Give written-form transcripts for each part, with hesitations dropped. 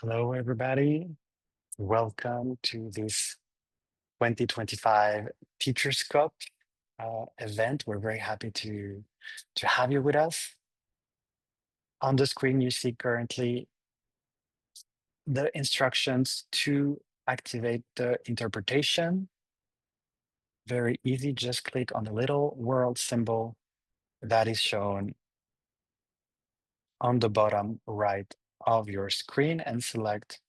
Hello, everybody. Welcome to this 2025 Teachers Cup event. We're very happy to have you with us. On the screen, you see currently the instructions to activate the interpretation. Very easy. Just click on the little world symbol that is shown on the bottom right of your screen and select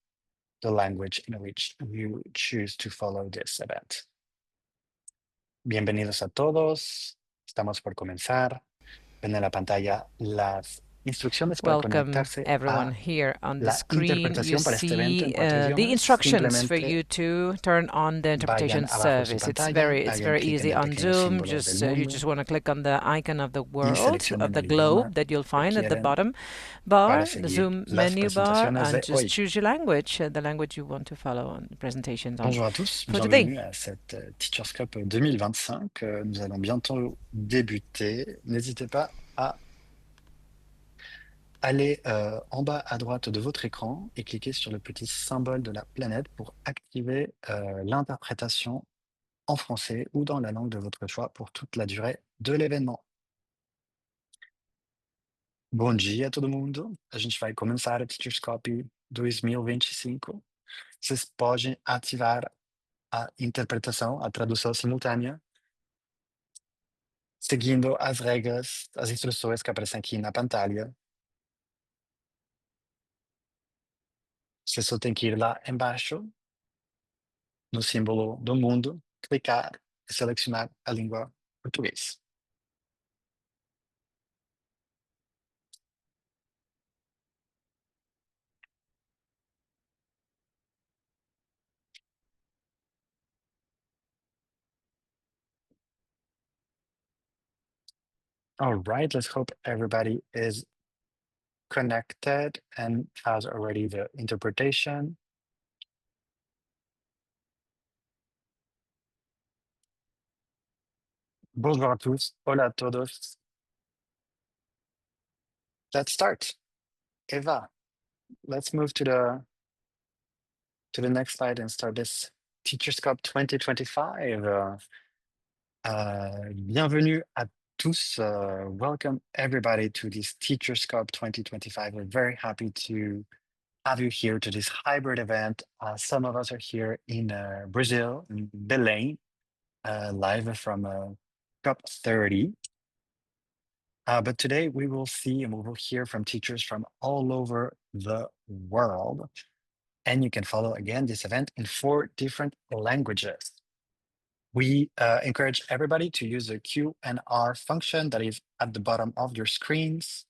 the language in which you choose to follow this event. Bienvenidos a todos. Estamos por comenzar. Ven en la pantalla las instrucciones para Welcome conectarse everyone a here on the la screen. You interpretación para este evento en see 4 idiomas. the instructions for Simplemente you to turn on the vayan interpretation abajo de su service. pantalla, It's hagan very clic en easy el on pequeño Zoom. símbolo del You mundo just want to click on the icon of the y world, of seleccionen the el idioma globe that you'll que find at the quieren bottom para bar, the seguir Zoom las menu bar, presentaciones and de just hoy. choose your language, the language you want to follow on the presentations on Bonjour à tous, for today. bienvenue à cette Teachers Cup 2025. Nous allons bientôt débuter. N'hésitez pas à allez en bas à droite de votre écran et cliquez sur le petit symbole de la planète pour activer l'interprétation en français ou dans la langue de votre choix pour toute la durée de l'événement. Bom dia, todo mundo. A gente vai começar a Teachers Copy 2025. Vocês podem ativar a interpretação, a tradução simultânea, seguindo as regras, as instruções que aparecem aqui na pantalha. Você só tem que ir lá embaixo no símbolo do mundo, clicar e selecionar a língua português. All right, let's hope everybody is connected and has already the interpretation. Bonjour à tous, hola a todos. Let's start. Eva, let's move to the next slide and start this Teachers Cup 2025. Bienvenue à tous. Welcome everybody to this Teachers Cup 2025. We're very happy to have you here to this hybrid event. Some of us are here in Brazil, in Belém, live from Cup 30. But today we will see and we will hear from teachers from all over the world. And you can follow again this event in 4 different languages. We encourage everybody to use the Q&R function that is at the bottom of your screens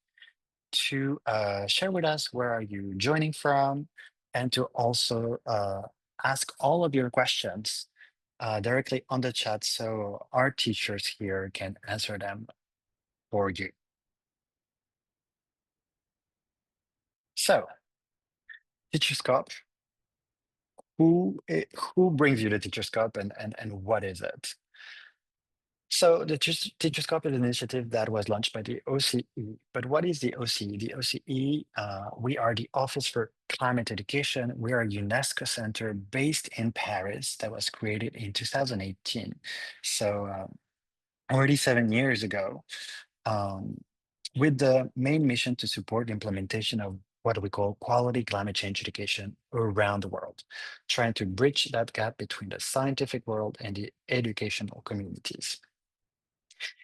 to share with us where are you joining from and to also ask all of your questions directly on the chat so our teachers here can answer them for you. So, Teachers Cup, who brings you the Teachers Cup and what is it? So the Teachers Cup is an initiative that was launched by the OCE. But what is the OCE? The OCE, we are the Office for Climate Education. We are a UNESCO center based in Paris that was created in 2018. So already 7 years ago, with the main mission to support the implementation of what we call quality climate change education around the world, trying to bridge that gap between the scientific world and the educational communities.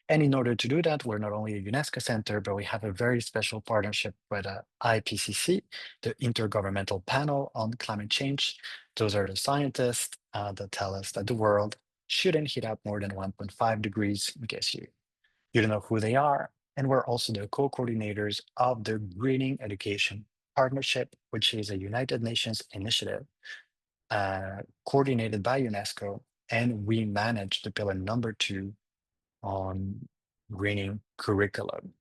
And in order to do that, we're not only a UNESCO center, but we have a very special partnership with IPCC, the Intergovernmental Panel on Climate Change. Those are the scientists that tell us that the world shouldn't heat up more than 1.5 degrees, in case you don't know who they are. And we're also the co-coordinators of the Greening Education Partnership, which is a United Nations initiative coordinated by UNESCO. And we manage the pillar number 2 on greening curriculum.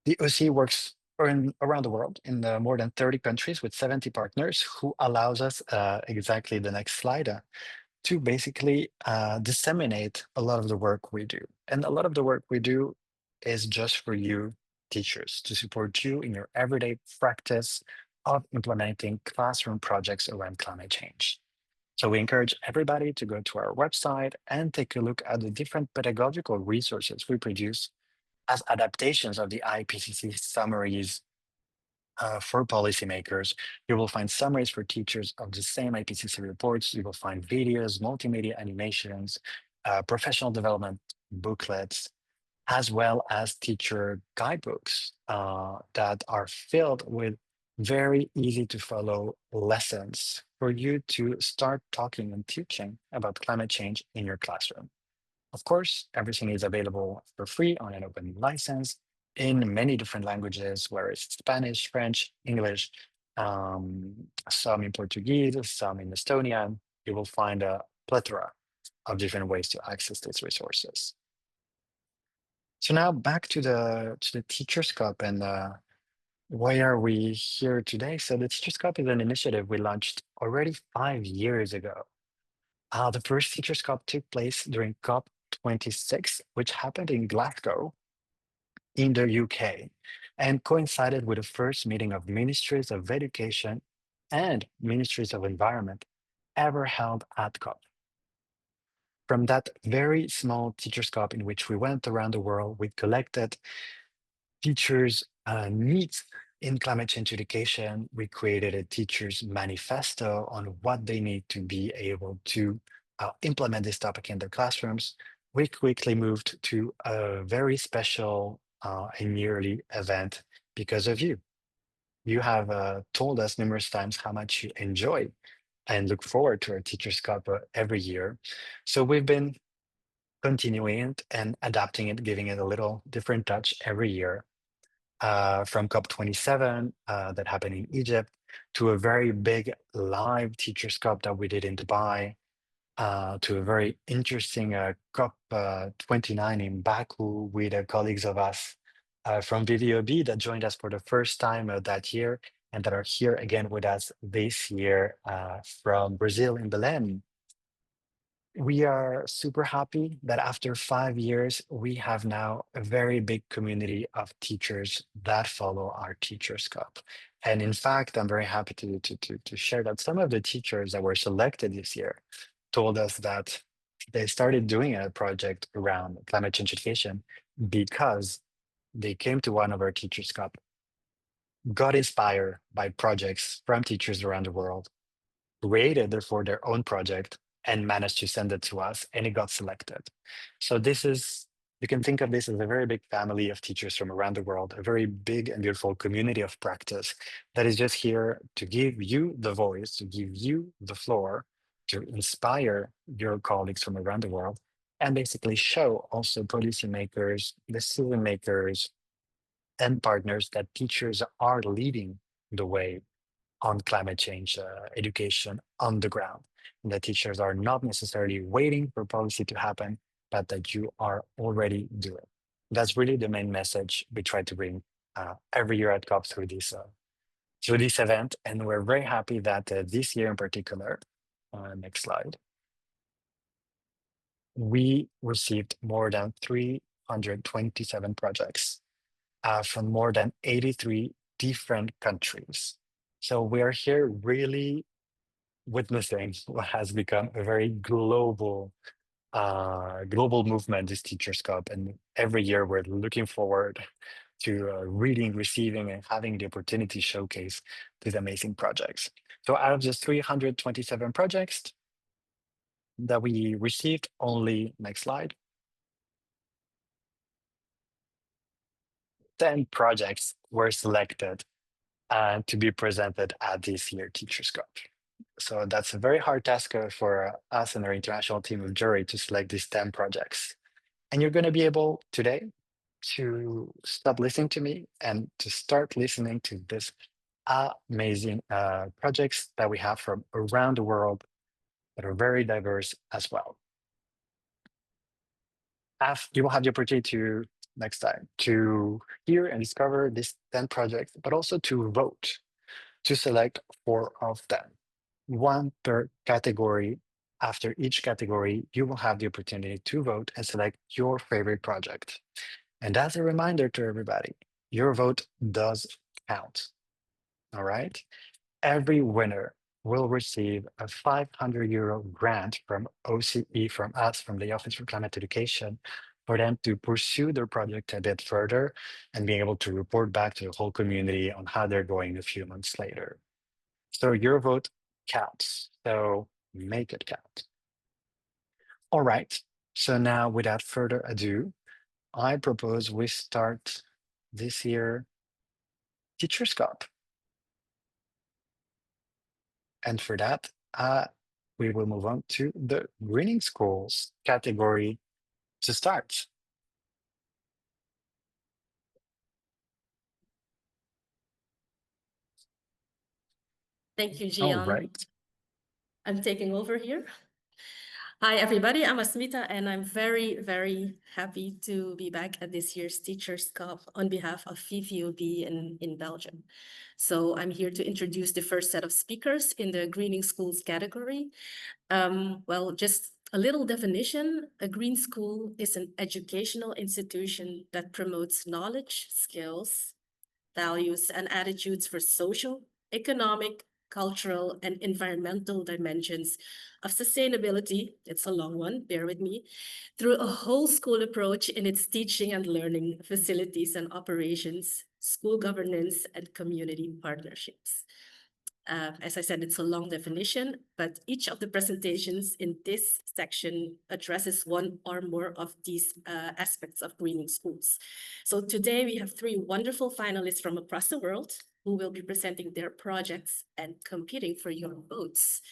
The OC works around the world in more than 30 countries with 70 partners who allows us, exactly the next slide, to basically disseminate a lot of the work we do. And a lot of the work we do is just for you teachers, to support you in your everyday practice of implementing classroom projects around climate change. So we encourage everybody to go to our website and take a look at the different pedagogical resources we produce as adaptations of the IPCC summaries for policymakers. You will find summaries for teachers of the same IPCC reports. You will find videos, multimedia animations, professional development booklets, as well as teacher guidebooks that are filled with very easy to follow lessons for you to start talking and teaching about climate change in your classroom. Of course, everything is available for free on an open license in many different languages, where it's Spanish, French, English, some in Portuguese, some in Estonian. You will find a plethora of different ways to access these resources. So now back to the Teachers Cup and why are we here today? So the Teachers Cup is an initiative we launched already 5 years ago. The first Teachers Cup took place during COP26, which happened in Glasgow in the UK and coincided with the first meeting of ministries of education and ministries of environment ever held at COP. From that very small Teachers Cup in which we went around the world, we collected teachers' needs in climate change education. We created a teachers' manifesto on what they need to be able to implement this topic in their classrooms. We quickly moved to a very special and yearly event because of you. You have told us numerous times how much you enjoy and look forward to our Teachers Cup every year. So we've been continuing it and adapting it, giving it a little different touch every year, from COP27 that happened in Egypt to a very big live Teachers Cup that we did in Dubai, to a very interesting COP29 in Baku with colleagues of us from VVOB that joined us for the first time that year and that are here again with us this year from Brazil in Belém. We are super happy that after 5 years, we have now a very big community of teachers that follow our Teachers Cup. And in fact, I'm very happy to share that some of the teachers that were selected this year told us that they started doing a project around climate change education because they came to one of our Teachers Cup, got inspired by projects from teachers around the world, created therefore their own project and managed to send it to us, and it got selected. So this is, you can think of this as a very big family of teachers from around the world, a very big and beautiful community of practice that is just here to give you the voice, to give you the floor, to inspire your colleagues from around the world, and basically show also policymakers, decision makers, and partners that teachers are leading the way on climate change education on the ground. And that teachers are not necessarily waiting for policy to happen, but that you are already doing. That's really the main message we try to bring every year at COP through this event. And we're very happy that this year in particular, next slide, we received more than 327 projects from more than 83 different countries. So we are here really witnessing what has become a very global movement, this Teachers Cup. And every year we're looking forward to reading, receiving, and having the opportunity to showcase these amazing projects. So out of just 327 projects that we received, only, next slide, 10 projects were selected to be presented at this year Teachers Cup. So that's a very hard task for us and our international team of jury to select these 10 projects. And you're going to be able today to stop listening to me and to start listening to this amazing projects that we have from around the world that are very diverse as well. You will have the opportunity to, next time, to hear and discover these 10 projects, but also to vote to select 4 of them, one per category. After each category, you will have the opportunity to vote and select your favorite project. And as a reminder to everybody, your vote does count. All right. Every winner will receive a €500 grant from OCE, from us, from the Office for Climate Education, for them to pursue their project a bit further and being able to report back to the whole community on how they're going a few months later. So your vote counts. So make it count. All right. So now, without further ado, I propose we start this year Teacher's Cup. And for that, we will move on to the greening schools category to start. Thank you, All Gian. right. I'm taking over here. Hi, everybody. I'm Asmita, and I'm very, very happy to be back at this year's Teachers' Cup on behalf of VVOB in Belgium. So I'm here to introduce the first set of speakers in the Greening Schools category. Well, just a little definition. A green school is an educational institution that promotes knowledge, skills, values, and attitudes for social, economic, cultural, and environmental dimensions of sustainability. It's a long one, bear with me, through a whole school approach in its teaching and learning facilities and operations, school governance, and community partnerships. As I said, it's a long definition, but each of the presentations in this section addresses one or more of these aspects of greening schools. So today we have three wonderful finalists from across the world who will be presenting their projects and competing for your votes.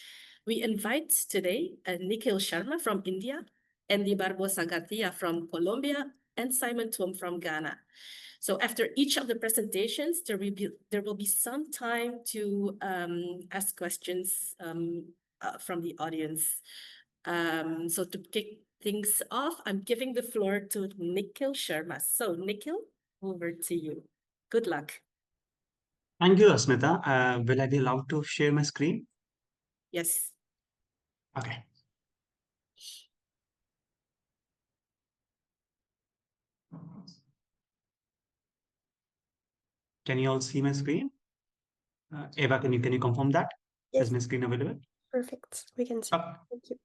We invite today Nikhil Sharma from India, Andy Barbosa Garcia from Colombia, and Simon Tuom from Ghana. So after each of the presentations, there will be some time to ask questions from the audience. So to kick things off, I'm giving the floor to Nikhil Sharma. So Nikhil, over to you. Good luck. Thank you, Asmita. Will I be allowed to share my screen? Yes. Okay. Can you all see my screen? Eva, can you confirm that? Yes. Is my screen available? Perfect. We can see. Thank you.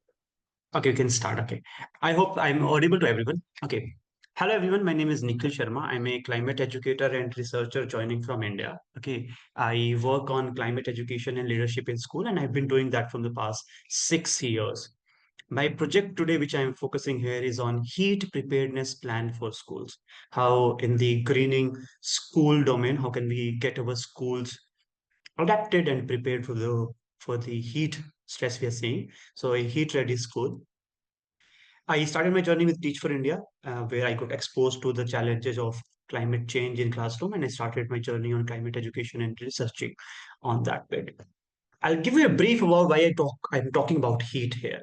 Okay, we can start. Okay. I hope I'm audible to everyone. Okay. Hello, everyone. My name is Nikhil Sharma. I'm a climate educator and researcher joining from India. Okay. I work on climate education and leadership in school, and I've been doing that from the past 6 years. My project today, which I'm focusing here, is on heat preparedness plan for schools. How in the greening school domain, how can we get our schools adapted and prepared for the heat stress we are seeing? So a heat ready school. I started my journey with Teach for India, where I got exposed to the challenges of climate change in classroom, and I started my journey on climate education and researching on that bit. I'll give you a brief about why I'm talking about heat here.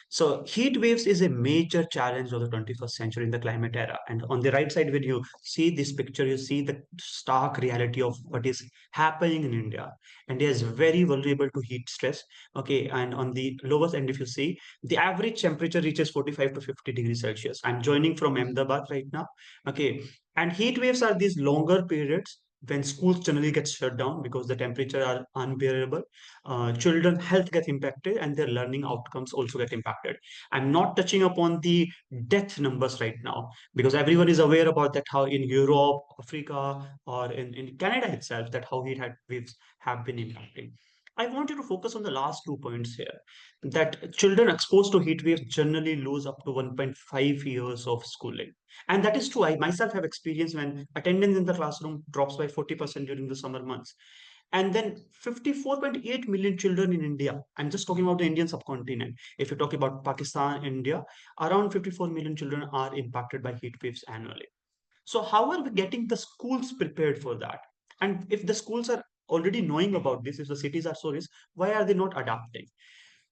So heat waves is a major challenge of the 21st century in the climate era. And on the right side, when you see this picture, you see the stark reality of what is happening in India. India is very vulnerable to heat stress. Okay, and on the lowest end, if you see, the average temperature reaches 45 to 50 degrees Celsius. I'm joining from Ahmedabad right now. Okay, and heat waves are these longer periods when schools generally get shut down because the temperature are unbearable. Children health get impacted and their learning outcomes also get impacted. I'm not touching upon the death numbers right now because everyone is aware about that, how in Europe, Africa, or in Canada itself, that how heat waves have been impacting. I want you to focus on the last 2 points here, that children exposed to heat waves generally lose up to 1.5 years of schooling. And that is true. I myself have experienced when attendance in the classroom drops by 40% during the summer months. And then 54.8 million children in India. I'm just talking about the Indian subcontinent. If you talk about Pakistan, India, around 54 million children are impacted by heat waves annually. So how are we getting the schools prepared for that? And if the schools are already knowing about this, if the cities are so rich, why are they not adapting?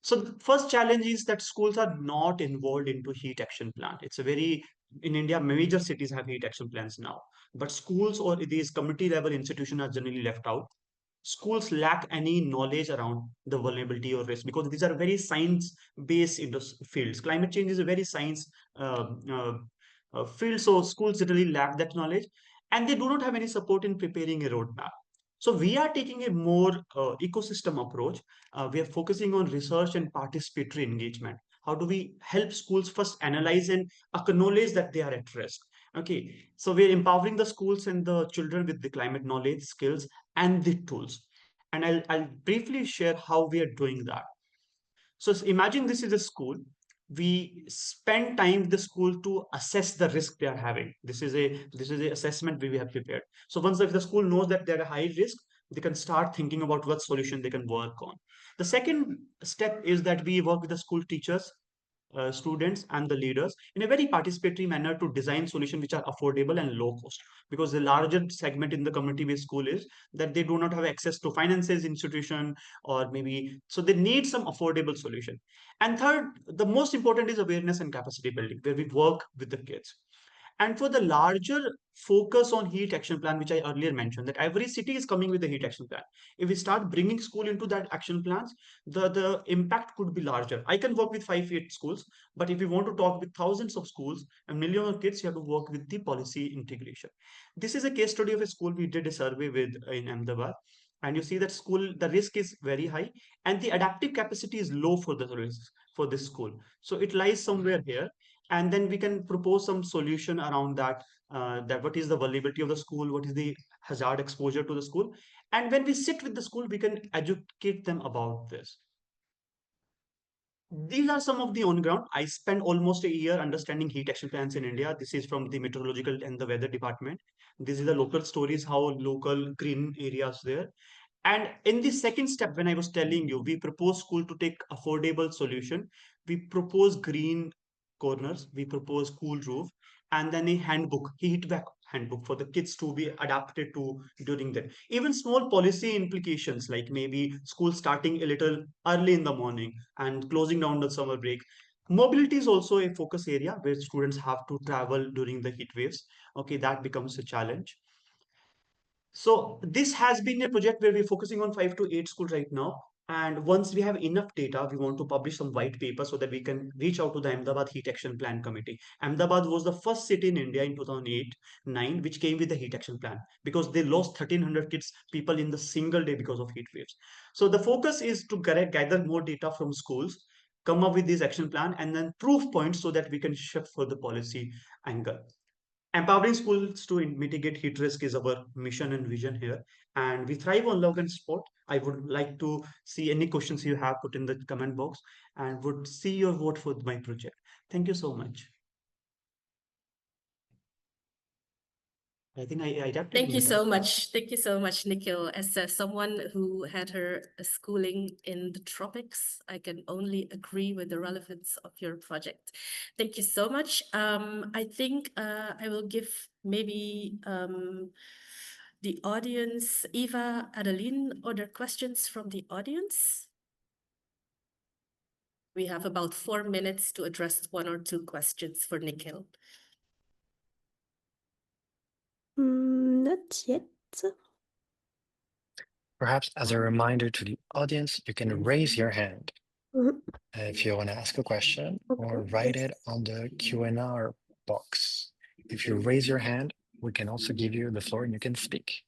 So the first challenge is that schools are not involved into heat action plan. It's a very in India, major cities have heat action plans now, but schools or these community level institutions are generally left out. Schools lack any knowledge around the vulnerability or risk because these are very science based fields. Climate change is a very science field, so schools really lack that knowledge, and they do not have any support in preparing a roadmap. So we are taking a more ecosystem approach. We are focusing on research and participatory engagement. How do we help schools first analyze and acknowledge that they are at risk? Okay, so we're empowering the schools and the children with the climate knowledge, skills, and the tools. And I'll briefly share how we are doing that. So imagine this is a school. We spend time with the school to assess the risk they are having. This is a assessment we have prepared. So once if the school knows that they're a high risk, they can start thinking about what solution they can work on. The second step is that we work with the school teachers, students and the leaders in a very participatory manner to design solutions which are affordable and low cost, because the larger segment in the community based school is that they do not have access to finances institution, or maybe so they need some affordable solution. And third, the most important is awareness and capacity building, where we work with the kids. And for the larger focus on heat action plan, which I earlier mentioned, that every city is coming with a heat action plan. If we start bringing school into that action plans, the impact could be larger. I can work with 5, 8 schools, but if we want to talk with thousands of schools and millions of kids, you have to work with the policy integration. This is a case study of a school we did a survey with in Ahmedabad. And you see that school, the risk is very high and the adaptive capacity is low for the risk for this school. So it lies somewhere here, and then we can propose some solution around that, that what is the vulnerability of the school, what is the hazard exposure to the school, and when we sit with the school we can educate them about this. These are some of the on ground. I spent almost a year understanding heat action plans in India. This is from the meteorological and the weather department. This is the local stories, how local green areas there. And in the second step, when I was telling you, we propose school to take affordable solution. We propose green corners, we propose cool roof, and then a handbook, heat back handbook for the kids to be adapted to during that. Even small policy implications, like maybe school starting a little early in the morning and closing down the summer break. Mobility is also a focus area where students have to travel during the heat waves. Okay, that becomes a challenge. So this has been a project where we're focusing on 5 to 8 schools right now. And once we have enough data, we want to publish some white paper so that we can reach out to the Ahmedabad Heat Action Plan Committee. Ahmedabad was the first city in India in 2008-9 which came with the heat action plan, because they lost 1,300 kids, people in the single day because of heat waves. So the focus is to gather more data from schools, come up with this action plan, and then proof points so that we can shift for the policy angle. Empowering schools to mitigate heat risk is our mission and vision here. And we thrive on love and sport. I would like to see any questions you have put in the comment box, and would see your vote for my project. Thank you so much. I think I adapted. Thank you so much. Thank you so much, Nikhil. As someone who had her schooling in the tropics, I can only agree with the relevance of your project. Thank you so much. I think I will give maybe the audience, Eva, Adeline, other questions from the audience? We have about 4 minutes to address 1 or 2 questions for Nikhil. Not yet. Perhaps as a reminder to the audience, you can raise your hand if you want to ask a question, or write it on the Q&A box. If you raise your hand, we can also give you the floor and you can speak.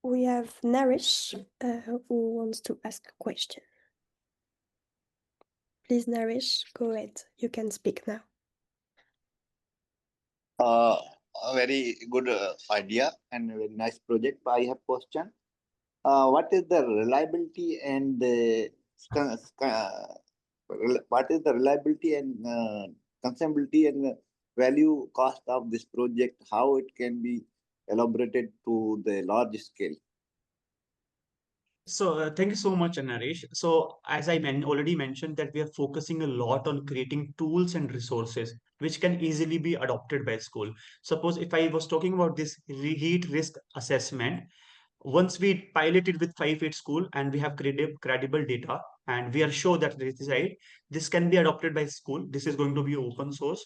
We have Naresh who wants to ask a question. Please, Naresh, go ahead. You can speak now. A very good idea and a very nice project. I have question. What is the reliability and what is the reliability and consummability and value cost of this project? How it can be elaborated to the large scale? So thank you so much, Naresh. So as I already mentioned, that we are focusing a lot on creating tools and resources which can easily be adopted by school. Suppose if I was talking about this heat risk assessment, once we piloted with 5-8 school and we have credible data, and we are sure that this can be adopted by school. This is going to be open source.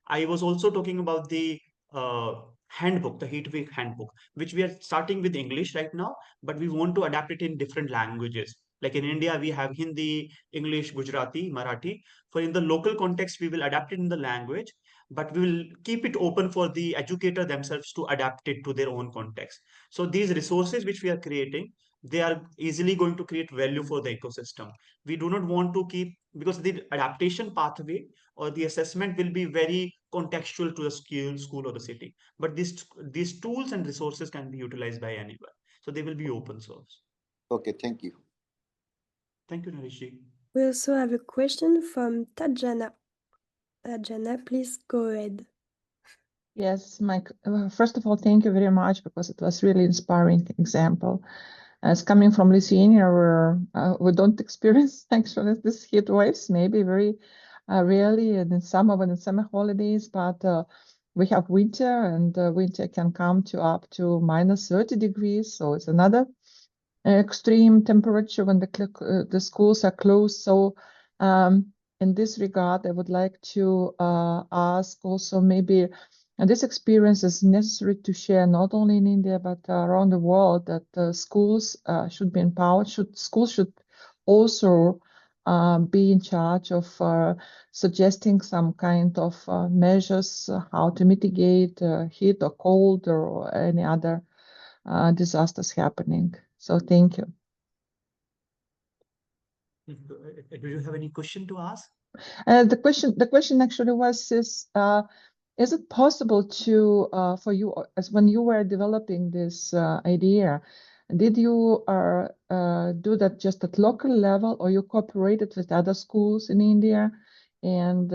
I was also talking about the uh, handbook, the heat wave handbook, which we are starting with English right now, but we want to adapt it in different languages. Like in India, we have Hindi, English, Gujarati, Marathi. For in the local context, we will adapt it in the language, but we will keep it open for the educator themselves to adapt it to their own context. So these resources which we are creating, they are easily going to create value for the ecosystem. We do not want to keep, because the adaptation pathway or the assessment will be very contextual to the school or the city. But these tools and resources can be utilized by anyone. So they will be open source. Okay, thank you. Thank you, Narishji. We also have a question from Tajana. Tajana, please go ahead. Yes, Mike. First of all, thank you very much, because it was really inspiring example. As coming from Lithuania, where we don't experience actually this heat waves, maybe very rarely in summer when it's summer holidays, but we have winter, and winter can come to up to minus 30 degrees. So it's another extreme temperature when the schools are closed. So in this regard, I would like to ask also maybe, and this experience is necessary to share not only in India but around the world, that schools should be empowered. Schools should also be in charge of suggesting some kind of measures how to mitigate heat or cold or any other disasters happening. So thank you. Do you have any question to ask? The question actually was, is it possible to for you, as when you were developing this idea, did you do that just at local level, or you cooperated with other schools in India, and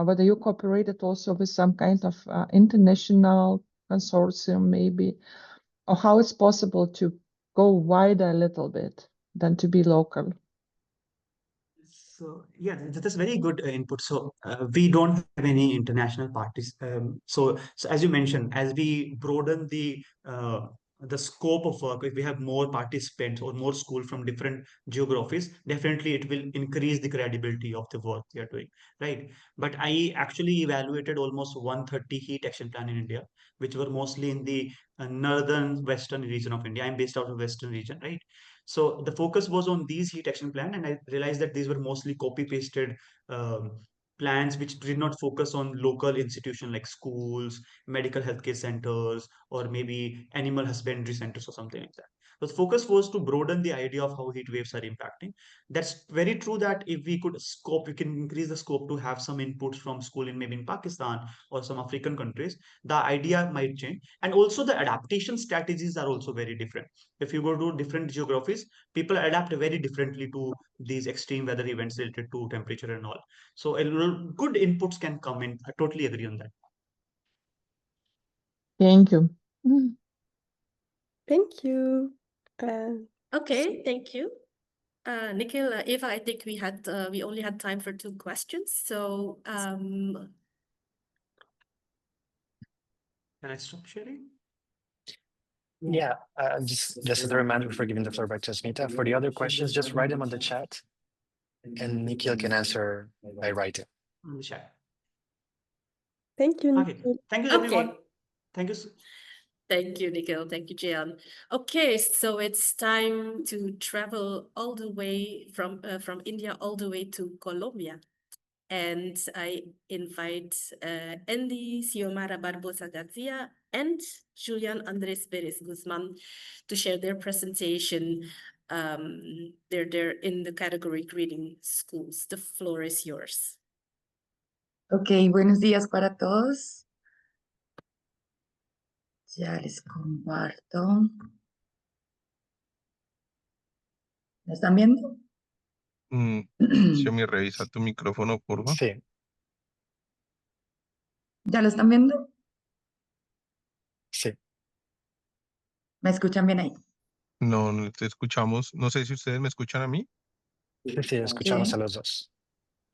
whether you cooperated also with some kind of international consortium maybe, or how it's possible to go wider a little bit than to be local? So yeah, that is very good input. So we don't have any international parties. So as you mentioned, as we broaden the scope of work, if we have more participants or more school from different geographies, definitely it will increase the credibility of the work we are doing, right? But I actually evaluated almost 130 heat action plan in India, which were mostly in the northern western region of India. I'm based out of western region, right? So the focus was on these heat action plan, and I realized that these were mostly copy pasted plans which did not focus on local institutions like schools, medical healthcare centers, or maybe animal husbandry centers or something like that. The focus was to broaden the idea of how heat waves are impacting. That's very true that if we could scope, we can increase the scope to have some inputs from school in maybe in Pakistan or some African countries, the idea might change. And also the adaptation strategies are also very different. If you go to different geographies, people adapt very differently to these extreme weather events related to temperature and all. So good inputs can come in. I totally agree on that. Thank you. Thank you. Okay, thank you. Nikhil, Eva, I think we only had time for 2 questions. So Can I stop sharing? Yeah, just as a reminder before giving the floor back to Smita, for the other questions, just write them on the chat, and Nikhil can answer by writing. On the chat. Thank you. Okay. Thank you, everyone. Thank you. Thank you, Nikhil. Thank you, Jian. Okay, so it's time to travel all the way from India all the way to Colombia. And I invite Andy Xiomara Barbosa Garcia and Julian Andres Perez Guzman to share their presentation. They're in the category Greeting Schools. The floor is yours. Ok, buenos días para todos. Ya les comparto. ¿Me están viendo? Xiaomi, revisa tu micrófono, por favor. Sí, ¿Ya lo están viendo? sí. ¿Me escuchan bien ahí? No, no te escuchamos. No sé si ustedes me escuchan a mí. Sí, escuchamos a los dos.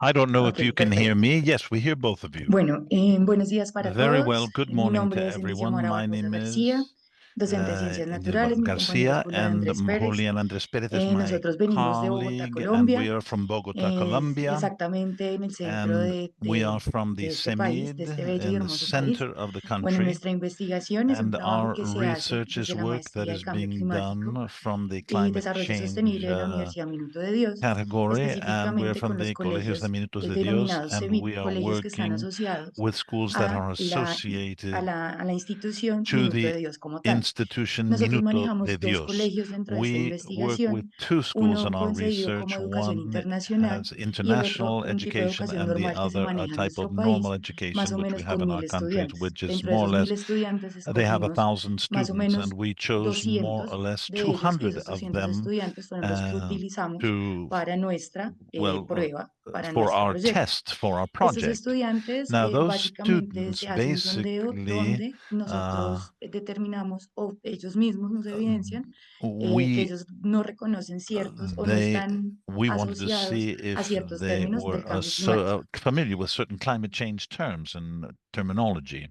I don't know if Okay, you can hear perfecto. me. Yes, we hear both of you. Bueno, buenos días para Very todos. well. Good Mi morning nombre to es Andy everyone. Xiomara My Barbosa name García. is docente de Ciencias Naturales, mi compañero Garcia, Julián and Andrés Pérez. Julian Andrés Pérez is my Nosotros venimos de Bogotá, colleague, and we Colombia, are from Bogota, Colombia, exactamente en el centro and we are from the este país, de CEMID, este bello y in the hermoso país. center of the Bueno, country. nuestra investigación es un And trabajo our que se hace research is desde la work that maestría de is cambio being climático done from the y climate desarrollo change sostenible de la Universidad Minuto de Dios, category, and we're específicamente from con los the Colegios de colegios Minutos de Dios, denominados and we are colegios que están working asociados with schools that a are associated la institución to Minuto de the Dios como tal. institution Nosotros Minuto de manejamos dos Dios. colegios dentro de esta We work with investigación, two schools uno in our concebido como research. educación One internacional has y el otro international un tipo de education, educación and the normal que se other a maneja en type of nuestro normal país, más education, o which we menos have con in 1000 our countries, estudiantes. which is Dentro de more or esos 1000 less, estudiantes they have escogimos 1,000 más o students, menos and we chose more 200 or less de ellos, y 200 esos of 200 them estudiantes fueron los que utilizamos to, para nuestra well, prueba, para for nuestro our proyecto. test, for our Estos project. estudiantes Now, those básicamente students se hace un sondeo basically, donde nosotros determinamos o ellos mismos nos evidencian que ellos no reconocen ciertos o no están we wanted to asociados see a if ciertos they términos were del cambio climático. familiar with certain climate change terms and terminology.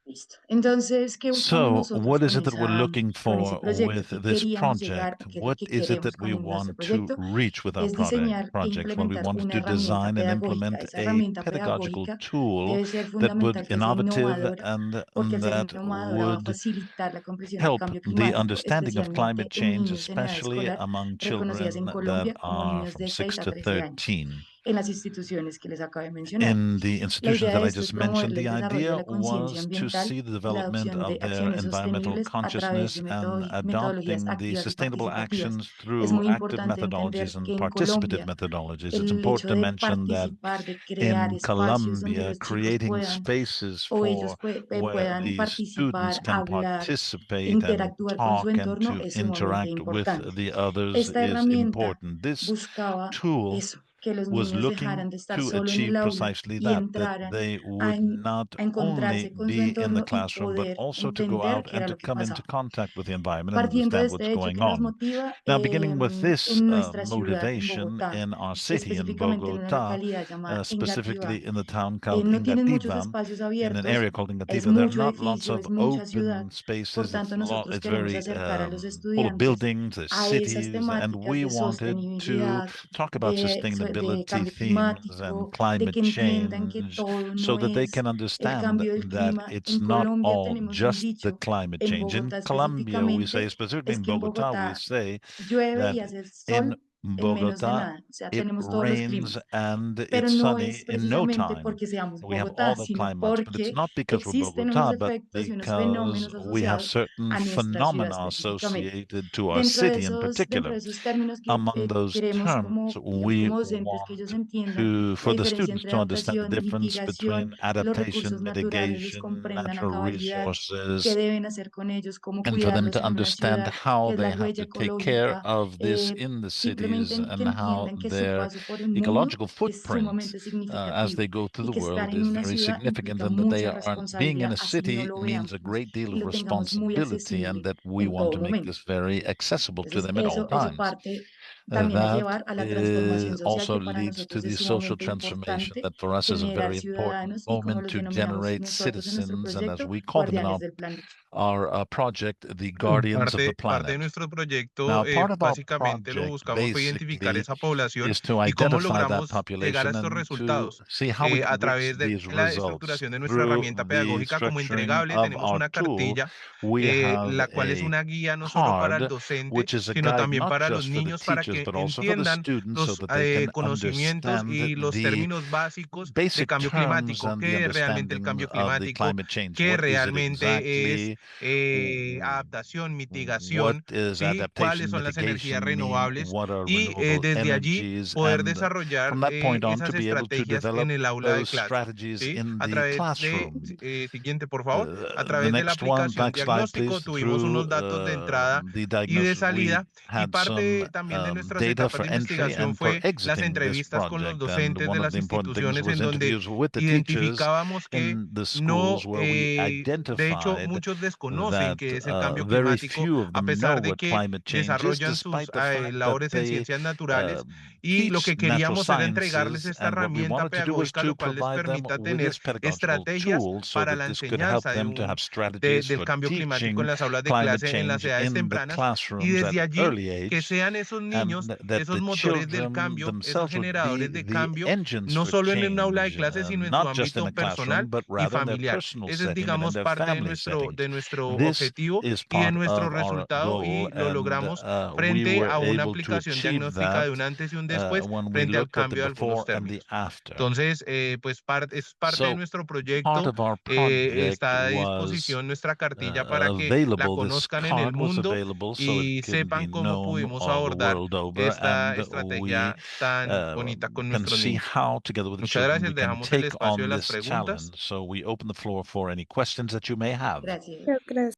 Listo. Entonces, ¿qué buscamos So, nosotros what is con it that we're looking con ese for proyecto? with ¿Qué this queríamos llegar project? o qué es lo What que is it queremos that we con nuestro want to proyecto? reach with our Es diseñar e project? Well, we implementar wanted una to herramienta design and pedagógica. implement Esa a herramienta pedagogical pedagógica tool debe ser that would fundamental que sea innovative innovadora, and porque al ser that innovadora va a would facilitar la comprensión del help cambio the climático, understanding of climate especialmente en change, niños en edad especially escolar, among reconocidas en children that Colombia como are niños from de 6 6 a to 13 años, 13. en las instituciones que les acabo de mencionar. In the La institutions idea that de I esto es just promover mentioned, el the desarrollo de idea la conciencia was to ambiental see the y la development adopción de of their acciones environmental sostenibles a través consciousness de and metodologías adopting the activas y sustainable participativas. actions Es through muy active importante methodologies entender and que en participative Colombia methodologies. It's el important hecho to de mention that participar, de crear in espacios donde Colombia, los chicos creating puedan spaces o ellos where puedan the students participar, can hablar, participate and interactuar con su talk and entorno to es sumamente interact with importante. the others Esta is herramienta important. This buscaba tool eso, que los was niños looking dejaran de estar to solo en el achieve aula precisely y that, that entraran they a, would not a only encontrarse con su be in the entorno y classroom, but poder also to go entender out qué and era to lo que come into pasaba. contact with the environment and Partiendo de understand este what's hecho going que nos on. motiva Now, beginning with this en nuestra ciudad, en motivation Bogotá, in our city, in específicamente en una Bogota, localidad llamada Engativá, specifically in the town called no tienen muchos Ingatiba, espacios in an abiertos, area called es Ingatiba, there are mucho not lots edificio, of es mucha ciudad. open Por spaces. tanto, nosotros It's queremos very acercar a los full of estudiantes buildings, there's a esas cities, and temáticas we de wanted to sostenibilidad, talk about de sustainability cambio themes and climático, de climate que entiendan que change todo so no that they es can el understand cambio del that clima. it's En not Colombia all tenemos un just the dicho, climate en change. In Bogotá Colombia, we say, específicamente, specifically es in que en Bogota, we Bogotá say llueve y that hace in sol en menos de Bogota, nada. O sea, it tenemos todos los rains climas. and Pero it's no sunny es in no precisamente time. porque seamos We have Bogotá, all the sino climates, but it's porque not because we're existen unos Bogota, but efectos y unos because fenómenos we have asociados certain a nuestra ciudad phenomena específicamente. associated to our city in Dentro particular. de esos términos que Among those queremos terms, como, digamos, we como docentes que ellos want entiendan la for the diferencia students entre to understand the adaptación, difference mitigación, between que los recursos adaptation, naturales los mitigation, comprendan a natural cabalidad, qué resources, deben hacer con ellos, cómo and for them cuidarlos to en una understand ciudad, how qué es la they have huella to take care ecológica, of this in the simplemente cities que and how entiendan que su their paso por el mundo ecological es footprint sumamente as significativo they go through y the que estar world en is una very ciudad significant, implica and that they mucha are being in responsabilidad, a así no city lo means a veamos, great deal y of lo tengamos muy responsibility, and accesible that we en want todo to make momento. this very accessible to Entonces, them at all eso times. parte también a That llevar a la transformación social also que para leads to nosotros es the social sumamente transformation importante that for us is a generar very important ciudadanos y como moment los to denominamos generate nosotros en nuestro citizens, and as proyecto, we call them in guardianes del planeta. our project, the guardians of the Parte de planet. nuestro proyecto, Now, part of our básicamente lo project buscamos fue identificar basically esa población is to y cómo identify that logramos llegar a population estos and to resultados. see how we A can reach través de these la results. estructuración de nuestra Through herramienta the pedagógica como structuring entregable, of tenemos our una tool, cartilla, we have la cual es a una guía no solo para el card, docente, which is a sino guide también not para los just for the niños para teachers, que but also for the entiendan students so los that they can conocimientos understand y los the términos básicos de basic cambio terms climático, and the qué es realmente el understanding cambio of the climático, climate change. qué What is it realmente es exactly? adaptación, What mitigación, is ¿sí? Cuáles adaptation, son las energías mitigation mean? renovables What are y renewable desde allí energies? poder And desarrollar from that point on, to esas be able to estrategias en develop el aula de those clase, strategies ¿sí? in A the través de, classroom. siguiente por favor, a The través de la next one, aplicación back slide, diagnóstico please. tuvimos Through unos datos de entrada the y de diagnosis, we salida y had some parte también de nuestras data etapas for de entry investigación and for fue las exiting this entrevistas con los project. And docentes de one of las the important things instituciones en was donde interviews with the teachers identificábamos que in the no, schools where we de hecho, identified muchos desconocen that qué es el cambio very climático, few of a them know pesar de what que climate change is, desarrollan sus despite the fact that labores en they ciencias naturales, y lo teach que natural queríamos era entregarles sciences. esta And what we herramienta wanted to do was pedagógica, to lo cual les provide them permita with tener this pedagogical estrategias tool so para that la this could help enseñanza them to have strategies del for cambio climático en teaching las aulas de climate clase en las change edades in the tempranas, y classrooms at desde allí early que age, sean esos niños, and that esos the motores del children cambio, esos themselves would be generadores de the cambio, engines no for solo en un aula de change, clase, sino en su not just in ámbito a classroom, personal but y rather in their familiar. personal Ese es, setting and in digamos, their parte family setting. de nuestro This objetivo is y de part nuestro of our resultado, goal, y lo and logramos we frente were a una able to aplicación achieve diagnóstica that de un antes y un después when we frente al looked at the cambio de algunos before and the términos. after. Entonces, pues es parte de So nuestro part proyecto. of our project Está a was disposición nuestra cartilla para que la available. This conozcan en el card was mundo available so it y can be sepan cómo known pudimos all the abordar world over, esta and we estrategia tan bonita con can nuestros see niños. how, together with the Muchas children, we gracias. can Dejamos el take espacio de on las this preguntas. challenge. So we open the floor for any questions that you may have. Gracias. Gracias.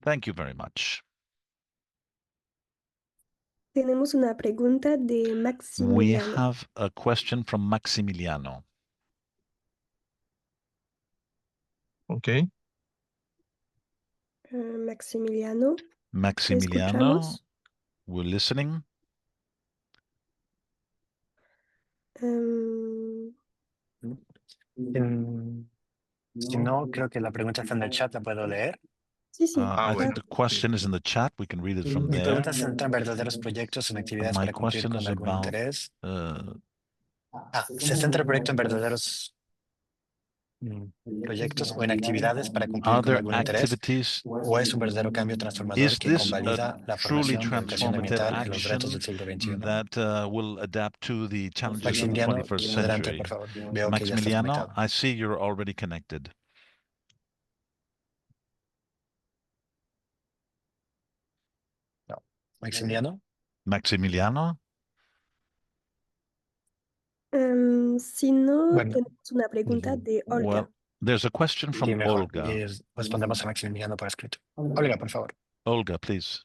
Thank you very much. Tenemos una pregunta de We Maximiliano. have a question from Maximiliano. Okay. Maximiliano, ¿te Maximiliano, escuchamos? we're listening. Em, Si no, creo que la pregunta está en el chat, la puedo leer. sí, sí, I think claro. the question is in the chat. We can read it from Mi there. pregunta se centra en verdaderos proyectos, en actividades My para cumplir question con is algún about interés. Se centra el proyecto en verdaderos proyectos o en actividades para cumplir are con there algún interés, activities? o es un verdadero cambio transformador Is que this a convalida la truly formación de educación transformative ambiental en los retos action del siglo XXI? that will adapt to the challenges of the Maximiliano, 21st adelante, century? por favor. Veo que ya estás Maximiliano, conectado. I see you're already connected. No. Maximiliano. Maximiliano? Si no, Bueno, tenemos una pregunta de Olga. Well, there's a question y from mejor, Olga. y respondemos a Maximiliano por escrito. Olga, por favor. Olga, please.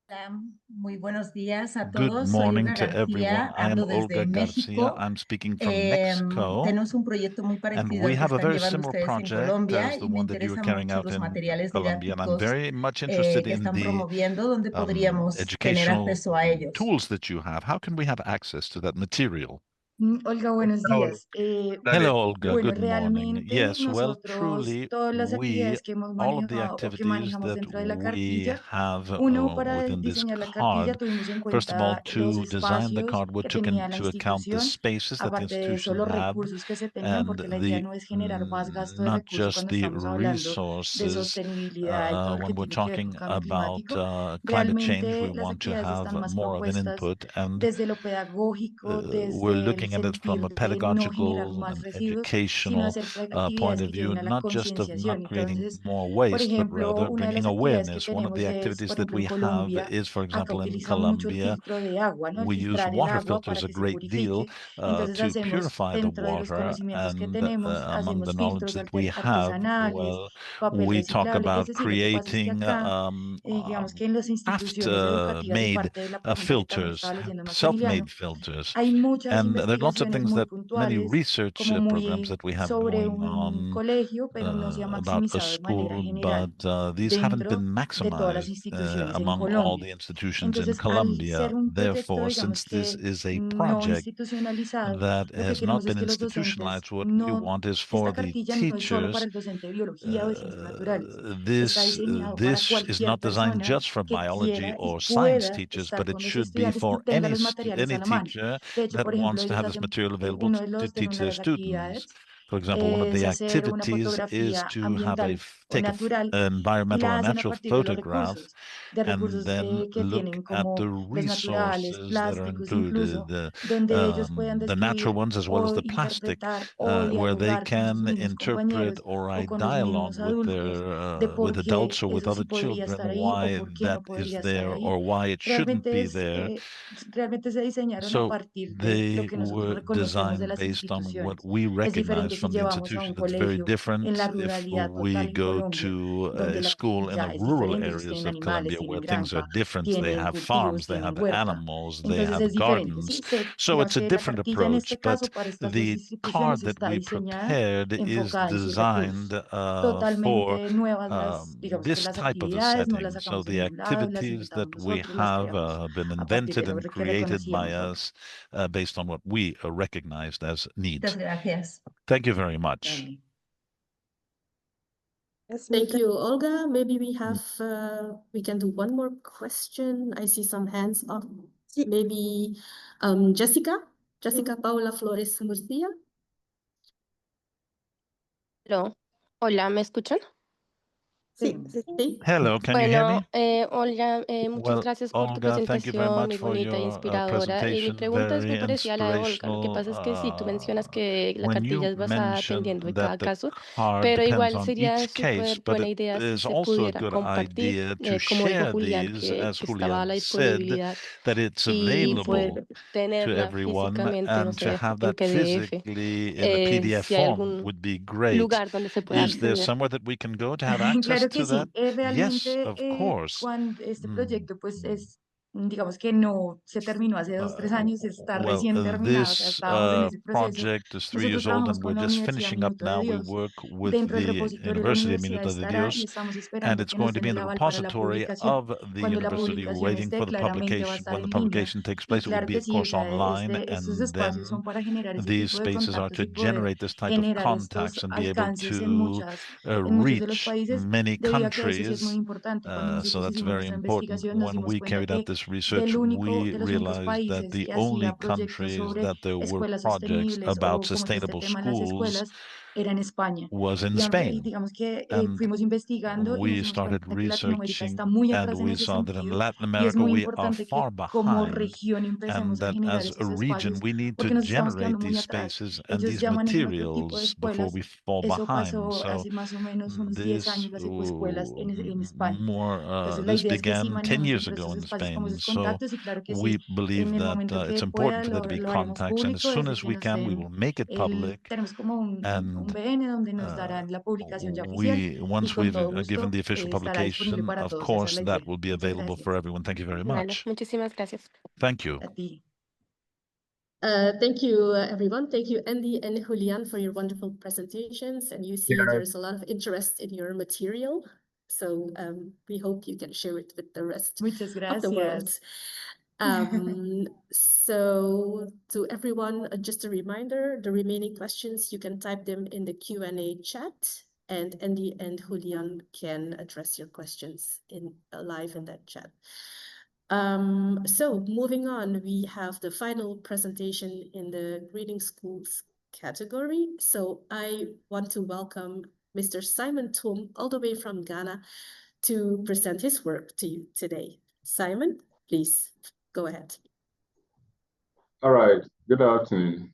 Hola, muy buenos días a Good todos. Soy morning Olga to everyone. García, I am hablo desde Olga Garcia. México. I'm speaking from Mexico. Tenemos un proyecto muy And parecido we al que have a están very llevando similar ustedes en project Colombia as the y me one that you are interesan carrying mucho out los in materiales Colombia. And I'm didácticos very much interested que in están the promoviendo, donde podríamos tener educational acceso a ellos. tools that you have. How can we have access to that material? Olga, buenos Hola, días. Hello, Olga. Bueno, Good morning. realmente Yes, well, nosotros, truly, todas las we, actividades que hemos all of the manejado o que activities manejamos that dentro de la we cartilla, have uno, para within this diseñar la cartilla card, tuvimos en first of all, cuenta los to design the espacios card, we que took tenía la into account the institución, spaces that the aparte de eso, institution los had, recursos que se tenían, and porque la idea the no es generar más gasto de not recursos just cuando the estamos hablando de resources. sostenibilidad y todo lo que When we're tiene que ver con talking cambio about climático. climate change, we Realmente las want to actividades have están más more of an propuestas input, and desde lo pedagógico, we're desde el looking at it from sentir a de no generar pedagogical más and residuos, sino educational hacer point actividades of que view, lleven a la not just of not concienciación. creating Entonces, more por waste, but ejemplo, rather una de bringing las actividades que awareness. One of the tenemos es, activities por that ejemplo, en we have Colombia, is, for acá example, in utilizamos mucho el Colombia, filtro de agua, ¿no? El we use filtrar el water agua filters para a que se great deal purifique. Entonces to hacemos, purify the dentro de los water, conocimientos que and tenemos, among the hacemos knowledge filtros that we have, artesanales, well, papel we talk reciclable. Es about decir, lo que pasa es que creating acá, digamos que en las craft instituciones educativas y made parte de la pregunta que también filters, estaba leyendo Maximiliano, self-made filters. hay muchas And there are lots of investigaciones things muy that many puntuales, research como programs muy that we have sobre going un on colegio, pero no se ha about a maximizado de manera school, general but these haven't dentro been de todas las maximized instituciones en among all Colombia. the institutions in Entonces, al Colombia. ser un proyecto, Therefore, digamos since this que is a no project institucionalizado, that lo que has not queremos es been que los docentes institutionalized, what we no, want is esta for the cartilla no es solo para teachers. el docente de biología o de ciencias naturales, está This diseñado para this is cualquier not designed persona just for que biology quiera y or science pueda teachers, estar but it con los should be estudiantes y for tenga los materiales a any la mano. teacher De hecho, that por ejemplo, wants to ellos have this hacen, material available uno de to los, de teach una de their las students. actividades For example, one of es the hacer una activities is fotografía to have ambiental o take natural an y environmental la or hacen a natural partir photograph, de and recursos then que look tienen at como the los naturales, resources that are plásticos included, incluso, donde ellos puedan the natural describir ones as well as o the plastic, interpretar o where they dialogar con sus can mismos interpret compañeros or o I con los dialogue mismos with adultos de their por with qué adults or with eso other sí podría children estar ahí o why por qué that no is podría estar there ahí. or why it shouldn't Realmente be there. realmente se diseñaron a So partir de lo they que nosotros were reconocemos de designed las based on what instituciones. we Es diferente differs from the institution. It's very different if we go to a school in the rural areas of Colombia where things are different. They have farms, they have animals, they have gardens. So it's a different approach, but the card that we prepared is designed for this type of a setting. So the activities that we have been invented and created by us based on what we recognized as needs. Thank you very much. Yes, Thank you, Olga. Maybe we have we can do one more question. I see some hands up. Maybe Jessica Paula Flores Murcia. Hello. Hola, ¿me escuchan? Sí. Hello, can you hear me? Olga, muchas gracias por tu Olga, thank you very presentación, much muy for bonita e your inspiradora. Mi presentation, pregunta es muy very parecida a la de Olga. Lo que pasa es que sí, tú mencionas que la when cartilla you es basada mentioned dependiendo de that cada the caso, card pero depends igual on sería each case, súper but buena it idea si is se also a pudiera good compartir, idea to como dijo share Julián, these, as que estaba a Julián la said, disponibilidad that it's y available poder to tenerla everyone, físicamente, no and to sé, have en that PDF. physically in a PDF Si hay form algún would be great. lugar donde se pueda Is there acceder. somewhere that we can go to have access Claro que to that? sí, Yes, realmente of course. cuando este proyecto pues es, digamos que no se terminó hace 2, 3 años, está Well, recién terminado, o sea, this estábamos en ese proceso. project is 3 Nosotros years old trabajamos and we're con la just Universidad finishing up Minuto de now. We Dios. work with Dentro del the repositorio de la University universidad Minuta de estará y Dios, estamos and esperando it's que going nos to den be in el the aval para la repository publicación. of the Cuando la university. We're publicación waiting esté, for the claramente va a publication. estar When the en línea. publication takes Y place, it will claro be, que of sí, o course, sea, online, estos and espacios son then para generar ese these tipo de spaces are contactos to y poder generate this type of generar contacts estos and be able alcances en to muchos de los reach países, many debido a que eso sí es muy countries. importante. Cuando So nosotros that's hicimos very nuestra important. investigación, nos When dimos we cuenta carried out que this research, we de los únicos realized that países the que only hacía proyectos countries sobre that there were escuelas projects sostenibles about o como todo este sustainable tema en las schools escuelas era en España. was in Y Spain. digamos que And fuimos investigando y nos we dimos started cuenta que Latinoamérica está researching, muy and atrás en we ese saw that in sentido Latin y es America muy we are importante que far como behind, región and empecemos a that generar as a estos region espacios we need to porque nos estamos generate quedando muy these atrás. spaces and Ellos these llaman eso otro tipo de materials before escuelas. we fall Eso behind. pasó So hace más o menos unos 10 this años, las ecoescuelas en España. more Entonces, la this idea es que sí began 10 manejemos years dentro de ago estos in espacios como Spain. esos So contactos y claro que we sí, believe en el that momento que it's pueda important for there to be lo haremos contacts, and as público soon desde as que we nos can, we den will make it public. tenemos como un And VN donde nos darán la publicación ya oficial y once con we've todo given gusto the official estará disponible publication, para of todos. Esa es course, la that idea. will be Muchas available for gracias. everyone. Thank you very Vale, much. muchísimas gracias. Thank you. A ti. Thank you, everyone. Thank you, Andy and Julian, for your wonderful presentations. And you see there's a lot of interest in your material. So we hope you can share it with the rest Muchas of the world. gracias. So to everyone, just a reminder, the remaining questions, you can type them in the Q&A chat, and Andy and Julian can address your questions live in that chat. So moving on, we have the final presentation in the Reading Schools category. So I want to welcome Mr. Simon Tum, all the way from Ghana, to present his work to you today. Simon, please go ahead. All right, good afternoon.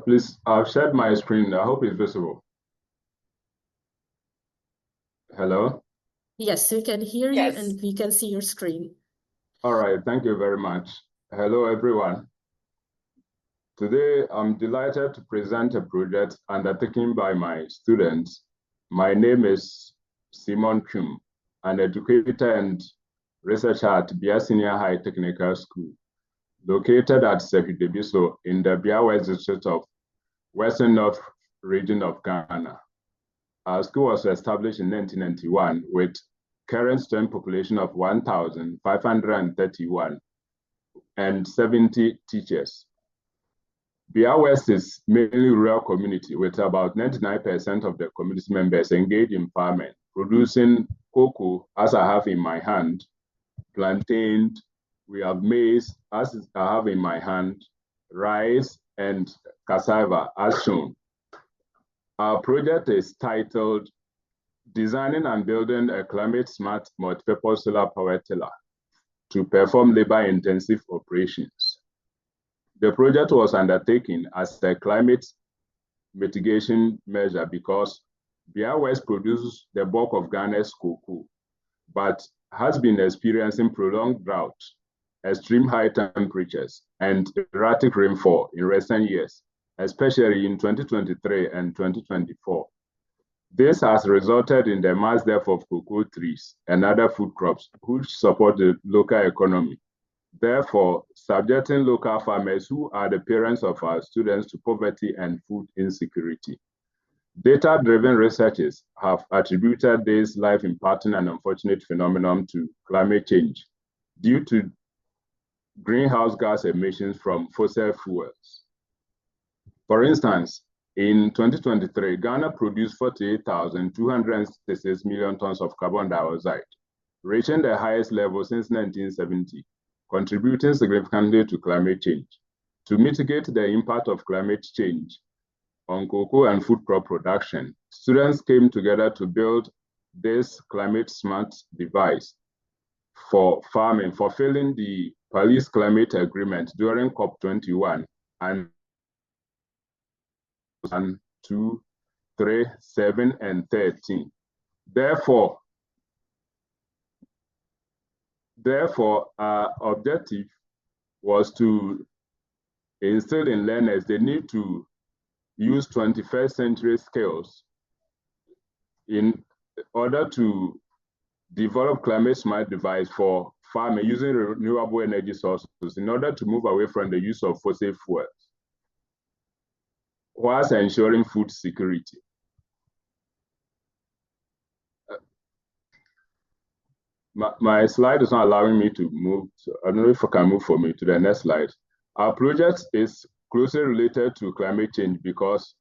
Please, I've shared my screen. I hope it's visible. Hello? Yes, we can hear you and we can see your screen. All right, thank you very much. Hello, everyone. Today, I'm delighted to present a project undertaken by my students. My name is Simon Tum, an educator and researcher at Bia Senior High Technical School, located at Sefidebiso in the Bia West District of Western North region of Ghana. Our school was established in 1991 with current student population of 1,531 and 70 teachers. Bia West is mainly rural community with about 99% of the community members engaged in farming, producing cocoa, as I have in my hand, plantain, we have maize, as I have in my hand, rice, and cassava, as shown. Our project is titled Designing and Building a Climate-Smart Multipurpose Solar Power Tiller to Perform Labor-Intensive Operations. The project was undertaken as a climate mitigation measure because Bia West produces the bulk of Ghana's cocoa, but has been experiencing prolonged drought, extreme high temperatures, and erratic rainfall in recent years, especially in 2023 and 2024. This has resulted in the mass death of cocoa trees and other food crops, which support the local economy. Therefore, subjecting local farmers, who are the parents of our students, to poverty and food insecurity. Data-driven researchers have attributed this life-impacting and unfortunate phenomenon to climate change due to greenhouse gas emissions from fossil fuels. For instance, in 2023, Ghana produced 48,266 million tons of carbon dioxide, reaching the highest level since 1970, contributing significantly to climate change. To mitigate the impact of climate change on cocoa and food crop production, students came together to build this climate-smart device for farming, fulfilling the Paris Climate Agreement during COP21 and 1, 2, 3, 7, and 13. Therefore, our objective was to instill in learners the need to use 21st century skills in order to develop climate smart device for farming using renewable energy sources in order to move away from the use of fossil fuels, whilst ensuring food security. My slide is not allowing me to move. I don't know if I can move for me to the next slide. Our project is closely related to climate change because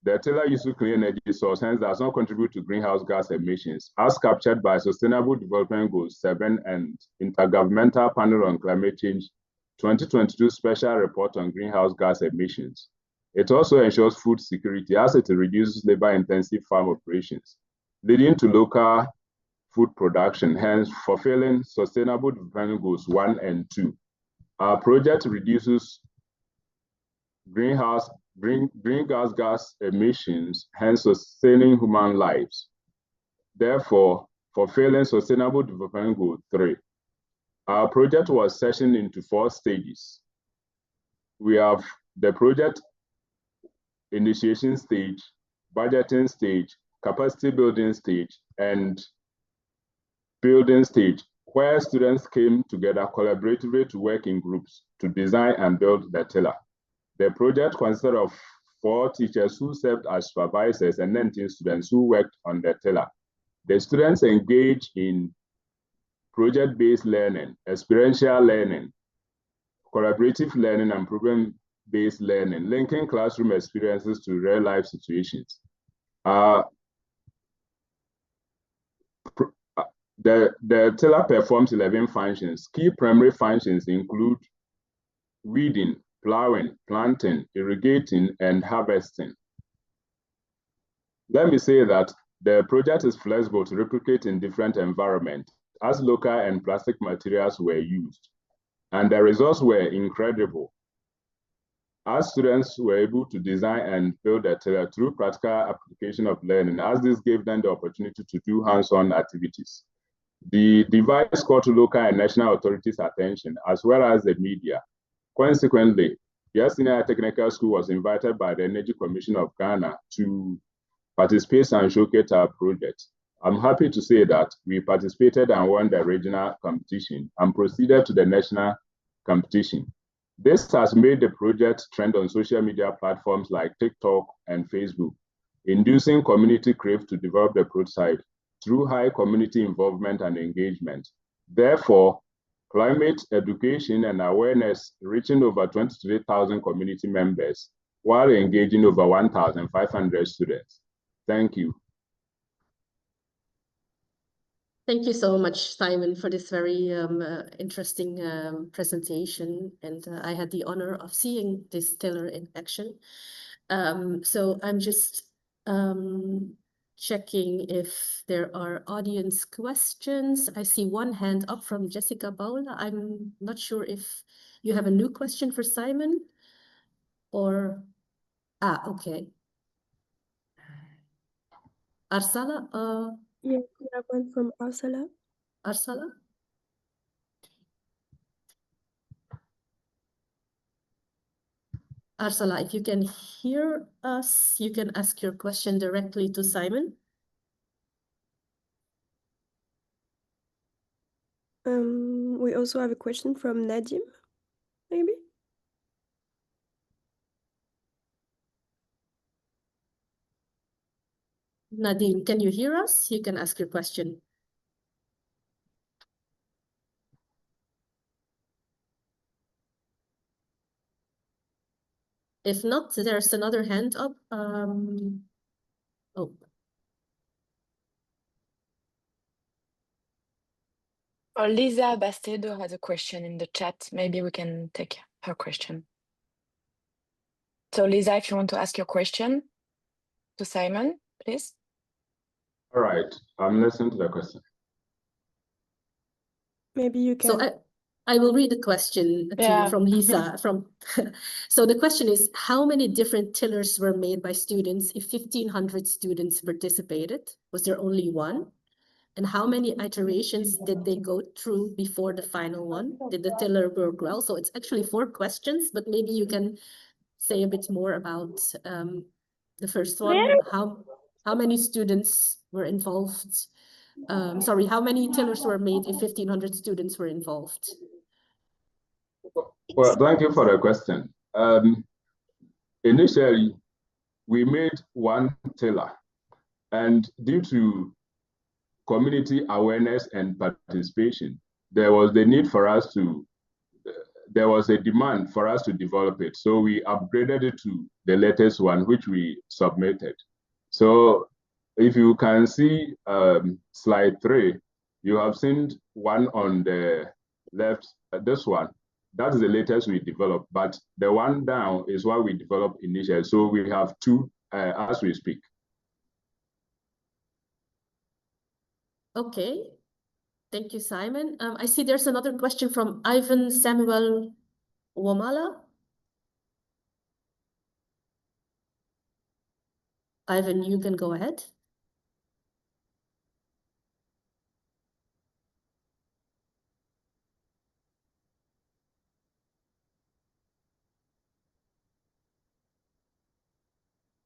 the tiller uses clean energy source, hence does not contribute to greenhouse gas emissions, as captured by Sustainable Development Goals 7 and Intergovernmental Panel on Climate Change 2022 Special Report on Greenhouse Gas Emissions. It also ensures food security as it reduces labor-intensive farm operations, leading to local food production, hence fulfilling Sustainable Development Goals 1 and 2. Our project reduces greenhouse gas emissions, hence sustaining human lives. Therefore, fulfilling Sustainable Development Goal 3. Our project was sectioned into 4 stages. We have the project initiation stage, budgeting stage, capacity building stage, and building stage, where students came together collaboratively to work in groups to design and build the tiller. The project consisted of 4 teachers who served as supervisors and 19 students who worked on the tiller. The students engaged in project-based learning, experiential learning, collaborative learning, and problem-based learning, linking classroom experiences to real-life situations. The tiller performs 11 functions. Key primary functions include weeding, plowing, planting, irrigating, and harvesting. Let me say that the project is flexible to replicate in different environments as local and plastic materials were used. And the results were incredible, as students were able to design and build a tiller through practical application of learning, as this gave them the opportunity to do hands-on activities. The device called to local and national authorities' attention, as well as the media. Consequently, the Senior Technical School was invited by the Energy Commission of Ghana to participate and showcase our project. I'm happy to say that we participated and won the regional competition and proceeded to the national competition. This has made the project trend on social media platforms like TikTok and Facebook, inducing community crave to develop the prototype through high community involvement and engagement. Therefore, climate education and awareness reaching over 23,000 community members while engaging over 1,500 students. Thank you. Thank you so much, Simon, for this very interesting presentation. And I had the honor of seeing this tiller in action. So I'm just checking if there are audience questions. I see one hand up from Jessica Paula. I'm not sure if you have a new question for Simon or... okay. Arsala? Yeah, we have one from Arsala. Arsala? Arsala, if you can hear us, you can ask your question directly to Simon. We also have a question from Nadim, maybe? Nadim, can you hear us? You can ask your question. If not, there's another hand up. Oh, Lisa Bastedo has a question in the chat. Maybe we can take her question. So Lisa, if you want to ask your question to Simon, please. All right, I'm listening to the question. Maybe you can. so I will read the question from Lisa. So the question is, how many different tillers were made by students if 1,500 students participated? Was there only one? And how many iterations did they go through before the final one? Did the tiller work well? So it's actually 4 questions, but maybe you can say a bit more about the first one. How many students were involved? Sorry, how many tillers were made if 1,500 students were involved? Well, thank you for the question. Initially, we made 1 tiller, and due to community awareness and participation, there was a demand for us to develop it. So we upgraded it to the latest one, which we submitted. So if you can see slide 3, you have seen one on the left, this one. That is the latest we developed, but the one down is what we developed initially. So we have 2 as we speak. Okay, thank you, Simon. I see there's another question from Ivan Samuel Wamala. Ivan, you can go ahead.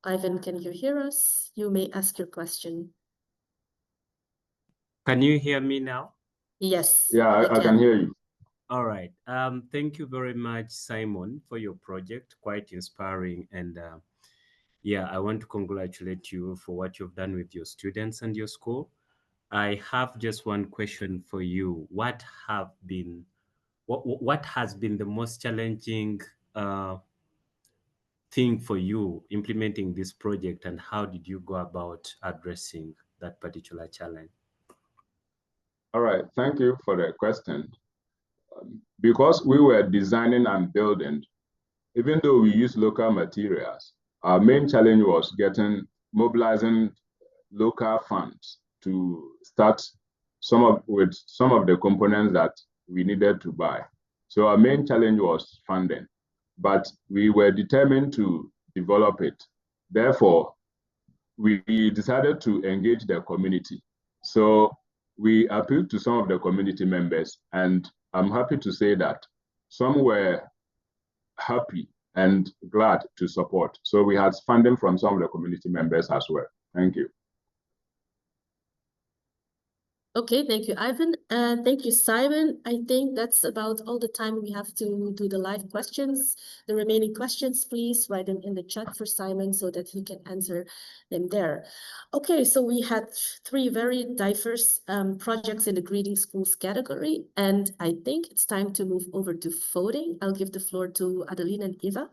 Ivan, can you hear us? You may ask your question. Can you hear me now? Yes. Yeah, I can hear you. All right. Thank you very much, Simon, for your project. Quite inspiring. And yeah, I want to congratulate you for what you've done with your students and your school. I have just one question for you. What has been the most challenging thing for you implementing this project, and how did you go about addressing that particular challenge? All right, thank you for the question. Because we were designing and building, even though we used local materials, our main challenge was mobilizing local funds to start with some of the components that we needed to buy. So our main challenge was funding, but we were determined to develop it. Therefore, we decided to engage the community. So we appealed to some of the community members, and I'm happy to say that some were happy and glad to support. So we had funding from some of the community members as well. Thank you. Okay, thank you, Ivan. And thank you, Simon. I think that's about all the time we have to do the live questions. The remaining questions, please write them in the chat for Simon so that he can answer them there. Okay, so we had 3 very diverse projects in the Greeting Schools category, and I think it's time to move over to voting. I'll give the floor to Adeline and Eva.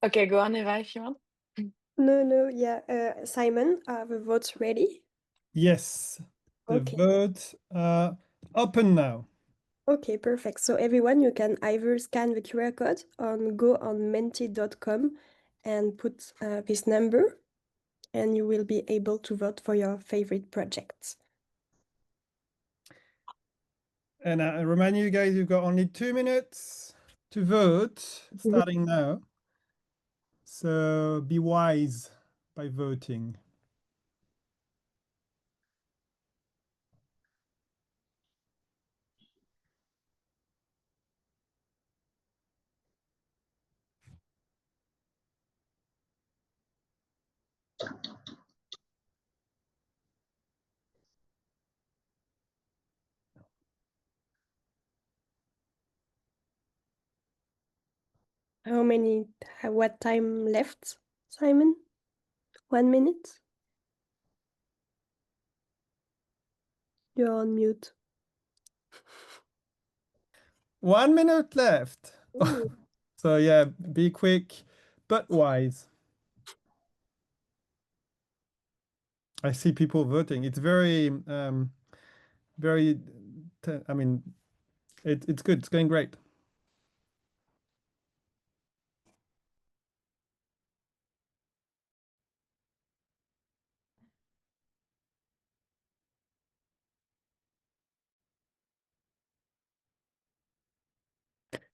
Okay, go on, Eva, if you want. No, yeah. Simon, are the votes ready? Yes, the Okay. votes are open now. Okay, perfect. So everyone, you can either scan the QR code go on menti.com and put this number, and you will be able to vote for your favorite projects. And I remind you guys, you've got only 2 minutes to vote, starting now. So be wise by voting. What time left, Simon? 1 minute? You're on mute. 1 minute left. Ooh. So yeah, be quick, but wise. I see people voting. It's very, I mean, it's good. It's going great.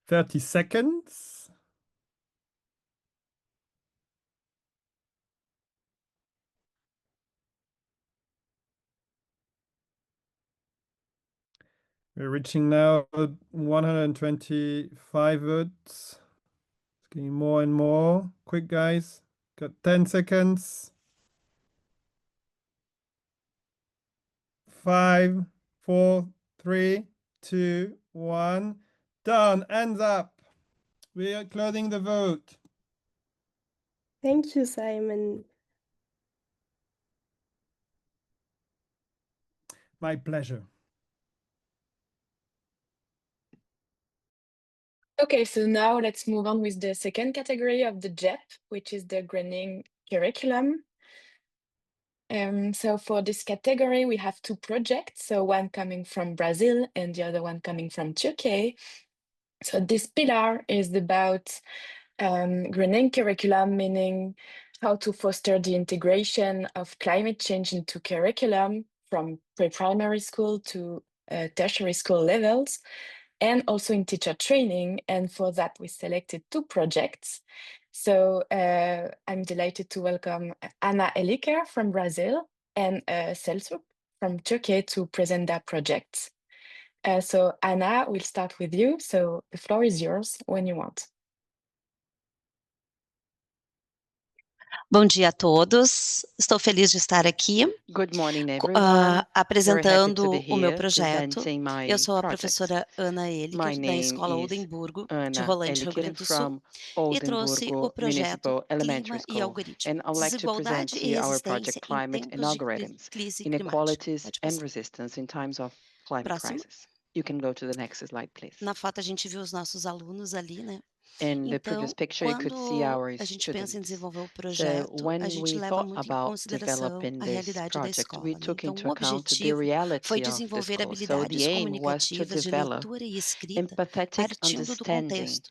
Thirty seconds. We're reaching now 125 votes. It's getting more and more. Quick, guys. Got 10 seconds. 5, 4, 3, 2, 1. Done. Hands up. We are closing the vote. Thank you, Simon. My pleasure. Okay, so now let's move on with the second category of the JEP, which is the greening curriculum. So for this category, we have two projects, so one coming from Brazil and the other one coming from Turkey. So this pillar is about greening curriculum, meaning how to foster the integration of climate change into curriculum from pre-primary school to tertiary school levels, and also in teacher training. And for that, we selected two projects. So I'm delighted to welcome Anna Eliker from Brazil and Selçuk from Turkey to present their projects. So Anna, we'll start with you. So the floor is yours when you want. Bom dia a todos, estou feliz de estar aqui apresentando o meu projeto. Eu sou a professora Ana Eliker, da Escola Oldenburgo, de Rolante, Rio Grande do Sul, e trouxe o projeto Clima e Algoritmo, Desigualdade e Resistência em Tempos de Crise Climática. Próximo. Na foto a gente viu os nossos alunos ali, né? Então, quando a gente pensa em desenvolver o projeto, a gente leva muito em consideração a realidade da escola, né? Então, o objetivo foi desenvolver habilidades comunicativas de leitura e escrita partindo do contexto,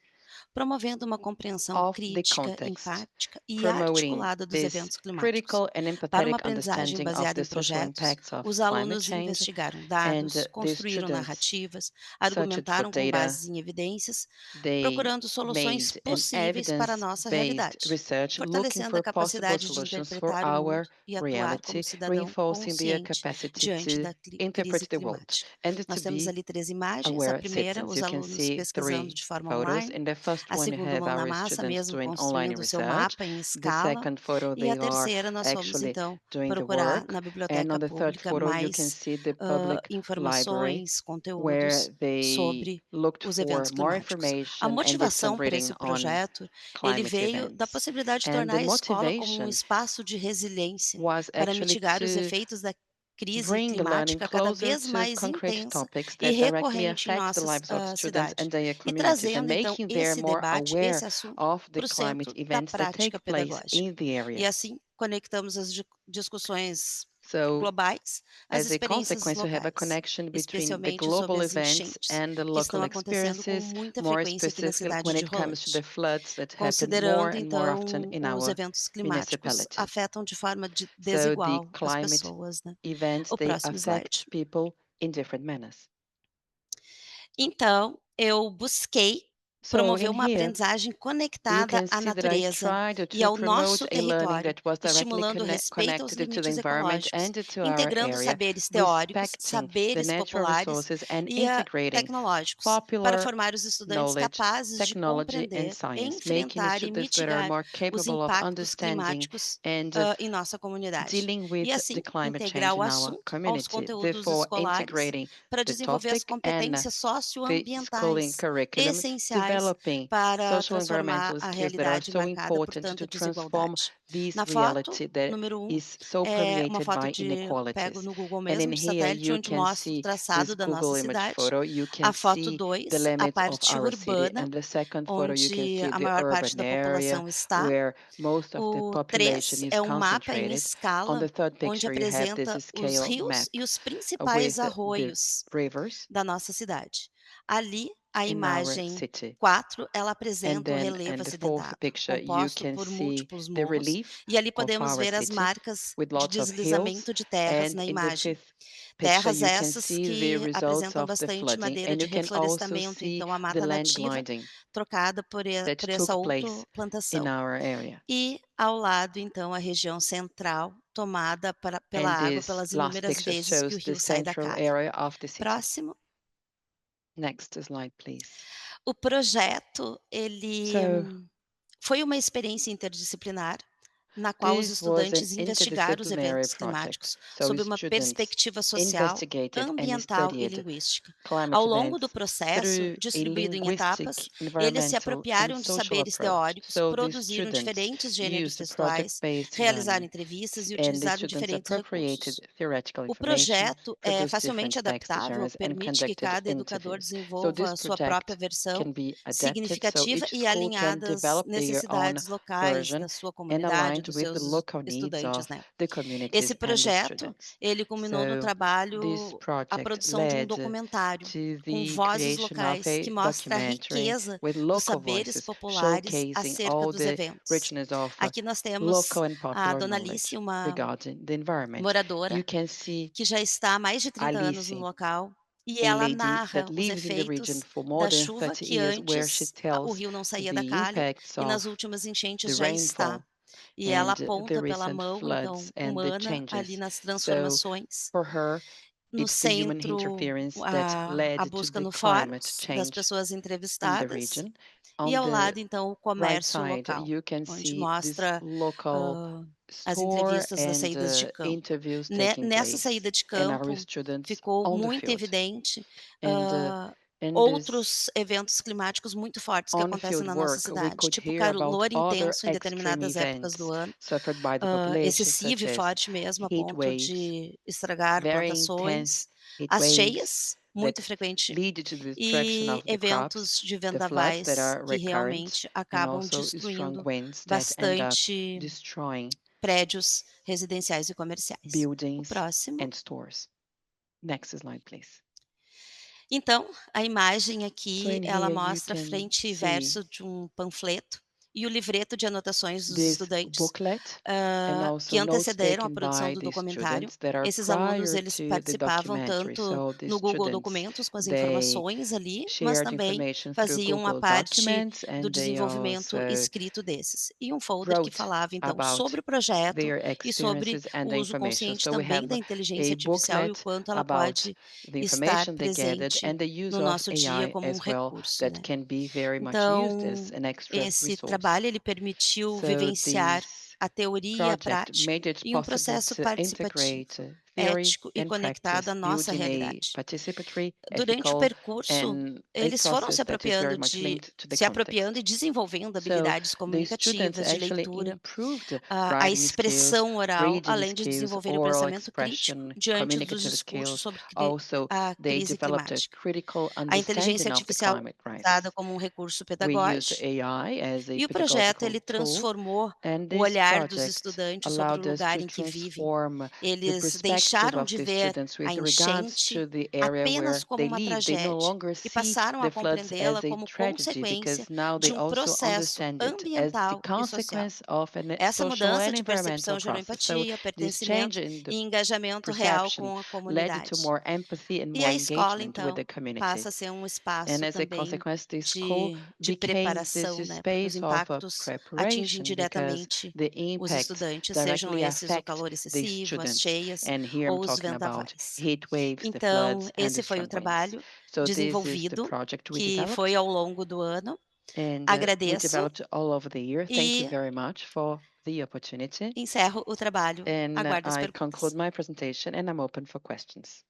promovendo uma compreensão crítica, empática e articulada dos eventos climáticos. Para uma aprendizagem baseada em projetos, os alunos investigaram dados, construíram narrativas, argumentaram com bases em evidências, procurando soluções possíveis para a nossa realidade, fortalecendo a capacidade de interpretar o mundo e atuar como cidadão consciente diante da crise climática. Nós temos ali 3 imagens. A primeira, os alunos pesquisando de forma online. A segunda, mão na massa mesmo, construindo o seu mapa em escala. E a terceira, nós fomos, então, procurar na biblioteca pública mais informações, conteúdos sobre os eventos climáticos. A motivação para esse projeto, ele veio da possibilidade de tornar a escola como um espaço de resiliência para mitigar os efeitos da crise climática cada vez mais intensa e recorrente em nossas cidades, e trazendo, então, esse debate, esse assunto para o centro da prática pedagógica. E assim, conectamos as discussões globais, as experiências locais, especialmente sobre as enchentes que estão acontecendo com muita frequência aqui na cidade de Rolante. Considerando, então, os eventos climáticos afetam de forma desigual as pessoas, né? O próximo slide. Então, eu busquei promover uma aprendizagem conectada à natureza e ao nosso território, estimulando o respeito aos limites ecológicos, integrando saberes teóricos, saberes populares e tecnológicos, para formar os estudantes capazes de compreender, enfrentar e mitigar os impactos climáticos em nossa comunidade. E assim, integrar o assunto aos conteúdos escolares para desenvolver as competências socioambientais essenciais para transformar a realidade marcada por tanta desigualdade. Na foto, número 1, é uma foto pego no Google mesmo, de satélite, onde mostra o traçado da nossa cidade. A foto 2, a parte urbana, onde a maior parte da população está. O 3 é um mapa em escala, onde apresenta os rios e os principais arroios da nossa cidade. Ali, a imagem 4, ela apresenta o relevo acidentado, composto por múltiplos morros, e ali podemos ver as marcas de deslizamento de terras na imagem. Terras essas que apresentam bastante madeira de reflorestamento, então a mata nativa trocada por essa outra plantação. E ao lado, então, a região central tomada pela água pelas inúmeras vezes que o rio sai da calha. Próximo. Next slide, please. O projeto, ele foi uma experiência interdisciplinar na qual os estudantes investigaram os eventos climáticos sob uma perspectiva social, ambiental e linguística. Ao longo do processo, distribuído em etapas, eles se apropriaram de saberes teóricos, produziram diferentes gêneros textuais, realizaram entrevistas e utilizaram diferentes recursos. O projeto é facilmente adaptável, permite que cada educador desenvolva sua própria versão significativa e alinhada às necessidades locais da sua comunidade, dos seus estudantes, né? Esse projeto, ele culminou no trabalho, a produção de um documentário com vozes locais que mostra a riqueza dos saberes populares acerca dos eventos. Aqui nós temos a Dona Alice, uma moradora que já está há mais de 30 anos no local. E ela narra os efeitos da chuva que antes o rio não saía da calha e nas últimas enchentes já está. E ela aponta pela mão, então, humana ali nas transformações. No centro, a busca no fórum das pessoas entrevistadas. E ao lado, então, o comércio local, onde mostra as entrevistas das saídas de campo. Nessa saída de campo, ficou muito evidente outros eventos climáticos muito fortes que acontecem na nossa cidade, tipo calor intenso em determinadas épocas do ano, excessivo e forte mesmo, a ponto de estragar plantações, as cheias, muito frequente, e eventos de vendavais que realmente acabam destruindo bastante prédios residenciais e comerciais. O próximo. Next slide, please. Então, a imagem aqui, ela mostra frente e verso de um panfleto e o livreto de anotações dos estudantes que antecederam a produção do documentário. Esses alunos, eles participavam tanto no Google Documentos com as informações ali, mas também faziam a parte do desenvolvimento escrito desses. E um folder que falava, então, sobre o projeto e sobre o uso consciente também da inteligência artificial e o quanto ela pode estar presente no nosso dia como um recurso, né? Então, esse trabalho, ele permitiu vivenciar a teoria e a prática em um processo participativo, ético e conectado à nossa realidade. Durante o percurso, eles foram se apropriando e desenvolvendo habilidades comunicativas, de leitura, a expressão oral, além de desenvolver o pensamento crítico diante dos discursos sobre a crise climática. A inteligência artificial é usada como um recurso pedagógico e o projeto, ele transformou o olhar dos estudantes sobre o lugar em que vivem. Eles deixaram deixaram de ver a enchente apenas como uma tragédia e passaram a compreendê-la como consequência de um processo ambiental e social. Essa mudança de percepção gerou empatia, pertencimento e engajamento real com a comunidade. E a escola, então, passa a ser um espaço também de preparação, né, porque os impactos atingem diretamente os estudantes, sejam esses o calor excessivo, as cheias ou os vendavais. Então, esse foi o trabalho desenvolvido, que foi ao longo do ano. Agradeço e encerro o trabalho. Aguardo as perguntas. Conclude my presentation and I'm open for questions.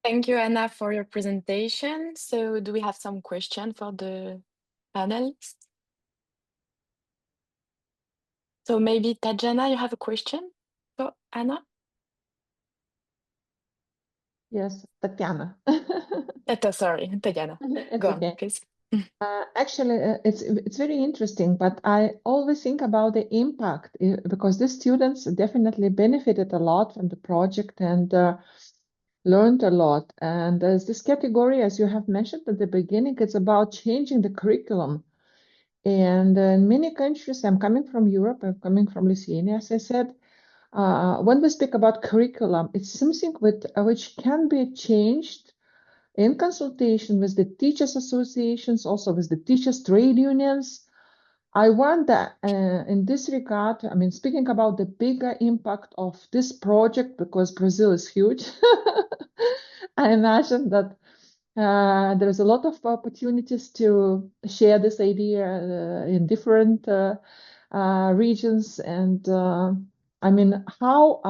Thank you, Anna, for your presentation. So do we have some question for the panelists? So maybe Tajana, you have a question for Anna? Yes, Tatiana. Sorry, Tajana. It's Go okay. on, please. Actually, it's very interesting, but I always think about the impact because the students definitely benefited a lot from the project and learned a lot. And as this category, as you have mentioned at the beginning, it's about changing the curriculum. And in many countries, I'm coming from Europe, I'm coming from Lithuania, as I said, when we speak about curriculum, it's something which can be changed in consultation with the teachers associations, also with the teachers trade unions. I want that in this regard, I mean, speaking about the bigger impact of this project, because Brazil is huge, I imagine that there's a lot of opportunities to share this idea in different regions. And I mean, how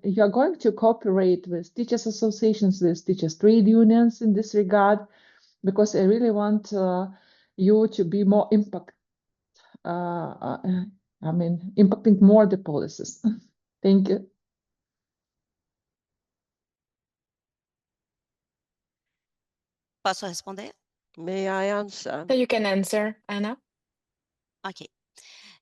you are going to cooperate with teachers associations, with teachers trade unions in this regard, because I really want you to be more impacting more the policies. Thank you. Posso responder? May I answer? So you can answer, Anna. Ok.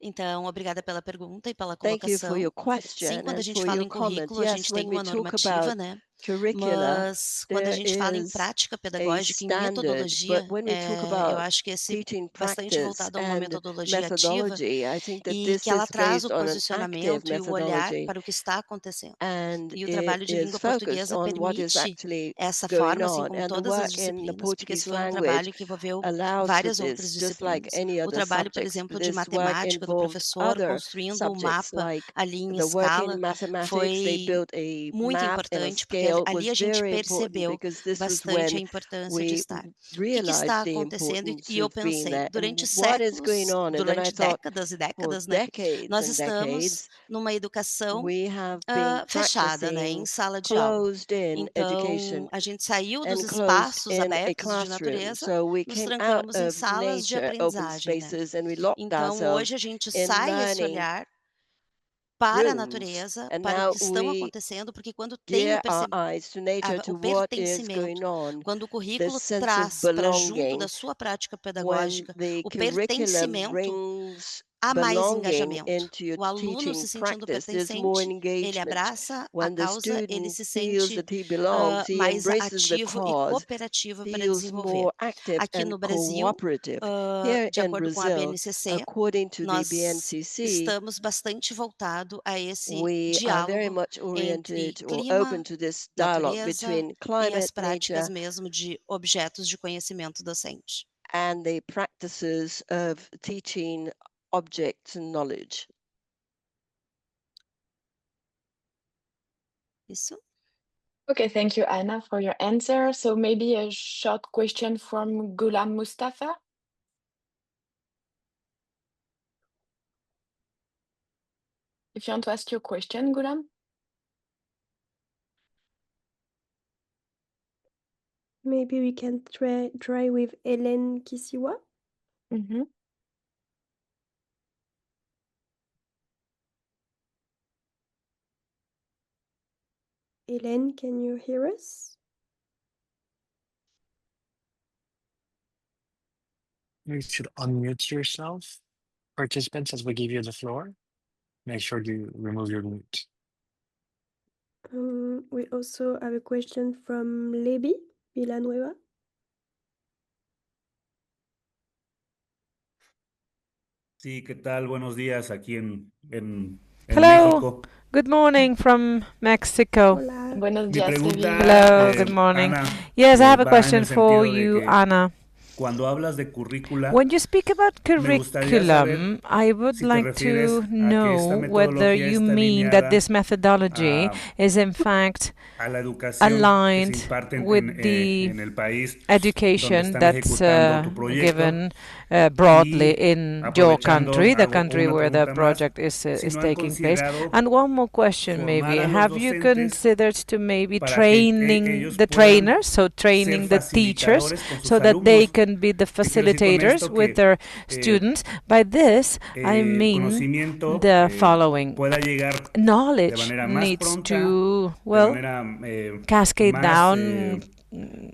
Então, obrigada pela pergunta e pela Thank you for colocação. your question Sim, quando a and gente for fala your em comment. currículo, a Yes, gente tem when we uma talk normativa, about né? curricula, Mas quando a there gente fala em is prática a pedagógica e standard, but metodologia, when we talk eu about acho que esse teaching bastante practice voltado a uma and metodologia ativa methodology, I think that e this que ela is traz o based on an active posicionamento e o olhar methodology, para o que está acontecendo. and E o it trabalho de is língua focused portuguesa on what is permite actually essa going forma, assim on. como And the todas as work in the disciplinas, porque esse Portuguese foi um language trabalho que envolveu allows for várias outras this, just like disciplinas. any O other trabalho, por subjects. exemplo, de This work matemática do involved professor, other construindo o subjects, mapa like ali em the work in escala, mathematics. They foi built a muito map and a importante, porque scale. It ali was a gente very important percebeu because this was bastante when a importância de we estar. O que realized está the acontecendo? importance E eu of being pensei, there and durante what is going séculos, on. And then I durante thought, décadas e for décadas, né? decades Nós and estamos decades, numa educação we have been fechada, né, em practicing sala de aula. closed in education Então, a gente saiu dos enclosed espaços in a abertos de classroom. natureza, So we nos came out trancamos em of salas de nature, open aprendizagem, né? spaces, and we locked Então, ourselves hoje a gente in sai esse learning olhar para a rooms. natureza, And para o now que estão we acontecendo, porque quando tem gear our eyes to nature, to o what is pertencimento, going on, quando o the currículo sense of traz para junto da belonging, sua prática when pedagógica the o curriculum pertencimento, brings há mais belonging engajamento. into your O aluno teaching se sentindo practice, there's more pertencente, ele engagement. abraça a When the causa, ele student se feels sente that he belongs, he mais embraces the ativo e cause, cooperativo para feels desenvolver. more active Aqui and no Brasil, cooperative. Here de in acordo com a Brazil, BNCC, according to the nós BNCC, estamos bastante voltado a esse we are very diálogo much entre oriented or clima, open to this dialogue natureza between e as climate, práticas nature, mesmo de objetos de conhecimento docente. and the practices of teaching objects and knowledge. Isso. Okay, thank you, Anna, for your answer. So maybe a short question from Ghulam Mustafa. If you want to ask your question, Ghulam. Maybe we can try with Hélène Kisiwa. Mm-hmm. Hélène, can you hear us? You should unmute yourself, participants, as we give you the floor. make sure you remove your mute. We also have a question from Lebi Villanueva. Sí, ¿qué tal? Buenos días aquí en Hello, México. good morning from Mexico. Hola. Buenos Mi días, pregunta, Hello, good morning. Ana, Yes, I have a va en question el for sentido de you, que Anna. cuando hablas de currícula, When you speak about me gustaría saber curriculum, I would si te like refieres to a que esta know whether metodología you está mean that this alineada methodology is in fact a la educación que se aligned imparte with the en el país donde education están that's ejecutando tu proyecto. given broadly Y in your country, the hago country una where the pregunta más, project si is no han taking place. considerado And one more question formar maybe, a los have you docentes considered to maybe para que training ellos the puedan trainers, so ser training the teachers, facilitadores con sus so that they alumnos? can be the ¿Qué quiero decir con facilitators esto? with Que their students? By this, I el mean conocimiento the following. pueda llegar de Knowledge manera más needs pronta, to, de well, manera cascade más down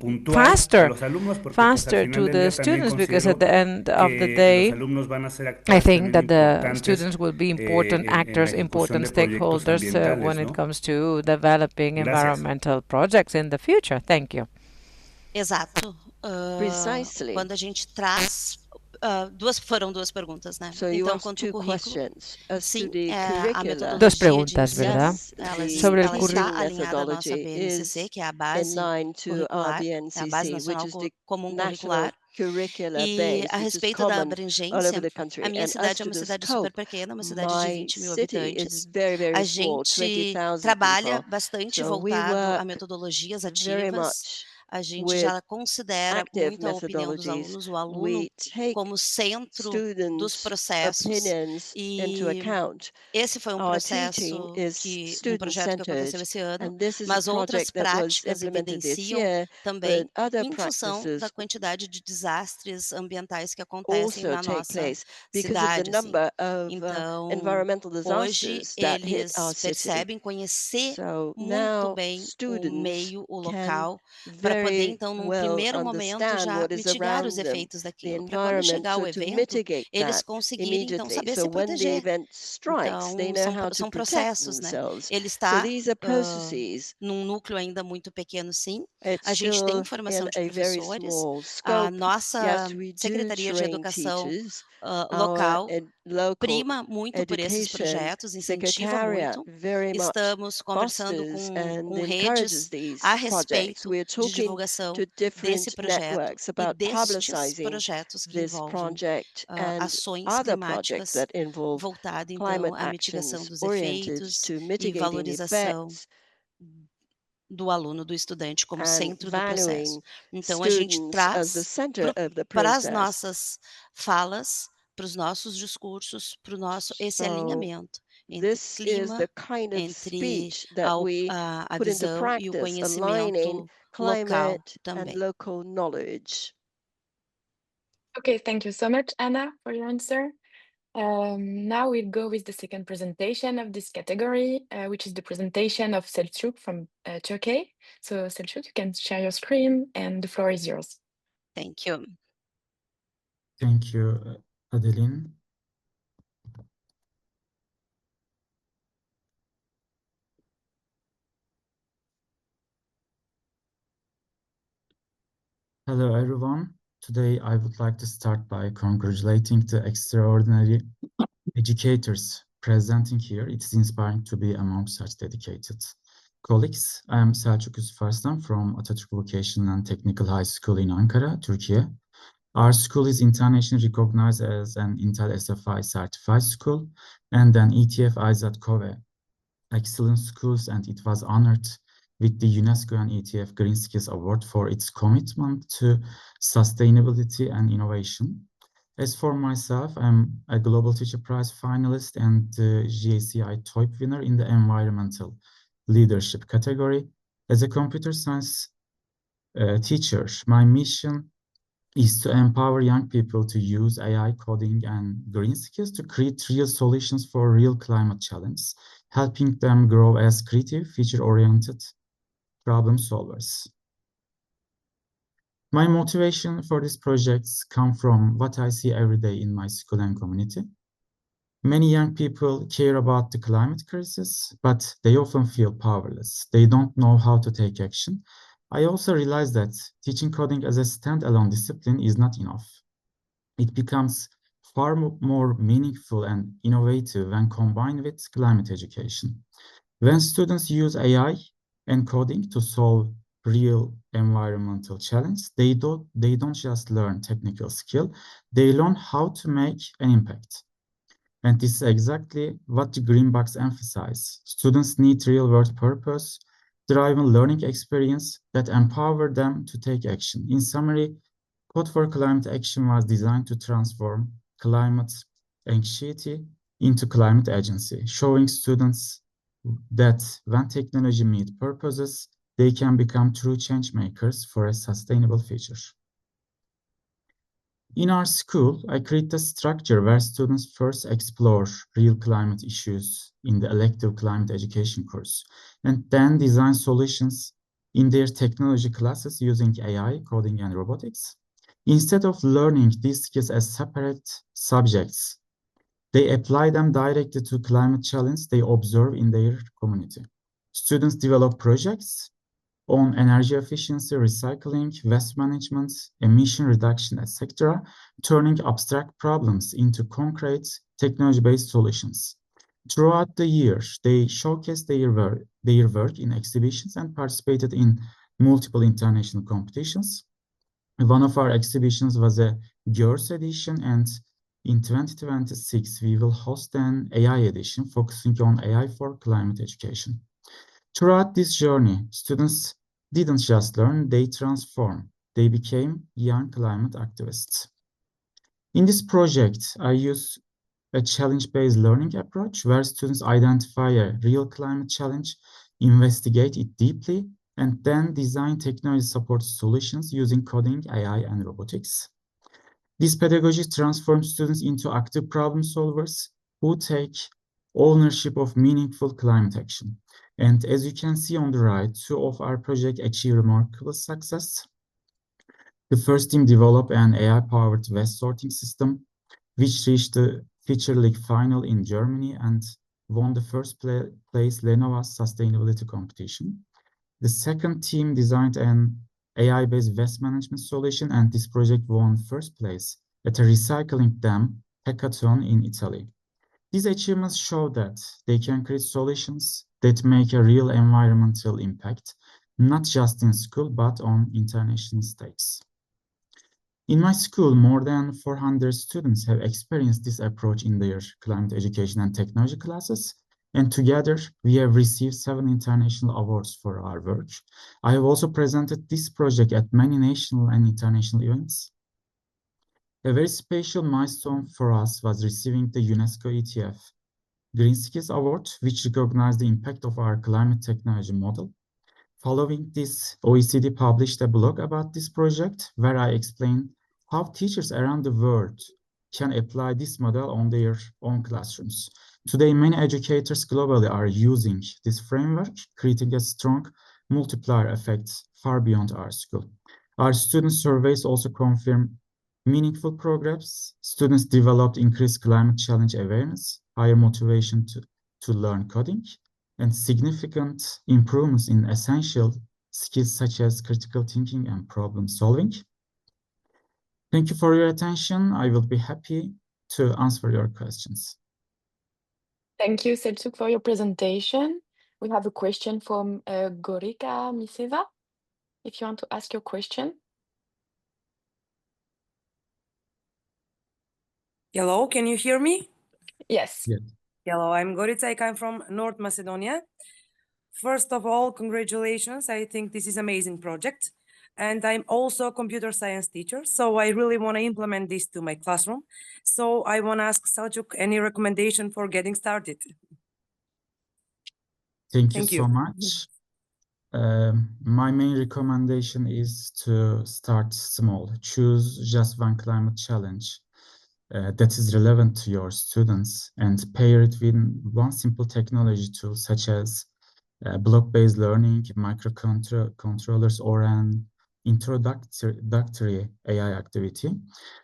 puntual a faster, los alumnos, porque pues, al faster final to del the día también students, because considero at the end of the que day, los alumnos van a ser I actores think también that the importantes students will be important en la actors, ejecución important de proyectos stakeholders when ambientales, it ¿no? comes to developing Gracias. environmental projects in the future. Thank you. Exato. Precisely. Quando a gente traz foram duas perguntas, né? So you Então, asked quanto ao two currículo, questions as sim, to the a curricula. metodologia Duas de perguntas, ensino, ¿verdad? Yes, Sobre el ela está teaching alinhada à nossa methodology BNCC, is que é a in base line to our curricular, é a Base BNCC, which Nacional is the Comum national Curricular. curricular E a base, which is respeito da common all over abrangência, the country. a minha And as cidade é to uma the cidade super scope, pequena, uma cidade de my 20.000 city is habitantes. very, very A small, gente 20,000 trabalha people. bastante So we voltado a work metodologias very ativas. much A gente with já considera active muito a opinião dos methodologies. alunos, o aluno We take como centro dos students' processos. opinions into E account. esse foi Our teaching processo is um projeto que aconteceu student-centered, esse ano, and this is a mas outras project that was práticas implemented this evidenciam year, também, but other em função da practices quantidade de desastres ambientais que acontecem also na take nossa place because of the cidade, assim. number of Então, environmental hoje disasters that hit our eles city. percebem, conhecer So muito now bem o students meio, o can local, para poder, very então, num well primeiro momento, understand já what is mitigar os around them, efeitos the daquilo, para quando environment, chegar so o to evento, mitigate eles that conseguirem, então, immediately. saber So se when the proteger. event strikes, they Então, know how to são protect processos, né? themselves. Ele So está these are processes. num núcleo ainda muito pequeno, sim. It's A gente tem still formação in de a very professores. small A scope. nossa Yes, we do Secretaria de train Educação teachers. local Local prima muito por esses education projetos, incentiva secretariat muito. very much Estamos conversando fosters com and redes encourages these a projects. respeito We're de talking divulgação to desse different projeto networks e about destes publicizing projetos que this envolvem project and ações other projects climáticas that involve voltadas, então, climate à mitigação actions dos oriented efeitos to e mitigating valorização effects do aluno, do estudante, como and centro do processo. valuing Então, a gente students as the traz center of the para as process. nossas falas, para os nossos discursos, para o nosso esse So alinhamento entre this is clima, the kind of entre speech that we a put into visão e o practice, aligning conhecimento local climate and também. local knowledge. Okay, thank you so much, Anna, for your answer. Now we'll go with the second presentation of this category, which is the presentation of Selçuk from Turkey. So Selçuk, you can share your screen and the floor is yours. Thank you. Thank you, Adeline. Hello, everyone. Today, I would like to start by congratulating the extraordinary educators presenting here. It is inspiring to be among such dedicated colleagues. I am Selçuk Üsfarslan from Atatürk Vocational and Technical High School in Ankara, Turkey. Our school is internationally recognized as an Intel SFI certified school and an ETF ISAT COVE excellent schools, and it was honored with the UNESCO and ETF Green Skills Award for its commitment to sustainability and innovation. As for myself, I'm a Global Teacher Prize finalist and the GACI TOEIC winner in the Environmental Leadership category. As a computer science teacher, my mission is to empower young people to use AI, coding, and green skills to create real solutions for real climate challenges, helping them grow as creative, future-oriented problem solvers. My motivation for these projects come from what I see every day in my school and community. Many young people care about the climate crisis, but they often feel powerless. They don't know how to take action. I also realized that teaching coding as a standalone discipline is not enough. It becomes far more meaningful and innovative when combined with climate education. When students use AI and coding to solve real environmental challenges, they don't just learn technical skill, they learn how to make an impact. And this is exactly what the Green Box emphasizes. Students need real-world purpose-driven learning experience that empower them to take action. In summary, Code for Climate Action was designed to transform climate anxiety into climate agency, showing students that when technology meets purposes, they can become true change makers for a sustainable future. In our school, I create a structure where students first explore real climate issues in the elective climate education course, and then design solutions in their technology classes using AI, coding, and robotics. Instead of learning these skills as separate subjects, they apply them directly to climate challenge they observe in their community. Students develop projects on energy efficiency, recycling, waste management, emission reduction, etc., turning abstract problems into concrete technology-based solutions. Throughout the year, they showcased their work in exhibitions and participated in multiple international competitions. One of our exhibitions was a girls edition, and in 2026, we will host an AI edition focusing on AI for climate education. Throughout this journey, students didn't just learn, they transformed. They became young climate activists. In this project, I use a challenge-based learning approach where students identify a real climate challenge, investigate it deeply, and then design technology-supported solutions using coding, AI, and robotics. This pedagogy transforms students into active problem solvers who take ownership of meaningful climate action. And as you can see on the right, two of our projects achieved remarkable success. The first team developed an AI-powered waste sorting system, which reached the Feature League final in Germany and won the first place Lenovo sustainability competition. The second team designed an AI-based waste management solution, and this project won first place at a recycling dam hackathon in Italy. These achievements show that they can create solutions that make a real environmental impact, not just in school, but on international stakes. In my school, more than 400 students have experienced this approach in their climate education and technology classes, and together we have received 7 international awards for our work. I have also presented this project at many national and international events. A very special milestone for us was receiving the UNESCO ETF Green Skills Award, which recognized the impact of our climate technology model. Following this, OECD published a blog about this project where I explained how teachers around the world can apply this model on their own classrooms. Today, many educators globally are using this framework, creating a strong multiplier effect far beyond our school. Our student surveys also confirm meaningful progress. Students developed increased climate challenge awareness, higher motivation to learn coding, and significant improvements in essential skills such as critical thinking and problem solving. Thank you for your attention. I will be happy to answer your questions. Thank you, Selçuk, for your presentation. We have a question from Gorika Miseva. If you want to ask your question. Hello, can you hear me? Yes. Yes. Hello, I'm Gorica. I'm from North Macedonia. First of all, congratulations. I think this is an amazing project. And I'm also a computer science teacher, so I really want to implement this to my classroom. So I want to ask Selçuk any recommendation for getting started. Thank you so much. My main recommendation is to start small. Choose just one climate challenge that is relevant to your students and pair it with one simple technology tool such as block-based learning, microcontrollers, or an introductory AI activity.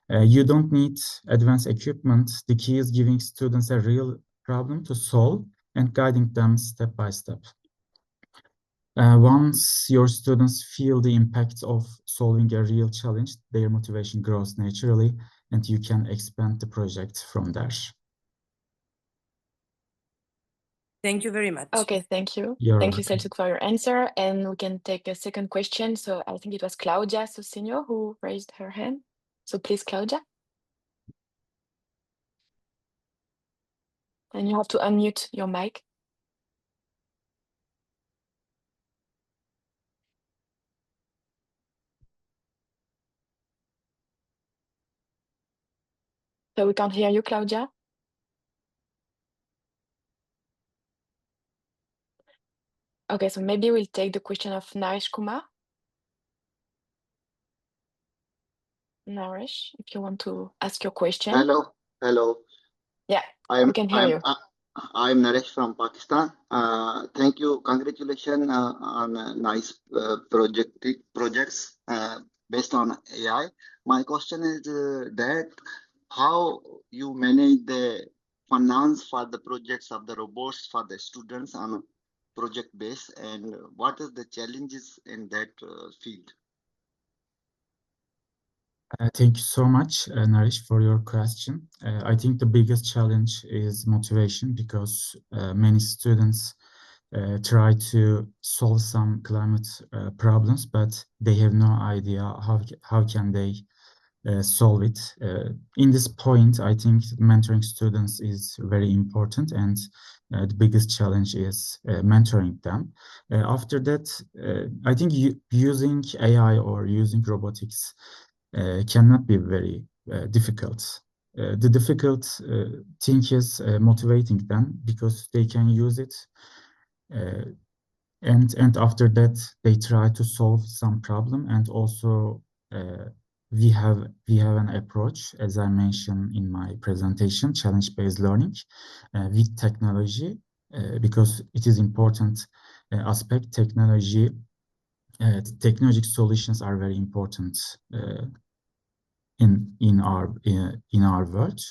You don't need advanced equipment. The key is giving students a real problem to solve and guiding them step by step. Once your students feel the impact of solving a real challenge, their motivation grows naturally, and you can expand the project from there. Thank you very much. Okay, thank you. You're Thank you, welcome. Selçuk, for your answer. And we can take a second question. So I think it was Claudia Sosinio who raised her hand. So please, Claudia. And you have to unmute your mic. So we can't hear you, Claudia. Okay, so maybe we'll take the question of Naresh Kumar. Naresh, if you want to ask your question. Hello. Yeah, we can hear you. I'm Naresh from Pakistan. Thank you. Congratulations on nice projects based on AI. My question is that how you manage the finance for the projects of the robots for the students on a project base, and what are the challenges in that field? Thank you so much, Naresh, for your question. I think the biggest challenge is motivation because many students try to solve some climate problems, but they have no idea how can they solve it. In this point, I think mentoring students is very important, and the biggest challenge is mentoring them. After that, I think using AI or using robotics cannot be very difficult. The difficult thing is motivating them because they can use it, and after that they try to solve some problem. And also we have an approach, as I mentioned in my presentation, challenge-based learning with technology, because it is important aspect. Technologic solutions are very important in our world.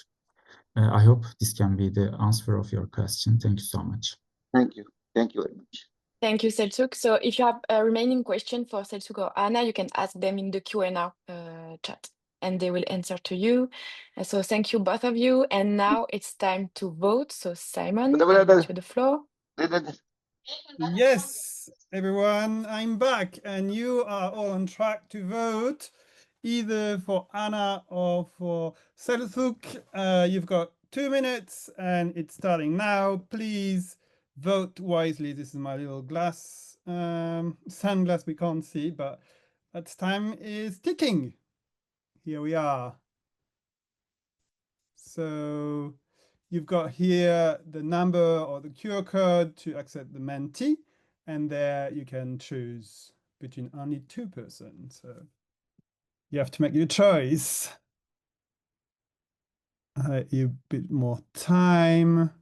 I hope this can be the answer of your question. Thank you so much. Thank you very much. Thank you, Selçuk. So if you have a remaining question for Selçuk or Anna, you can ask them in the Q&A chat and they will answer to you. So thank you, both of you. And now it's time to vote. So Simon, I give you the floor. Yes, everyone, I'm back and you are all on track to vote either for Anna or for Selçuk. You've got 2 minutes and it's starting now. Please vote wisely. This is my little glass, sunglass we can't see, but that time is ticking. Here we are. So you've got here the number or the QR code to accept the Menti, and there you can choose between only 2 persons. So you have to make your choice. A bit more time.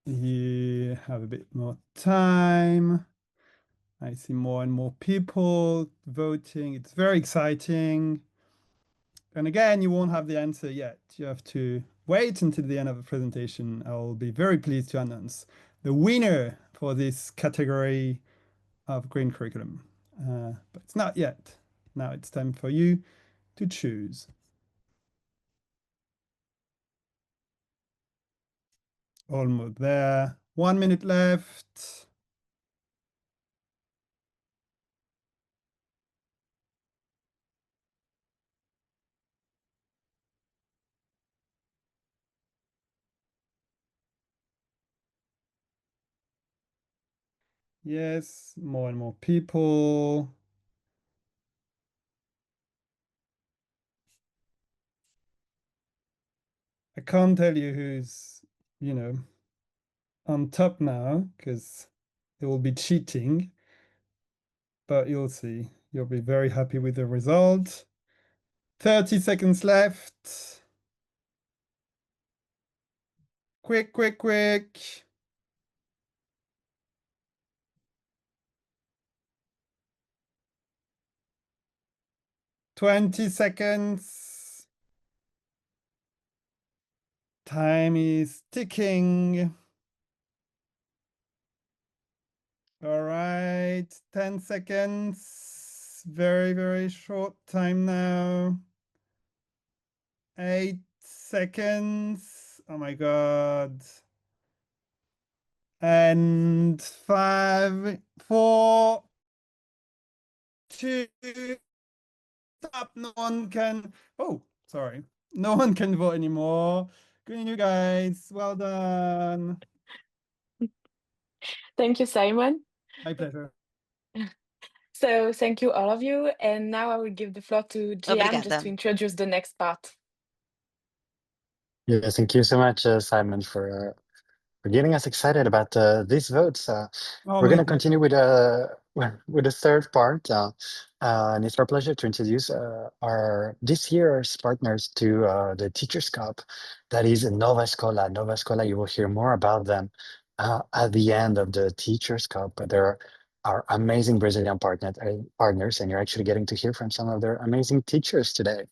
You have a bit more time. I see more and more people voting. It's very exciting. And again, you won't have the answer yet. You have to wait until the end of the presentation. I'll be very pleased to announce the winner for this category of green curriculum. But it's not yet. Now it's time for you to choose. Almost there. 1 minute left. Yes, more and more people. I can't tell you who's, on top now because it will be cheating, but you'll see. You'll be very happy with the result. 30 seconds left. Quick, quick, quick. 20 seconds. Time is ticking. All right, 10 seconds. Very, very short time now. 8 seconds. Oh my God. And 5, 4, 2, stop. No one can. Oh, sorry. No one can vote anymore. Good on you guys. Well done. Thank you, Simon. My pleasure. So thank you, all of you. And now I will give the floor to Gian just to Obrigada. introduce the next part. Yeah, thank you so much, Simon, for getting us excited about these votes. Oh, We're going my to continue with the third part, and it's our pleasure to introduce our this year's partners to the Teachers Cup, that is Nova Escola. Nova Escola, you will hear more about them at the end of the Teachers Cup. But they're our amazing Brazilian partners, and you're actually getting to hear from some of their amazing teachers today.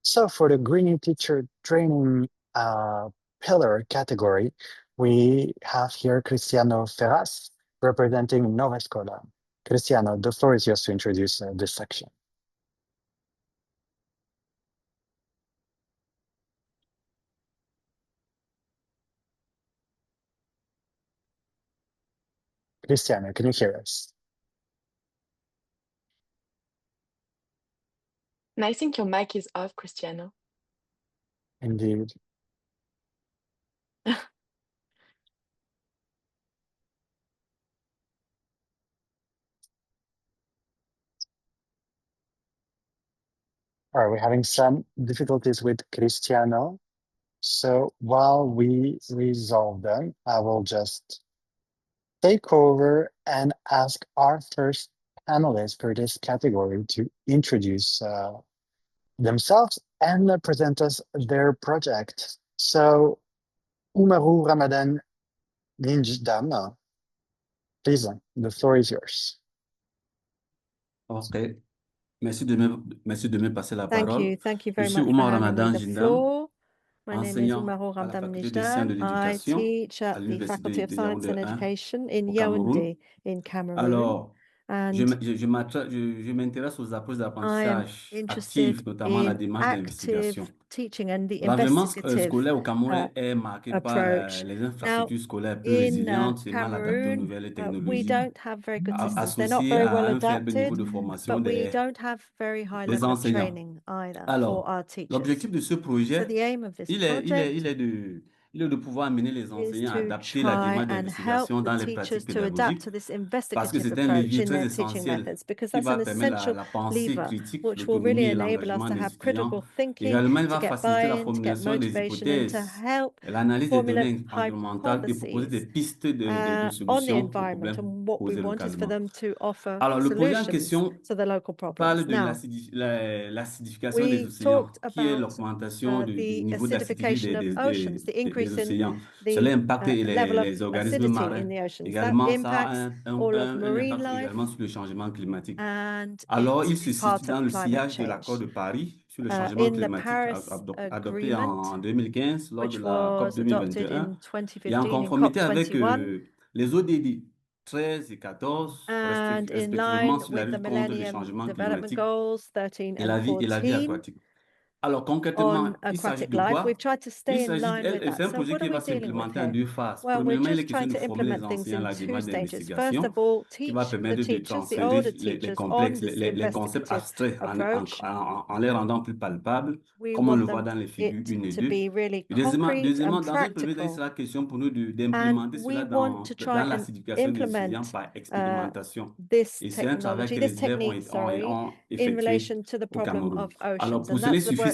So for the Greening Teacher Training pillar category, we have here Cristiano Ferraz representing Nova Escola. Cristiano, the floor is yours to introduce this section. Cristiano, can you hear us? And I think your mic is off, Cristiano. Indeed. All right, we're having some difficulties with Cristiano. So while we resolve them, I will just take over and ask our first panelist for this category to introduce themselves and present us their project. So, Umaru Ramadan Linjdam, please, the floor is yours. Ok. Merci de me passer la parole. Thank you Je very suis much for Oumar handing me Ramadan the Jindam, floor. My name is enseignant Umaru à la Ramdam faculté des sciences de Nijdam. I l'éducation teach à at the Faculty l'université of de Science and Yaoundé 1 Education in au Cameroun. Yaoundé in Cameroon. Alors, je And m'intéresse aux approches I am d'apprentissage interested actifs, notamment la in démarche d'investigation. active teaching and the L'environnement investigative scolaire au Cameroun est marqué par approach. les Now, infrastructures scolaires peu in résilientes et mal adaptées aux Cameroon, nouvelles we technologies, don't have very good systems. They're not associées very à well un faible niveau adapted, de formation but we des don't have very high des level of enseignants. training either for Alors, our teachers. l'objectif de ce So projet, the aim of this il est project de pouvoir amener les is enseignants à to adapter la try démarche and help d'investigation the dans les teachers pratiques to adapt pédagogiques, to this parce que investigative c'est un approach levier in très their teaching essentiel methods, because qui that's va an permettre essential la pensée lever critique, which will really l'autonomie et enable us l'engagement to des have étudiants. critical thinking, Également, il to va get faciliter la buy-in, to get formulation des motivation, and to hypothèses, help l'analyse des données formulate environnementales et proposer des hypotheses pistes de on the solutions aux environment. problèmes And what we posés want is for localement. them to offer Alors, le projet en solutions question to the local problems. parle de Now, l'acidification des we océans, talked qui est about l'augmentation du the niveau d'acidité acidification of oceans, the des increase in océans. Cela the impacte level of les organismes acidity marins. in the oceans. That Également, ça a impacts all of un marine impact life, également sur le changement climatique. and Alors, il it se is situe part dans of le climate sillage de l'accord change. de Paris sur le changement In the climatique Paris adopté Agreement, en 2015 lors de which la COP was adopted 2021 in et en 2015 in conformité avec COP21, les ODD 13 et 14, and in respectivement line sur la with the lutte contre le Millennium changement Development climatique Goals 13 et and la vie 14. aquatique. Alors concrètement, On il s'agit aquatic de life, quoi? we've tried to stay in line with C'est that. un So projet what qui are we va dealing with s'implémenter en here? deux phases. Well, we're Premièrement, il est just question trying de to former les implement things enseignants à in la two démarche stages. First d'investigation of all, qui va teach the permettre de teachers, the transférer older les teachers, on complexes, this les concepts investigative abstraits approach. en les rendant plus palpables, We comme on le want voit dans les figures it 1 et to 2. be really Et concrete and dans un premier temps, il practical. sera question pour nous And d'implémenter we cela want to try dans and l'acidification des océans implement par expérimentation. this Et c'est un travail technology, que this les élèves technique, ont in effectué relation to the au problem Cameroun. of Alors, oceans. pour And cela, il that's the suffit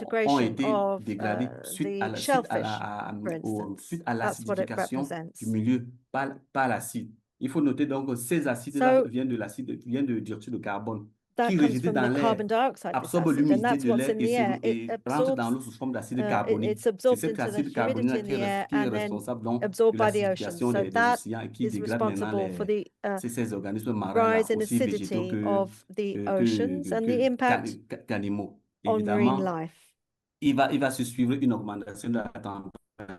disintegration of suite à the la, shellfish, for suite instance. à That's what it l'acidification du represents. milieu par l'acide. Il faut noter donc que ces acides-là So viennent de dioxyde de carbone that qui comes rejeté from dans the l'air, carbon dioxide, this absorbe acid, and l'humidité that's de what's l'air in the air. It et rentre dans absorbs, l'eau sous forme d'acide carbonique. it's C'est absorbed cet into the acide humidity carbonique in the air qui est and then responsable donc absorbed de by the ocean. l'acidification So des that océans et qui is dégrade maintenant responsible for the ces organismes marins-là, rise in aussi végétaux acidity of the oceans and the impact qu'animaux. on marine Évidemment, life. il va se suivre une augmentation de la température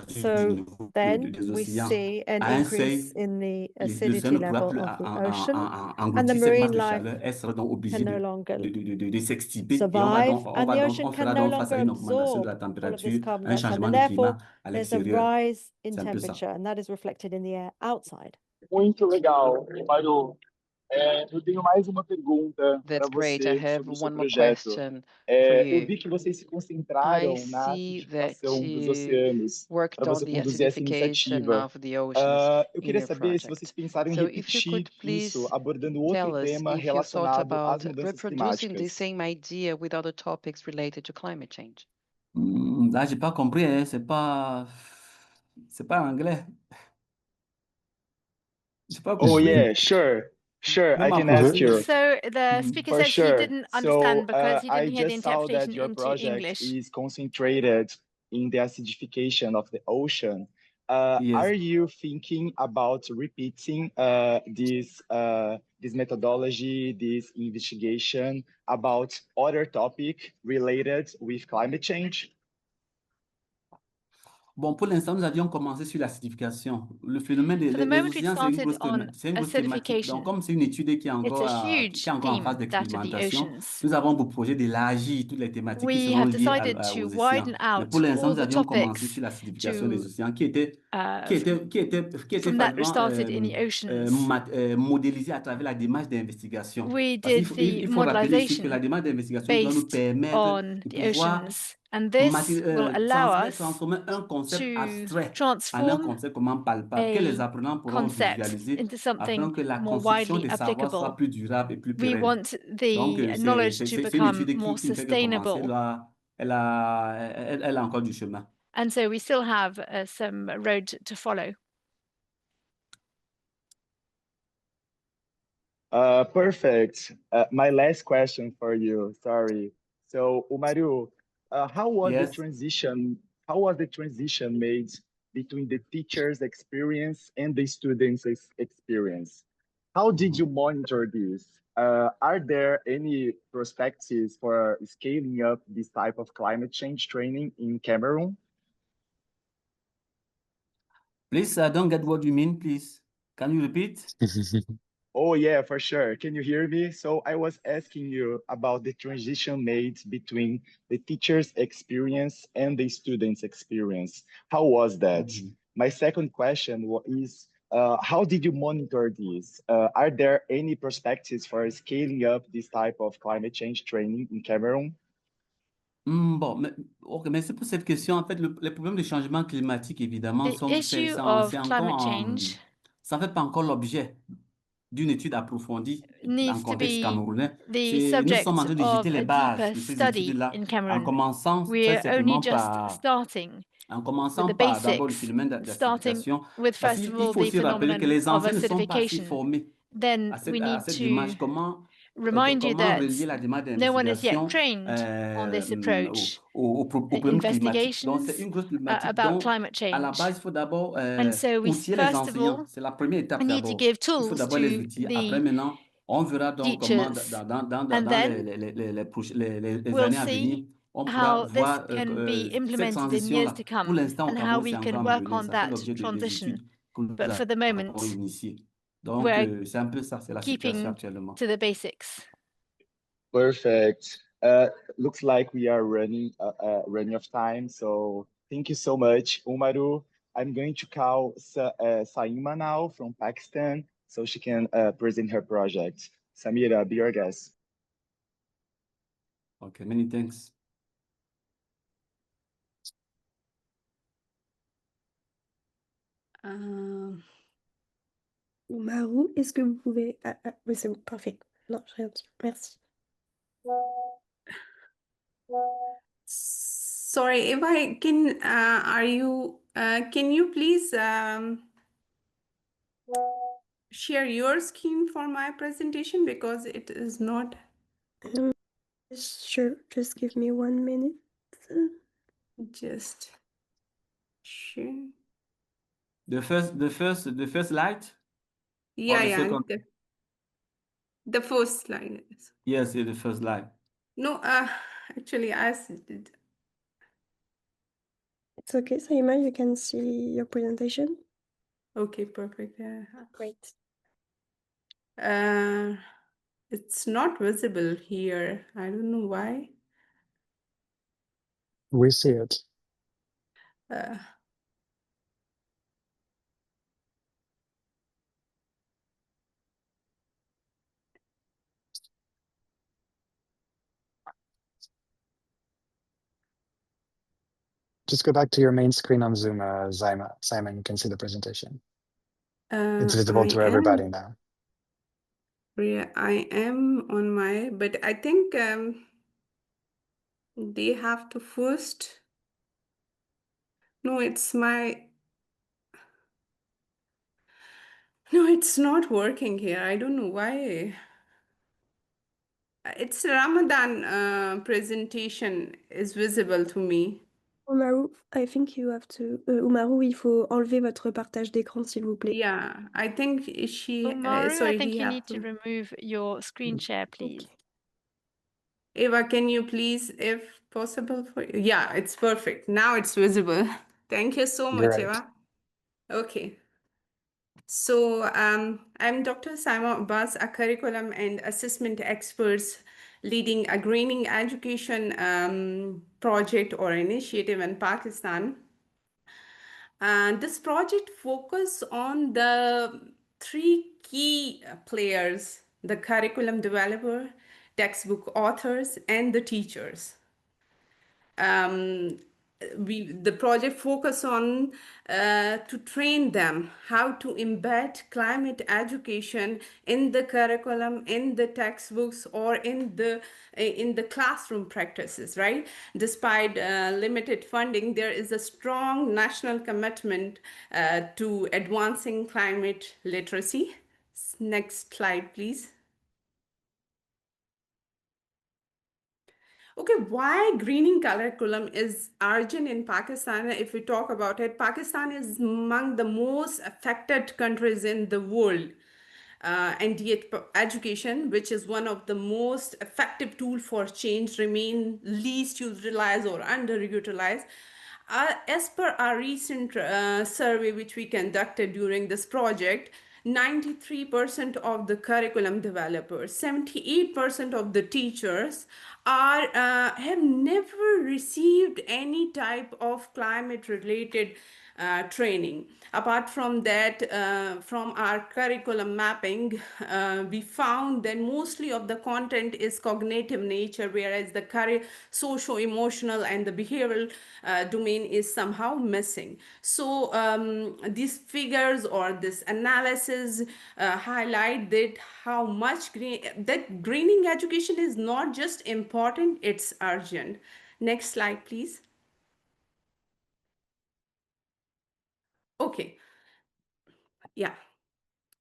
du So niveau then des we océans. see an À un increase seuil, in the l'océan acidity ne pourra level plus of the ocean, and the engloutir cette masse marine de life chaleur. Elle sera donc can obligée no longer de s'extiper et survive, and the ocean on can fera no donc face longer à une augmentation de la absorb all of this température, carbon un dioxide, changement and de climat therefore à there's a l'extérieur. rise in C'est un peu ça. temperature, and that is reflected in the air outside. Muito legal, Maru. Eu tenho mais uma pergunta para That's great. I você have sobre o seu one more projeto. question for Eu you. vi que vocês se I concentraram na see that acidificação dos you oceanos worked para on você the conduzir essa acidification iniciativa. of the oceans Eu in queria your saber se vocês project. pensaram em So if you could repetir isso, please abordando outro tell us tema if you thought relacionado às about mudanças reproducing the climáticas. same idea with other topics related to climate change. Là, j'ai pas compris, hein, c'est pas anglais. J'ai pas Oh compris. yeah, sure, Même I en can ask français. you. So the speaker For said he sure. didn't So understand because he I didn't hear the just saw that interpretation your into project English. is concentrated in the acidification of the ocean. Yes. Are you thinking about repeating this methodology, this investigation about other topic related with climate change? Bon, pour l'instant, nous avions commencé sur l'acidification. Le phénomène For the des moment, we océans, c'est une started on grosse thématique. Donc, acidification. comme c'est une étude qui est It's encore, a qui huge est encore en phase theme, that of the d'expérimentation, oceans. nous avons pour projet d'élargir toutes les thématiques qui We seront have liées decided aux to océans. widen Mais out pour l'instant, all nous the avions commencé topics sur l'acidification des to océans qui était from that we vraiment started in the oceans. modélisée à travers la démarche d'investigation. We Parce qu'il did faut, the il faut rappeler ici que la modelization démarche d'investigation doit nous based permettre on de the pouvoir oceans, and this will allow us transformer un concept to abstrait en un transform concept comment palpable que les a apprenants pourront concept visualiser into afin something que la more construction widely des savoirs soit applicable. plus durable et plus We pérenne. want Donc, the knowledge to c'est une become étude more qui ne fait que commencer. sustainable. Elle a encore du chemin. And so we still have some road to follow. Perfect. My last question for you. Sorry. So, Umaru, how was the Yes. transition? How was the transition made between the teacher's experience and the student's experience? How did you monitor this? Are there any perspectives for scaling up this type of climate change training in Cameroon? Please, I don't get what you mean, please. Can you repeat? Oh yeah, for sure. Can you hear me? So I was asking you about the transition made between the teacher's experience and the student's experience. How was that? My second question is, how did you monitor this? Are there any perspectives for scaling up this type of climate change training in Cameroon? Bon, merci pour cette question. En fait, les problèmes de changement climatique, évidemment, The issue of climate change ça ne fait pas encore l'objet d'une étude approfondie dans needs le to contexte be camerounais. the Nous subject sommes en train de of jeter les a bases deeper de ces study études-là, in en Cameroon. commençant très We're only simplement just par starting with the d'abord le basics, phénomène starting d'acidification. with Parce first of qu'il all faut the aussi rappeler que phenomenon les of anciens ne sont pas assez acidification. formés Then à we need cette to démarche. Comment remind you that relier la démarche no one is yet d'investigation trained on this approach, au problème climatique. Donc, c'est investigations une grosse problématique. about Donc, climate à la change. base, il faut d'abord And so we outiller les first of enseignants. all C'est la première étape need to d'abord. give Il faut tools d'abord les to outiller. Après, the maintenant, on verra donc comment, teachers, dans and then les we'll années à venir, see on pourra how this voir can be cette implemented in years transition-là. to Pour come l'instant, au and how Cameroun, we c'est encore can work embryonnaire. on Ça fait that l'objet des transition. études que nous But for the moment, avons initiées. Donc, we're c'est un peu ça, c'est la situation keeping actuellement. to the basics. Perfect. Looks like we are running of time. So thank you so much, Umaru. I'm going to call Saima now from Pakistan so she can present her project. Samira, be your guest. Okay, many thanks. Umaru, est-ce que vous pouvez... oui, c'est bon, parfait. Non, j'ai rien dit. Merci. Sorry, if I can, can you please share your screen for my presentation because it is not. Sure, just give me 1 minute. Just share. The first slide? Yeah, Or the yeah. second? The first slide. Yes, the first slide. No, actually, I did. It's okay, Saima, you can see your presentation. Okay, perfect. Yeah. Great. It's not visible here. I don't know why. We see it. Just go back to your main screen on Zoom, Simon. You can see the presentation. It's visible to everybody now. Yeah, I am on my, but I think they have to first. No, it's my. No, it's not working here. I don't know why. It's Ramadan presentation is visible to me. Umaru, I think you have to... Umaru, il faut enlever votre partage d'écran, s'il vous plaît. Yeah, I think she... Umaru, sorry, I think he you have need to remove your screen share, please. Eva, can you please, if possible, for you? Yeah, it's perfect. Now it's visible. Thank you so much, Great. Eva. Okay. So I'm Dr. Saima Abbas, a curriculum and assessment expert leading a greening education project or initiative in Pakistan. And this project focuses on the three key players: the curriculum developer, textbook authors, and the teachers. The project focus on to train them how to embed climate education in the curriculum, in the textbooks, or in the classroom practices, right? Despite limited funding, there is a strong national commitment to advancing climate literacy. Next slide, please. Okay, why greening curriculum is urgent in Pakistan? If we talk about it, Pakistan is among the most affected countries in the world. And yet education, which is one of the most effective tool for change, remain least utilized or underutilized. As per our recent survey, which we conducted during this project, 93% of the curriculum developers, 78% of the teachers have never received any type of climate related training. Apart from that, from our curriculum mapping, we found that mostly of the content is cognitive nature, whereas the socio-emotional and the behavioral domain is somehow missing. So these figures or this analysis highlight that how much that greening education is not just important, it's urgent. Next slide, please. Okay. Yeah.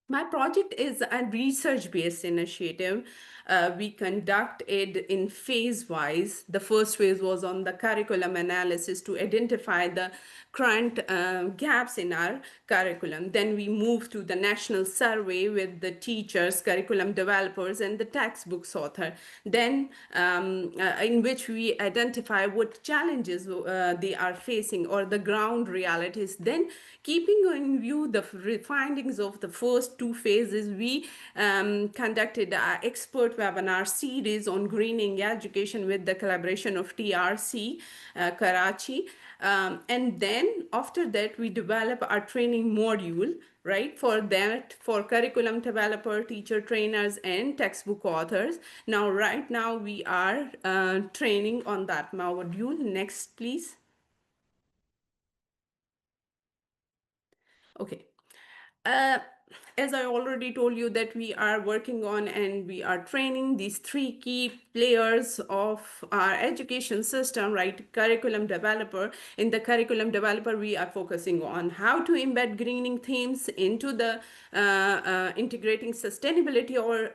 My project is a research-based initiative. We conduct it in phase-wise. The first phase was on the curriculum analysis to identify the current gaps in our curriculum. Then we moved to the national survey with the teachers, curriculum developers, and the textbooks author. Then in which we identify what challenges they are facing or the ground realities. Then keeping in view the findings of the first two phases, we conducted an expert webinar series on greening education with the collaboration of TRC, Karachi. And then after that, we develop our training module, right, for that, for curriculum developer, teacher trainers, and textbook authors. Now, right now, we are training on that module. Next, please. Okay. as I already told you that we are working on and we are training these three key players of our education system, right? Curriculum developer. In the curriculum developer, we are focusing on how to embed greening themes into the integrating sustainability or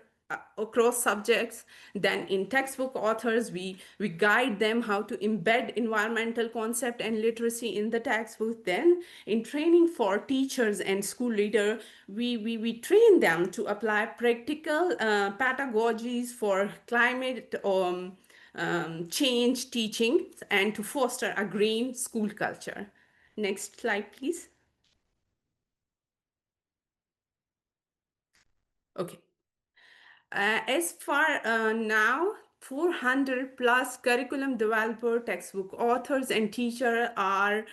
across subjects. Then in textbook authors, we guide them how to embed environmental concept and literacy in the textbook. Then in training for teachers and school leader, we train them to apply practical pedagogies for climate change teaching and to foster a green school culture. Next slide, please. Okay. As far now, 400 plus curriculum developer, textbook authors, and teachers are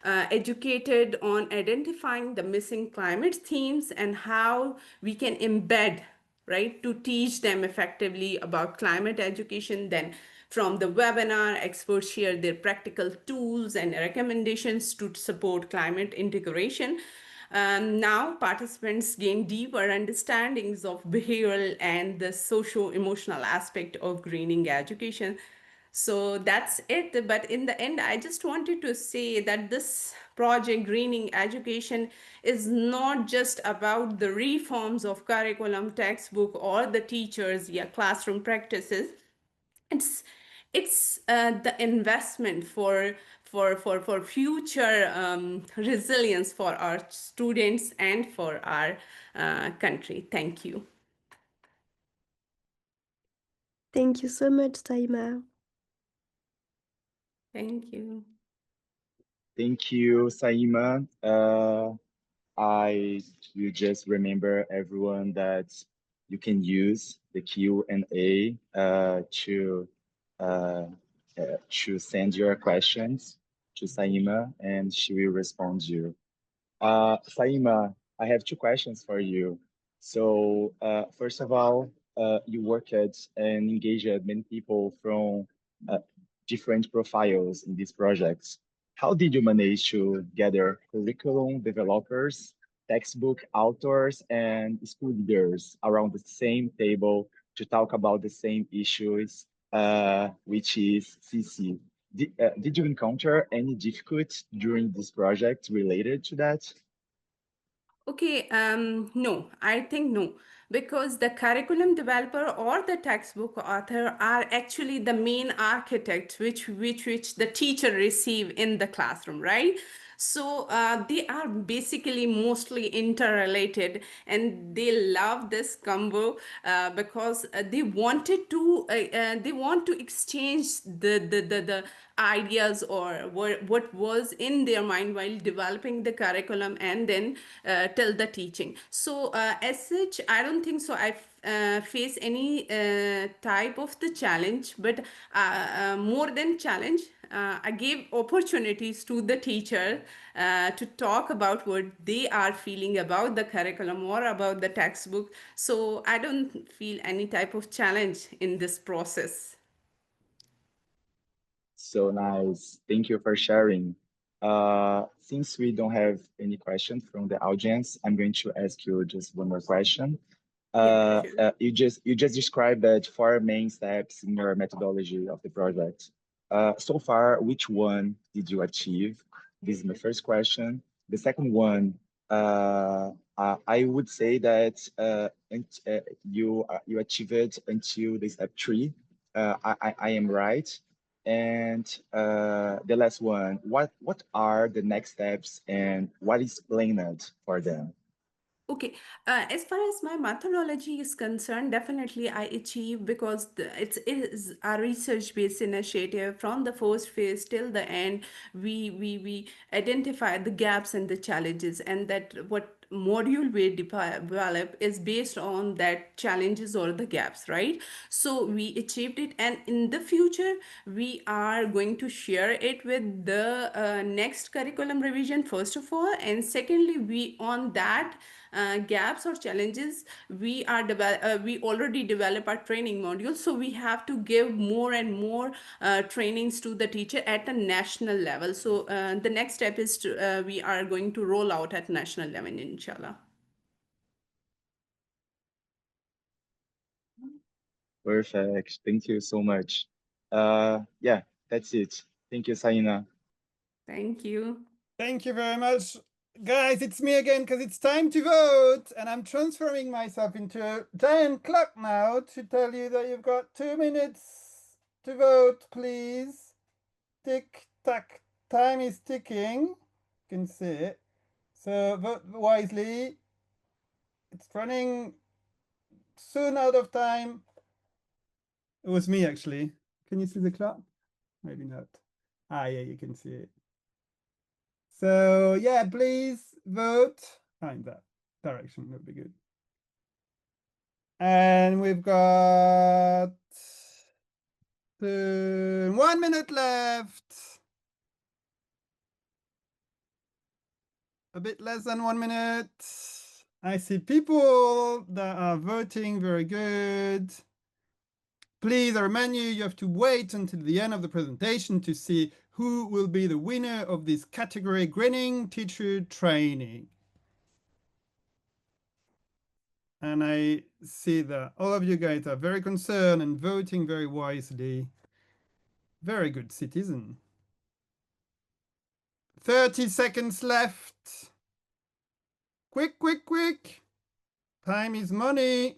educated on identifying the missing climate themes and how we can embed, right, to teach them effectively about climate education. Then from the webinar, experts share their practical tools and recommendations to support climate integration. Now participants gain deeper understandings of behavioral and the socio-emotional aspect of greening education. So that's it. But in the end, I just wanted to say that this project, Greening Education, is not just about the reforms of curriculum, textbook, or the teachers, classroom practices. It's the investment for future resilience for our students and for our country. Thank you. Thank you so much, Saima. Thank you. Thank you, Saima. I will just remember everyone that you can use the Q&A to send your questions to Saima, and she will respond you. Saima, I have two questions for you. So first of all, you worked and engaged many people from different profiles in these projects. How did you manage to gather curriculum developers, textbook authors, and school leaders around the same table to talk about the same issues, which is CC? Did you encounter any difficulty during this project related to that? Okay, no, I think no, because the curriculum developer or the textbook author are actually the main architect which the teacher receive in the classroom, right? So they are basically mostly interrelated, and they love this combo because they want to exchange the ideas or what was in their mind while developing the curriculum and then till the teaching. So as such, I don't think so I face any type of the challenge, but more than challenge, I gave opportunities to the teacher to talk about what they are feeling about the curriculum or about the textbook. So I don't feel any type of challenge in this process. So nice. Thank you for sharing. Since we don't have any questions from the audience, I'm going to ask you just one more question. You just described that four main steps in your methodology of the project. So far, which one did you achieve? This is my first question. The second one, I would say that you achieved it until the step 3. I am right. And the last one, what are the next steps and what is planned for them? Okay, as far as my methodology is concerned, definitely I achieve because it is a research-based initiative. From the first phase till the end, we identify the gaps and the challenges, and that what module we develop is based on that challenges or the gaps, right? So we achieved it, and in the future we are going to share it with the next curriculum revision first of all, and secondly we on that gaps or challenges we already develop our training module, so we have to give more and more trainings to the teacher at a national level. So the next step is we are going to roll out at national level, inshallah. Perfect. Thank you so much. Yeah, that's it. Thank you, Saina. Thank you. Thank you very much. Guys, it's me again because it's time to vote, and I'm transforming myself into a giant clock now to tell you that you've got 2 minutes to vote, please. Tick tock, time is ticking. You can see it. So vote wisely. It's running soon out of time. It was me actually. Can you see the clock? Maybe not. Ah, yeah, you can see it. So yeah, please vote in that direction. That would be good. And we've got 1 minute left. A bit less than 1 minute. I see people that are voting. Very good. Please, I remind you have to wait until the end of the presentation to see who will be the winner of this category, Greening Teacher Training. And I see that all of you guys are very concerned and voting very wisely. Very good citizen. 30 seconds left. Quick, quick, quick. Time is money.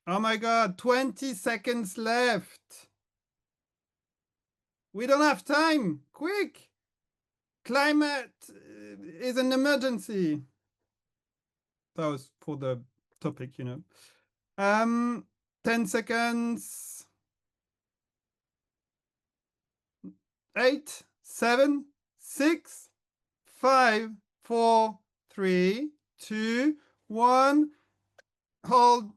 Oh my God, 20 seconds left. We don't have time. Quick. Climate is an emergency. That was for the topic, you know. 10 seconds. 8, 7, 6, 5, 4, 3, 2, 1. Hold.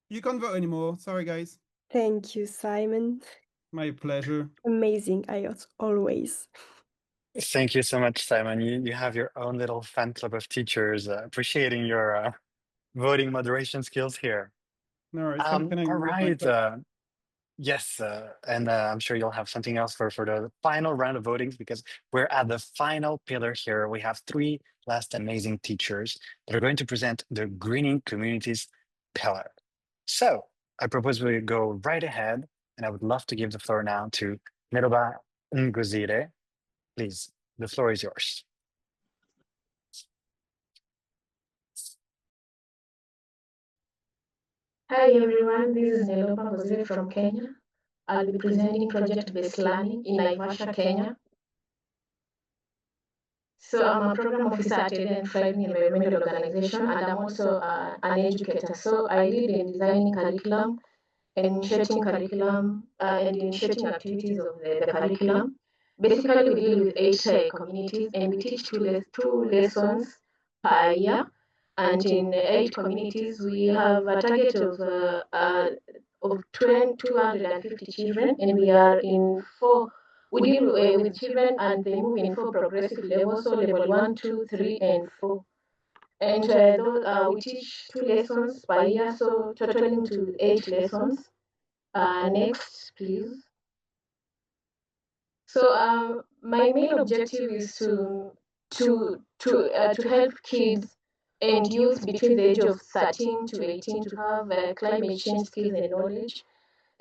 You can't vote anymore. Sorry, guys. Thank you, Simon. My pleasure. Amazing, as always. Thank you so much, Simon. You have your own little fan club of teachers appreciating your voting moderation skills here. No worries. Can I All mute my right. phone? Yes, and I'm sure you'll have something else for the final round of votings because we're at the final pillar here. We have 3 last amazing teachers that are going to present the Greening Communities pillar. So I propose we go right ahead, and I would love to give the floor now to Nova Escola. Please, the floor is yours. Hi everyone, this is Nelopa Ngozire from Kenya. I'll be presenting project-based learning in Naivasha, Kenya. So I'm a program officer at a thriving environmental organization, and I'm also an educator. So I lead in designing curriculum, initiating curriculum, and initiating activities of the curriculum. Basically, we deal with 8 communities, and we teach two lessons per year. And in 8 communities, we have a target of 250 children, and we are in 4. We deal with children, and they move in 4 progressive levels, so level 1, 2, 3, and 4. And we teach 2 lessons per year, so totaling to 8 lessons. Next, please. So my main objective is to help kids and youth between the age of 13 to 18 to have climate change skills and knowledge,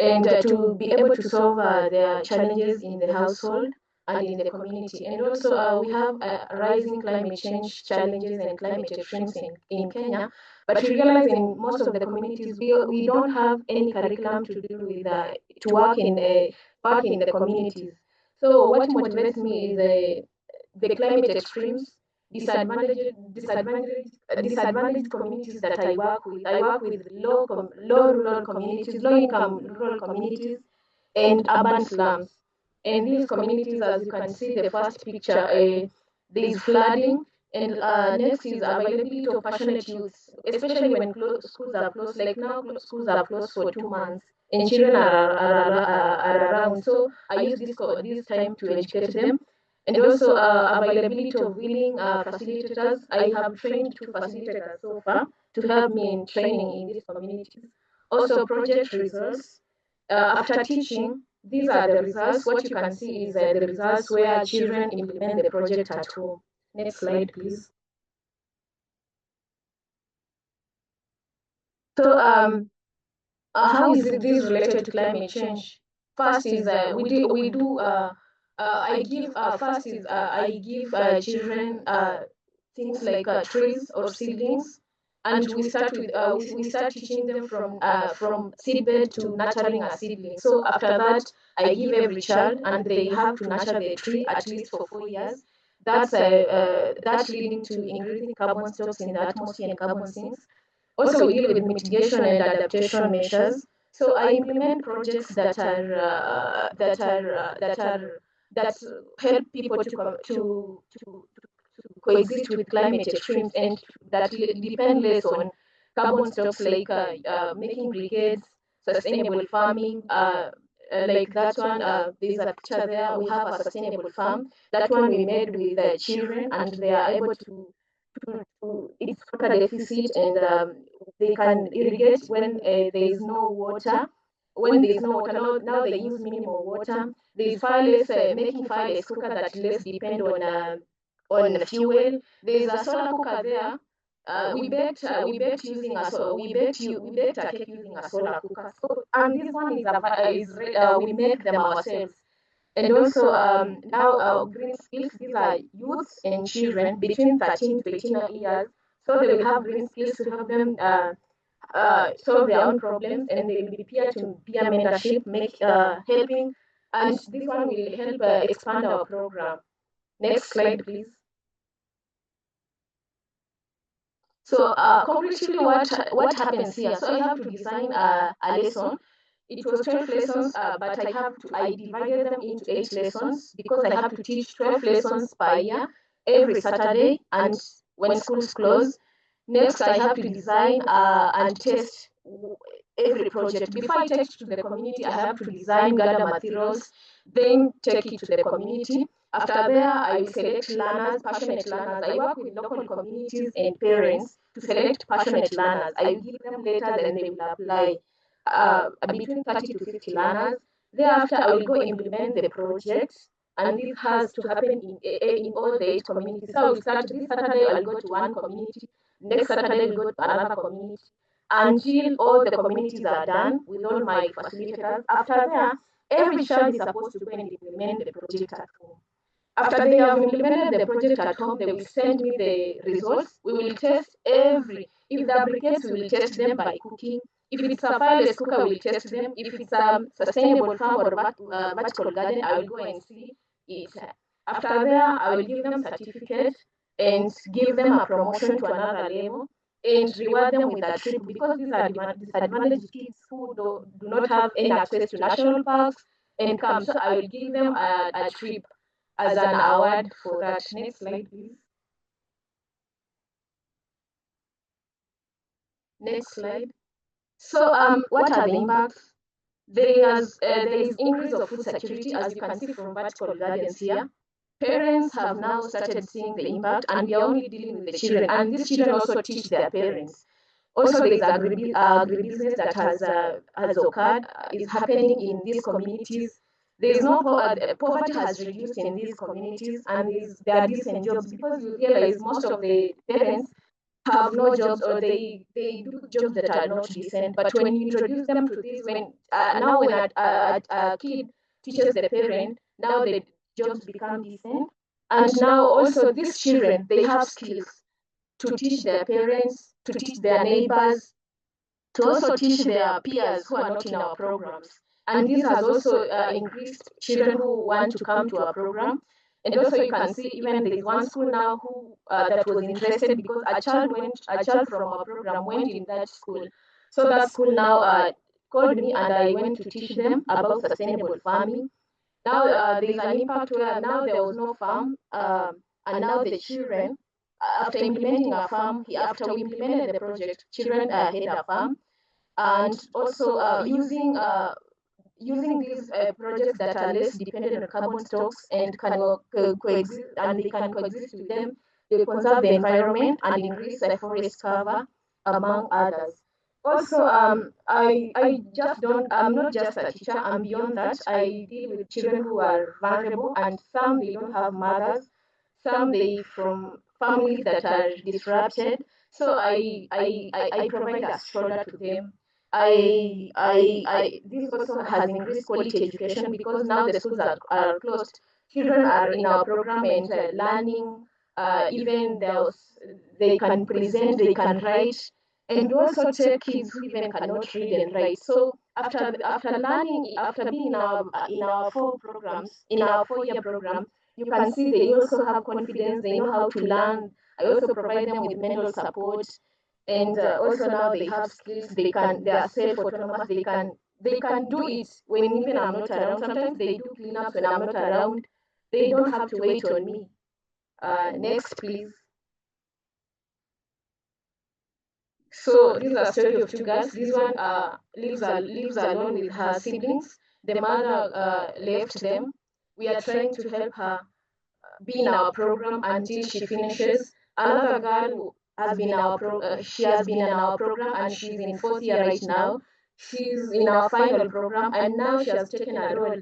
and to be able to solve their challenges in the household and in the community. And also we have rising climate change challenges and climate extremes in Kenya, but we realize in most of the communities we don't have any curriculum to deal with to work in the communities. So what motivates me is the climate extremes, disadvantaged communities that I work with. I work with low rural communities, low income rural communities, and urban slums. And these communities, as you can see, the first picture, there is flooding, and next is availability of passionate youth, especially when schools are closed. Like now, schools are closed for 2 months, and children are around. So I use this time to educate them. And also availability of willing facilitators. I have trained 2 facilitators so far to help me in training in these communities. Also project results. After teaching, these are the results. What you can see is the results where children implement the project at home. Next slide, please. So, how is this related to climate change? First is I give children things like trees or seedlings, and we start teaching them from seedbed to nurturing a seedling. So after that, I give every child, and they have to nurture the tree at least for 4 years. That's leading to increasing carbon stocks in the atmosphere and carbon sinks. Also, we deal with mitigation and adaptation measures. So I implement projects that help people to coexist with climate extremes and that depend less on carbon stocks, like making brigades, sustainable farming. Like that one, there's a picture there. We have a sustainable farm. That one we made with the children, and they are able to it's water deficit, and they can irrigate when there is no water. When there is no water, now they use minimal water. There is far less making far less cooker that less depend on fuel. There is a solar cooker there. We baked a cake using a solar cooker. So, and this one we make them ourselves. And also now green skills, these are youths and children between 13 to 18 years. So they will have green skills to help them solve their own problems, and they will be peer-to-peer mentorship, helping. And this one will help expand our program. Next slide, please. So concretely, what happens here? So I have to design a lesson. It was 12 lessons, but I divided them into 8 lessons because I have to teach 12 lessons per year every Saturday and when schools close. Next, I have to design and test every project. Before I take it to the community, I have to design, gather materials, then take it to the community. After there, I will select learners, passionate learners. I work with local communities and parents to select passionate learners. I will give them letters and they will apply. Between 30 to 50 learners. Thereafter, I will go implement the project, and this has to happen in all the 8 communities. So I will start this Saturday, I will go to one community. Next Saturday, I will go to another community until all the communities are done with all my facilitators. After that, every child is supposed to go and implement the project at home. After they have implemented the project at home, they will send me the results. We will test if the briquettes, we will test them by cooking. If it's a fireless cooker, we will test them. If it's a sustainable farm or vertical garden, I will go and see it. After that, I will give them certificates and give them a promotion to another level and reward them with a trip, because these are disadvantaged kids who do not have any access to national parks and come. So I will give them a trip as an award for that. Next slide, please. Next slide. So, what are the impacts? There is increase of food security, as you can see from vertical gardens here. Parents have now started seeing the impact, and we are only dealing with the children, and these children also teach their parents. Also, there is agribusiness that has occurred, is happening in these communities. There is no poverty has reduced in these communities, and there are decent jobs, because you realize most of the parents have no jobs, or they do jobs that are not decent. But when you introduce them to this, when a kid teaches the parent, now the jobs become decent. And now also these children, they have skills to teach their parents, to teach their neighbors, to also teach their peers who are not in our programs. And this has also increased children who want to come to our program. And also you can see even there is one school now who that was interested, because a child from our program went in that school. So that school now called me, and I went to teach them about sustainable farming. Now there is an impact where now there was no farm, and now the children, after implementing a farm, after we implemented the project, children had a farm, and also using these projects that are less dependent on carbon stocks and can coexist, and they can coexist with them. They conserve the environment and increase the forest cover, among others. Also, I'm not just a teacher, I'm beyond that. I deal with children who are vulnerable, and some they don't have mothers. some they from families that are disrupted. So I provide a stroller to them. This also has increased quality education because now the schools are closed. Children are in our program and learning. Even they can present, they can write, and we also take kids who even cannot read and write. So after learning, after being in our 4 programs, in our 4-year program, you can see they also have confidence. They know how to learn. I also provide them with mental support, and also now they have skills. They are self-autonomous. They can do it when even I'm not around. Sometimes they do cleanups when I'm not around. They don't have to wait on me. Next, please. So this is a story of 2 girls. This one lives alone with her siblings. The mother left them. We are trying to help her be in our program until she finishes. Another girl has been she has been in our program and she's in 4th year right now. She's in our final program and now she has taken a role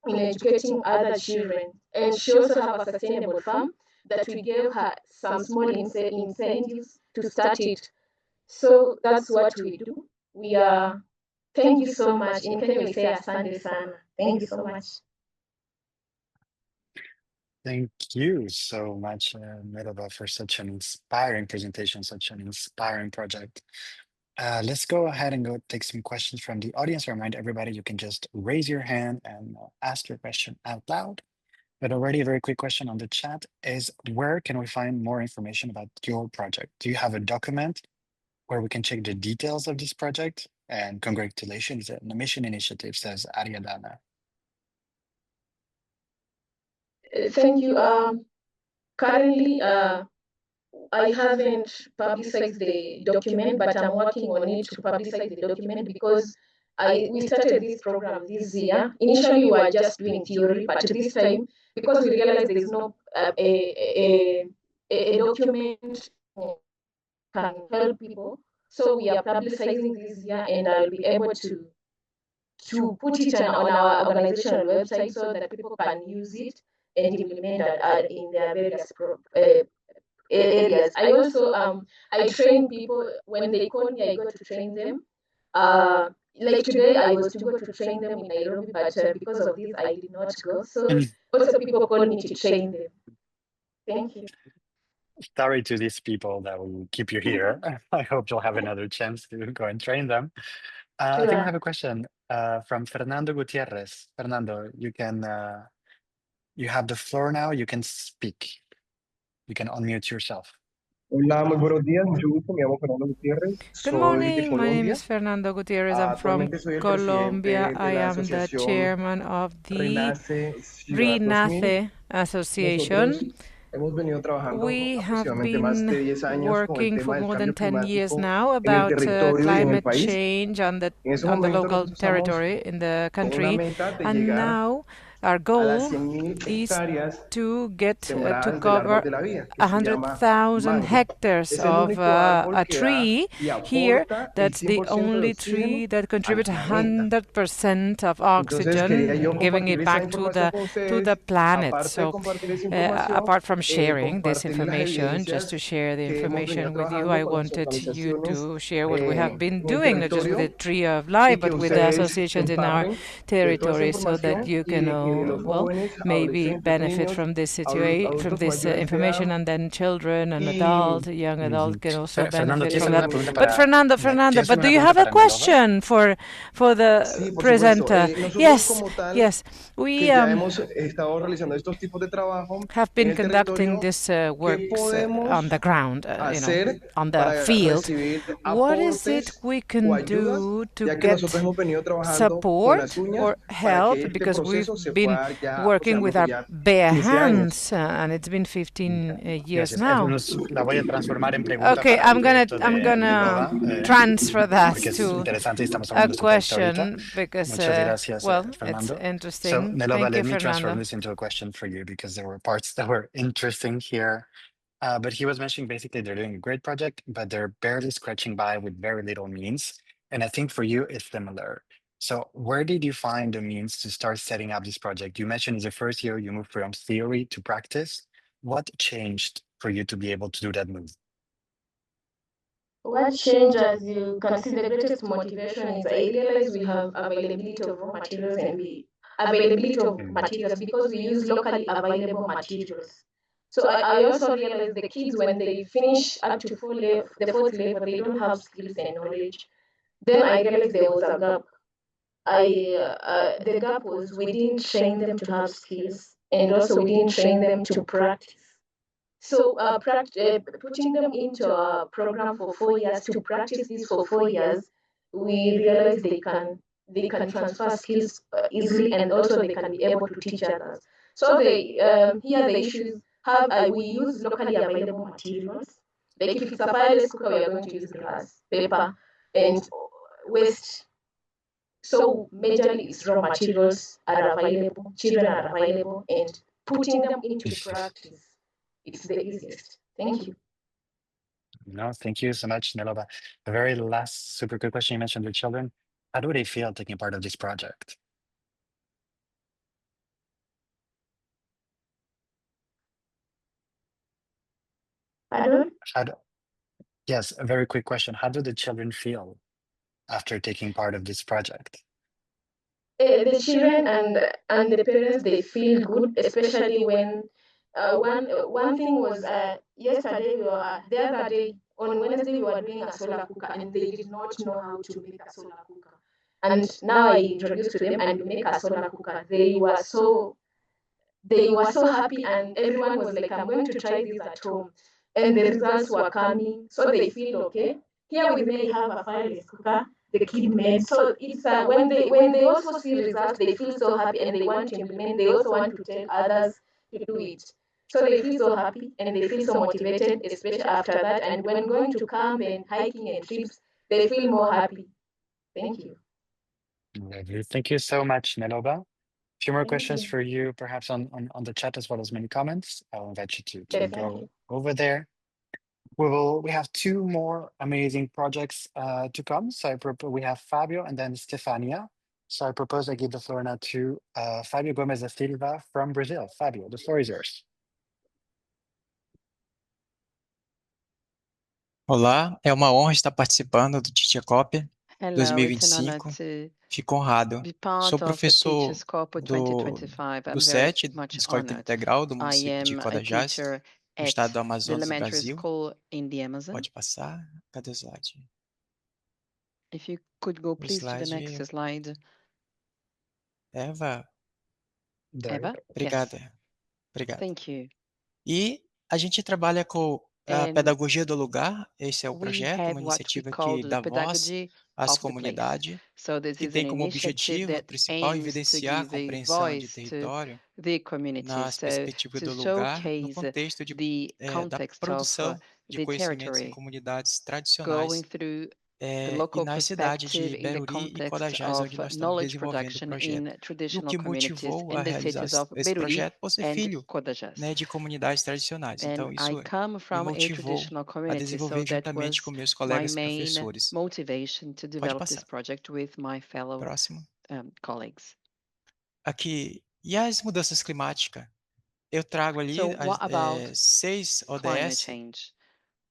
in educating other children. And she also have a sustainable farm that we gave her some small incentives to start it. So that's what we do. We are. Thank you so much. In Kenya we say asante sana. Thank you so much. Thank you so much, Merhaba, for such an inspiring presentation, such an inspiring project. Let's go ahead and go take some questions from the audience. I remind everybody you can just raise your hand and ask your question out loud. But already a very quick question on the chat is, where can we find more information about your project? Do you have a document where we can check the details of this project? And congratulations, the mission initiative, says Ariadana. Thank you. Currently, I haven't publicized the document, but I'm working on it to publicize the document because we started this program this year. Initially, we were just doing theory, but this time, because we realized there is no a document can help people, so we are publicizing this year, and I'll be able to put it on our organizational website so that people can use it and implement that in their various areas. I also I train people when they call me. I go to train them. Like today, I was to go to train them in Nairobi, but because of this, I did not go. So also people call me to train them. Thank you. Sorry to these people that will keep you here. I hope you'll have another chance to go and train them. I think we have a question from Fernando Gutierrez. Fernando, you can you have the floor now. You can speak. You can unmute yourself. Hola, muy buenos días. Mucho gusto. Me llamo Fernando Gutiérrez. Good Soy de morning. My name Colombia. is Fernando Gutierrez. I'm from Actualmente soy el Colombia. presidente I de la am the asociación chairman of the Renace Ciudad 2000. Renace Association. Nosotros hemos venido trabajando We have aproximadamente más de been 10 años con el working tema for del more cambio than 10 years climático now en el about territorio y en el climate país. change on the En ese local momento nosotros estamos territory in the con una country, meta de and llegar now our a las goal 100,000 is hectáreas to get to sembradas del cover árbol de la vida, que se llama 100,000 mango. hectares Es el of único árbol a que da tree y here. aporta el That's the 100% de only oxígeno tree that al contributes planeta. 100% of Entonces quería yo oxygen, giving compartir it esa back información con to the ustedes. planet. Aparte de So, compartir esa información, apart from sharing this compartir las information, just to evidencias share the que hemos venido information with you, trabajando I con las wanted you organizaciones to share what we have been en el doing, not just with the territorio Tree of y Life, que but with the ustedes se associations in our empapen de toda esa territory, so that información you y can de los well, jóvenes, maybe adolescentes, benefit niños, from this adultos mayores de information, edad. and then children and Y adults, young adults can also Fernando, benefit ¿tienes from that. alguna pregunta But para Fernando, ¿tienes but do alguna you pregunta have a para Nelova? question for the Sí, por supuesto. presenter? Nosotros Yes, como tal, yes. que We ya hemos estado realizando estos tipos de trabajo have en been el conducting territorio, this ¿qué works podemos on the ground, hacer on the para field. recibir What is it aportes we o can ayudas? do to Ya que get nosotros hemos venido trabajando con support las uñas or para que help, este because we've proceso se been pueda dar ya working with aproximadamente our ya bare 15 años. hands, and it's been 15 years Gracias. now. La voy a transformar en pregunta Okay, para el I'm proyecto gonna de Nelova, transfer that porque es to interesante y estamos a hablando de su proyecto ahorita. question because Muchas gracias, well, it's Fernando. So, interesting. Nelova, Thank let you, me transform Fernando. this into a question for you because there were parts that were interesting here. But he was mentioning basically they're doing a great project, but they're barely scratching by with very little means. And I think for you, it's similar. So where did you find the means to start setting up this project? You mentioned it's the first year you moved from theory to practice. what changed for you to be able to do that move? What changed, as you can see, the greatest motivation is I realize we have availability of raw materials and availability of materials because we use locally available materials. So I also realize the kids, when they finish up to the fourth level, they don't have skills and knowledge. Then I realized there was a gap. The gap was we didn't train them to have skills, and also we didn't train them to practice. So putting them into a program for 4 years to practice this for 4 years, we realize they can transfer skills easily, and also they can be able to teach others. So here the issues have we use locally available materials. Like if it's a fireless cooker, we are going to use glass, paper, and waste. So majorly it's raw materials are available, children are available, and putting them into practice, it's the easiest. Thank you. No, thank you so much, Nelova. The very last super good question, you mentioned the children. How do they feel taking part of this project? Pardon? Yes, a very quick question. How do the children feel after taking part of this project? The children and the parents, they feel good, especially when one thing was yesterday the other day on Wednesday we were doing a solar cooker and they did not know how to make a solar cooker. And now I introduced to them and we make a solar cooker. They were so happy and everyone was like, I'm going to try this at home. And the results were coming, so they feel okay. Here with me, I have a fireless cooker the kid made. So it's when they also see results, they feel so happy and they want to implement. They also want to tell others to do it. So they feel so happy and they feel so motivated, especially after that. And when going to camp and hiking and trips, they feel more happy. Thank you. Lovely. Thank you so much, Nelova. A few more Thank questions you. for you, perhaps on the chat, as well as many comments. I'll invite you to go Definitely. over there. We have two more amazing projects to come. So we have Fabio and then Stefania. So I propose I give the floor now to Fabio Gomes da Silva from Brazil. Fabio, the floor is yours. Olá, é uma honra estar participando do Teacher Cop Hello, it's an honor 2025. to Fico honrado. be Sou part of the professor Teachers Corp do, 2025. I'm do very SET, much Escola honored. Integral do I município de am a Codajás, teacher no at estado do the Amazonas, no elementary Brasil. school in the Amazon. Pode passar. Cadê o slide? If you could go O please to the next slide. slide. Eva. Eva? Obrigada. Yes. Obrigado. Thank you. E a gente trabalha com a And pedagogia do lugar. Esse é o we projeto, have uma what we iniciativa que called the dá voz pedagogy às of the place. comunidades, So this que is tem an como initiative objetivo that principal aims to evidenciar a give a compreensão de voice to território the community, na so perspectiva to do lugar, no showcase contexto de, the da context of produção de the conhecimentos em territory, comunidades going tradicionais through the e local nas cidades perspective de in the Beruri e context Codajás, of onde nós estamos knowledge desenvolvendo o production projeto. in E o traditional que communities motivou in a the realizar cities of esse Beruri projeto por ser and filho, Codajás. né, de comunidades tradicionais. And Então, I isso come me from a motivou traditional a community, so desenvolver that juntamente com was meus my colegas main professores. motivation to Pode develop this passar. project with my fellow Próximo. colleagues. Aqui, e as mudanças climáticas? Eu trago ali So what about 6 climate ODS, change?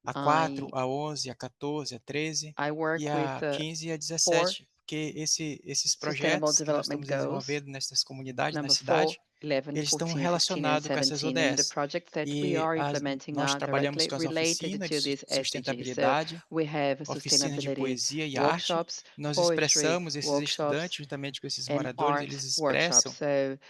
a 4, a 11, a 14, a 13 I work e with a 15 e a 4 17, porque esses Sustainable projetos que nós Development estamos Goals, desenvolvendo nessas comunidades, na number 4, cidade, 11, eles estão 14, 15, and relacionados com essas 17, and the ODS. projects that we E are implementing nós are trabalhamos directly com as related oficinas to de these SDGs. So sustentabilidade, we have oficinas de sustainability poesia e arte. workshops, Nós poetry expressamos esses workshops, estudantes, juntamente com esses and moradores, art eles expressam workshops. So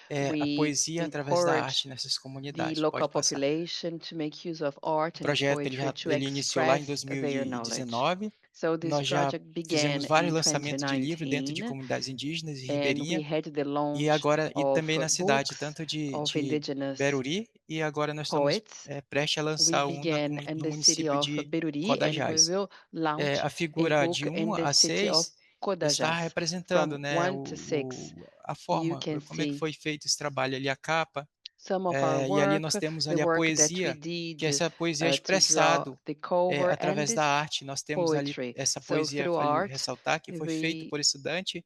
a we poesia através da encourage arte nessas the comunidades. local Pode passar. population to make use of art O and projeto poetry to ele iniciou lá em express their knowledge. 2019. So this Nós já project began fizemos vários in lançamentos de livros dentro de 2019, comunidades indígenas e and we ribeirinhas. had the E launch agora, e of também na cidade, books tanto of de indigenous Beruri, e agora nós estamos poets. prestes a We lançar began in no the city município of de Beruri, and we Codajás. will launch A a figura book de in 1 the a city of 6 está Codajás. representando, From né, 1 to 6, a you forma, can como é que see foi feito esse trabalho ali, a capa. some of our E ali work, nós temos the ali a work that we poesia, que did essa poesia é to draw expressado the cover and através da this arte. Nós temos ali poetry. essa So poesia, through vale art, ressaltar, que foi feita we por estudante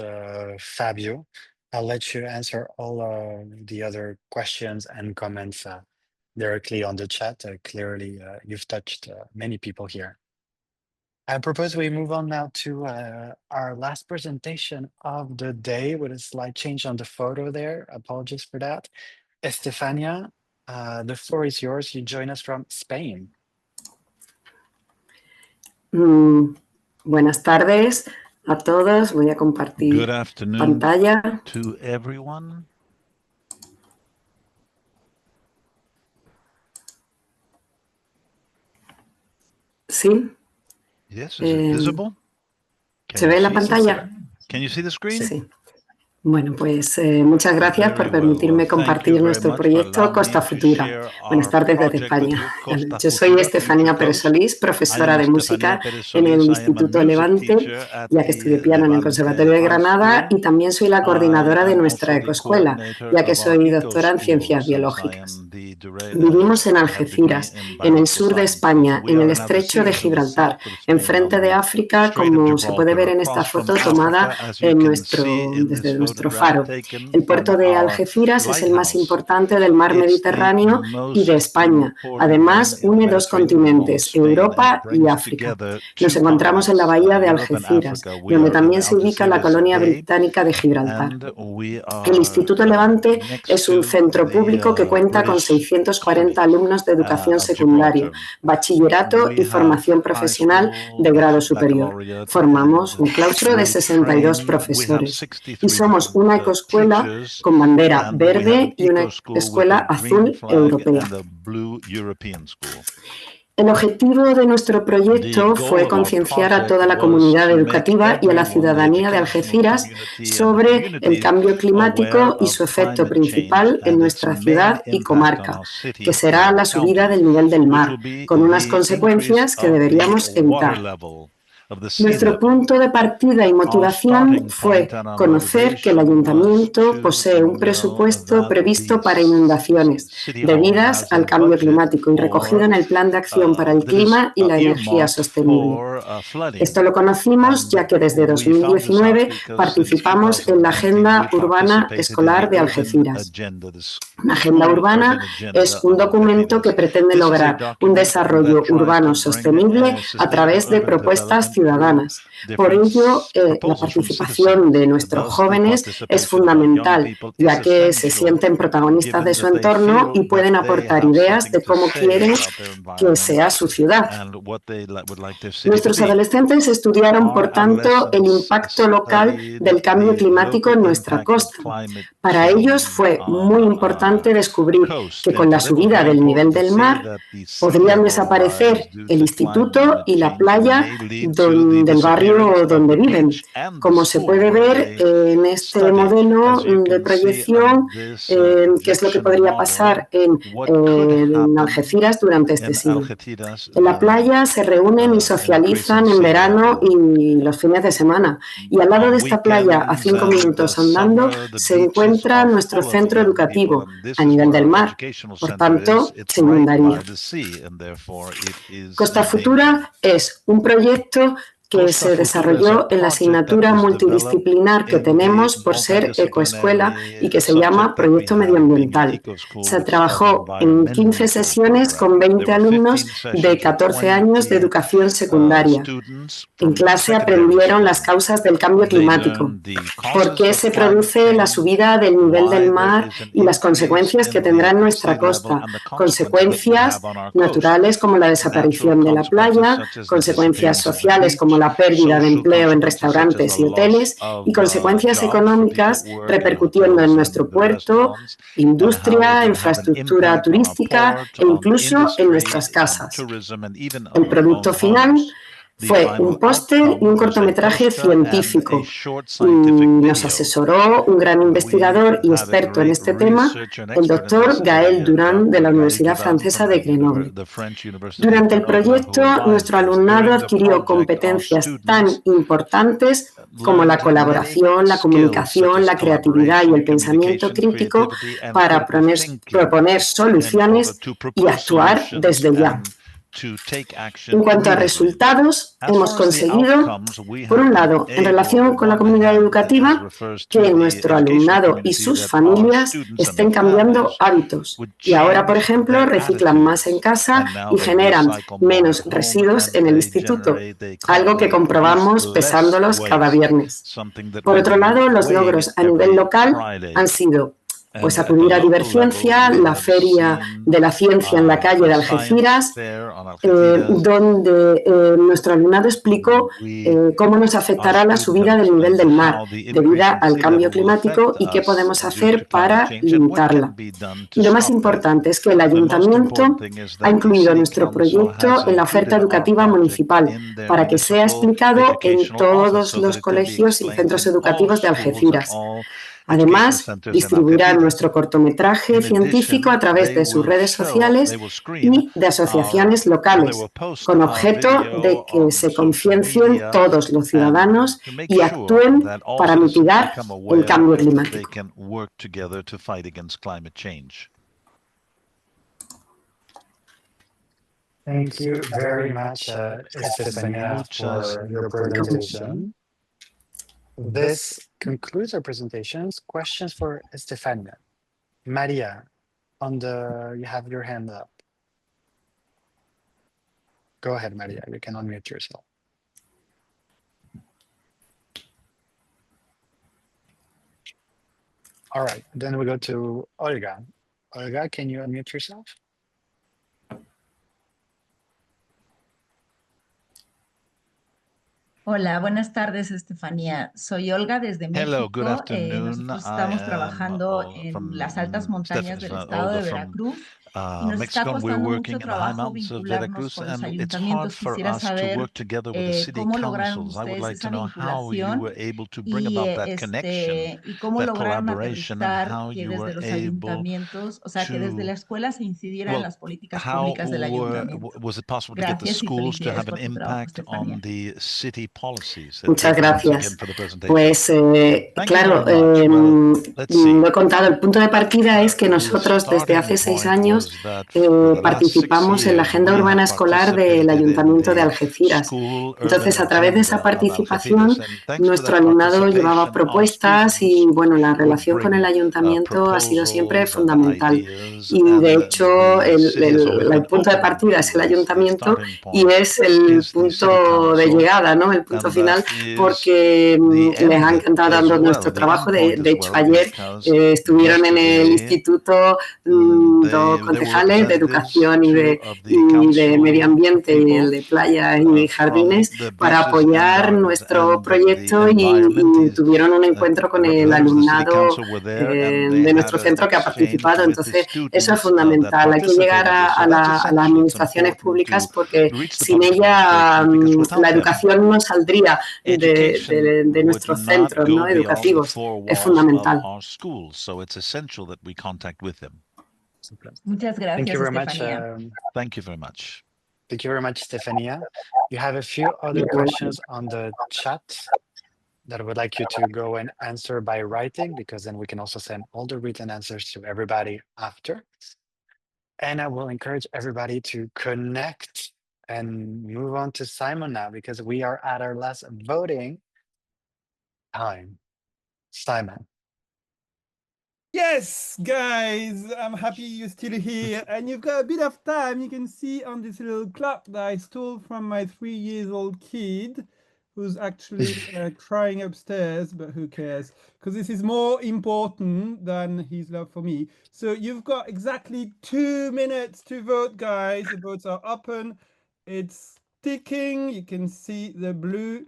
much, Fabio. I'll let you answer all the other questions and comments directly on the chat. Clearly, you've touched many people here. I propose we move on now to our last presentation of the day with a slight change on the photo there. Apologies for that. Estefania, the floor is yours. You join us from Spain. Buenas tardes a todos. Voy a compartir Good afternoon pantalla. to everyone. ¿Sí? Yes, is it visible? ¿Se ve la pantalla? Can you see the screen? Sí. Bueno, pues muchas gracias por Very well. permitirme Well, thank you compartir very nuestro much for proyecto allowing Costa me to Futura. share Buenas our tardes desde project with you, España. Costa Yo soy Futura, Estefania Future Pérez Coast. Solís, I profesora am de Estefania música Pérez en el Solís. I am a Instituto music Levante, teacher at ya que estudié the piano en el Levante Conservatorio de High Granada School. y también soy la I coordinadora de am nuestra also the ecoescuela, coordinator ya que of our soy eco doctora en ciencias schools, as I biológicas. am the Vivimos en have degree Algeciras, in en el biological sur de sciences. España, We en are el in estrecho de Algeciras in the Gibraltar, south of Spain, enfrente on de the África, Strait of como se puede ver Gibraltar, en esta across from foto tomada Africa, as you can see in desde this nuestro photograph faro. taken El from puerto de our Algeciras es el más lighthouse. importante del mar It's the Mediterráneo y de most España. important one Además, in the une dos Mediterranean along continentes, Spain, and Europa y brings África. together Nos two encontramos en la continents, bahía de Europe and Algeciras, Africa. We donde are in también se ubica la Algeciras colonia Bay, británica de Gibraltar. and we El are Instituto Levante next es un to centro the público que cuenta con British 640 colony alumnos de educación of secundaria, Gibraltar. bachillerato We y have formación high profesional school, de grado superior. baccalaureate, Formamos and un claustro de we 62 train. We have profesores y 63 somos different una ecoescuela teachers, con bandera and we have an verde y una eco school with escuela a green azul flag europea. and a blue European school. El objetivo de nuestro The proyecto goal fue of our concienciar a project toda la was comunidad to make educativa y a la everyone, the ciudadanía de educational Algeciras community and the sobre el communities, cambio climático aware y of su efecto climate change principal en and its nuestra main ciudad y impact on comarca, our city que será and la subida county, del nivel del which mar, will be con unas the increase consecuencias que of the deberíamos water evitar. level, of the sea Nuestro level. punto de partida y Our motivación starting fue point and our conocer que el motivation was ayuntamiento to posee un know presupuesto that previsto the para inundaciones City Hall debidas has a al cambio budget climático y recogido for en el Plan de Acción para el that is Clima y la Energía earmarked Sostenible. for flooding. Esto lo conocimos ya que desde We found this out 2019 because since participamos en la 2019 Agenda we Urbana participated in Escolar the de urban Algeciras. agenda, the Una agenda school urbana urban agenda es un of documento que Algeciras. pretende This is a lograr un document desarrollo that tries urbano to bring sostenible a a sustainable través de urban propuestas development through ciudadanas. Por different ello, la proposals from participación de citizens. nuestros Thus, the jóvenes es participation of our young fundamental, people is ya que se essential, sienten protagonistas de given su that they entorno feel y that pueden they aportar have ideas something de to cómo say quieren about their que environment sea su ciudad. and what they would like their city to Nuestros be. adolescentes estudiaron, Our por tanto, el adolescents impacto local studied del cambio the climático local en nuestra impact of costa. climate Para ellos change fue on muy importante descubrir coast, que con and la for them it was subida very del nivel important to del see mar that the sea podrían level rise desaparecer due el to instituto climate y la change playa may lead to the del barrio disappearance of donde the viven. beach and the Como se school puede where ver they en este study. modelo As you de can see proyección, on this qué es lo que projection podría model, pasar en what could happen Algeciras durante este in siglo. Algeciras En la playa se reúnen y in increasing socializan en sea verano level. y los fines de semana. Y al lado de On esta playa, a weekends 5 and minutos andando, summer, the se beaches encuentra are nuestro full of centro young people, educativo and this a is nivel where del our mar. educational Por center is. tanto, It's se right inundaría. by the sea, and therefore it is Costa in danger. Futura es un proyecto que Costa se Futura is a desarrolló en la project that asignatura was developed multidisciplinar que in the tenemos por ser ecoescuela y que multidisciplinary se llama subject that we Proyecto have, being an Medioambital. eco school, Se which is called trabajó en 15 environmental sesiones con program. There 20 were alumnos 15 de sessions with 14 años de 20 educación secundaria. students En from clase secondary aprendieron las school. causas del cambio They climático, learned the por causes qué of se climate produce la change, subida del nivel del why there mar is an y las increase consecuencias que in tendrá en the nuestra sea level, costa, and the consequences that will consecuencias have on our coast. naturales como la Natural desaparición de la consequences playa, such as the consecuencias disappearance of the sociales como beach, la pérdida de social empleo en consequences such as the restaurantes y loss hoteles of y consecuencias jobs for people that económicas work in repercutiendo en hotels nuestro and the puerto, restaurants, and how industria, it's going to have an infraestructura impact on our turística port, e on incluso en nuestras industry, on casas. tourism, and even on El our own producto final homes. The fue un final póster y un outcome was a cortometraje poster and a científico. short scientific Nos video. asesoró un gran We investigador y had a experto en great este tema, researcher and el expert in doctor this Gaël area, Durand de la Gaël Universidad Durand Francesa from de Grenoble. the French University of Durante el Grenoble, who proyecto, advised nuestro us. alumnado During the adquirió project, our competencias tan students importantes como la learned many colaboración, la skills such comunicación, as la creatividad y collaboration, el pensamiento communication, crítico creativity, and para critical thinking proponer in order soluciones to y propose actuar solutions desde ya. and En cuanto a resultados, hemos conseguido, por un lado, en relación con la comunidad educativa, que nuestro alumnado y sus familias estén cambiando hábitos y ahora, por ejemplo, reciclan más en casa y generan menos residuos en el instituto, algo que comprobamos pesándolos cada viernes. Por otro lado, los logros a nivel local han sido pues acudir a Diverciencia, la Feria de la Ciencia en la calle de Algeciras, donde nuestro alumnado explicó cómo nos afectará la subida del nivel del mar debido al cambio climático y qué podemos hacer para limitarla. Y lo más importante es que el ayuntamiento ha incluido nuestro proyecto en la oferta educativa municipal para que sea explicado en todos los colegios y centros educativos de Algeciras. Además, distribuirá nuestro cortometraje científico a través de sus redes sociales y de asociaciones locales, con objeto de que se conciencien todos los ciudadanos y actúen para mitigar el cambio climático. Thank you very much, Estefania, for your presentation. This concludes our presentations. Questions for Estefania? Maria, you have your hand up. Go ahead, Maria. You can unmute yourself. All right, then we go to Olga. Olga, can you unmute yourself? Hola, buenas tardes, Estefanía. Soy Olga desde Hello, good México. afternoon. Nosotros I estamos am trabajando en las altas montañas del estado Olga de from Veracruz y nos está Mexico. We're costando working mucho in the high trabajo mountains of vincularnos Veracruz, con los and it's hard ayuntamientos. for Quisiera us to saber work together with the city cómo lograron councils. I would ustedes like esa to know how you vinculación were able to bring about that connection, y cómo that lograron collaboration, and aterrizar how que you were desde los able ayuntamientos, o sea, que desde to, la escuela se incidiera en well, las políticas how públicas del ayuntamiento. was it possible to get the Gracias y schools to felicidades have an por tu trabajo, impact Estefanía. on the city policies? And Muchas thank you once again gracias. for the presentation. Pues Thank you claro, very much. Well, let's see. lo he contado, el punto de partida es que The nosotros desde hace starting 6 point años was that for the last 6 participamos en la years agenda we urbana have escolar del participated in Ayuntamiento de the Algeciras. school Entonces, urban a través de esa agenda on participación, Algeciras, and thanks to nuestro that alumnado llevaba participation, our propuestas y, students bueno, la would relación con el bring ayuntamiento ha sido siempre proposals and fundamental. ideas, Y, de and hecho, the city has always been punto de open partida es to el this. The ayuntamiento starting y point es el is the city punto de council, llegada, ¿no? El punto and that final, is porque the les ha end encantado as dando well, nuestro the trabajo. end point De as hecho, well, ayer because estuvieron en el yesterday instituto dos there were concejales de representatives, educación two of the y de medio council ambiente y el people de playas y from jardines the para beaches and apoyar gardens nuestro and the proyecto environment. y These tuvieron un encuentro con el representatives of the city alumnado council were there, and they de had nuestro an centro que ha exchange participado. with the Entonces, eso es students that fundamental. Hay que llegar participated. So that's a las essential. It's administraciones important públicas to porque reach the sin public ella administration, because la without them, educación no saldría education de would nuestros not centros, go ¿no? beyond the educativos. four Es walls of fundamental. our schools. So it's essential that we contact with them. Muchas Thank you gracias, very much. Estefanía. Thank you very much. Thank you very much, Stefania. You have a few other questions on the chat that I would like you to go and answer by writing, because then we can also send all the written answers to everybody after. And I will encourage everybody to connect and move on to Simon now, because we are at our last voting time. Simon. Yes, guys, I'm happy you're still here and you've got a bit of time. You can see on this little clock that I stole from my 3-year-old kid who's actually crying upstairs, but who cares? Because this is more important than his love for me. So you've got exactly 2 minutes to vote, guys. The votes are open. It's ticking. You can see the blue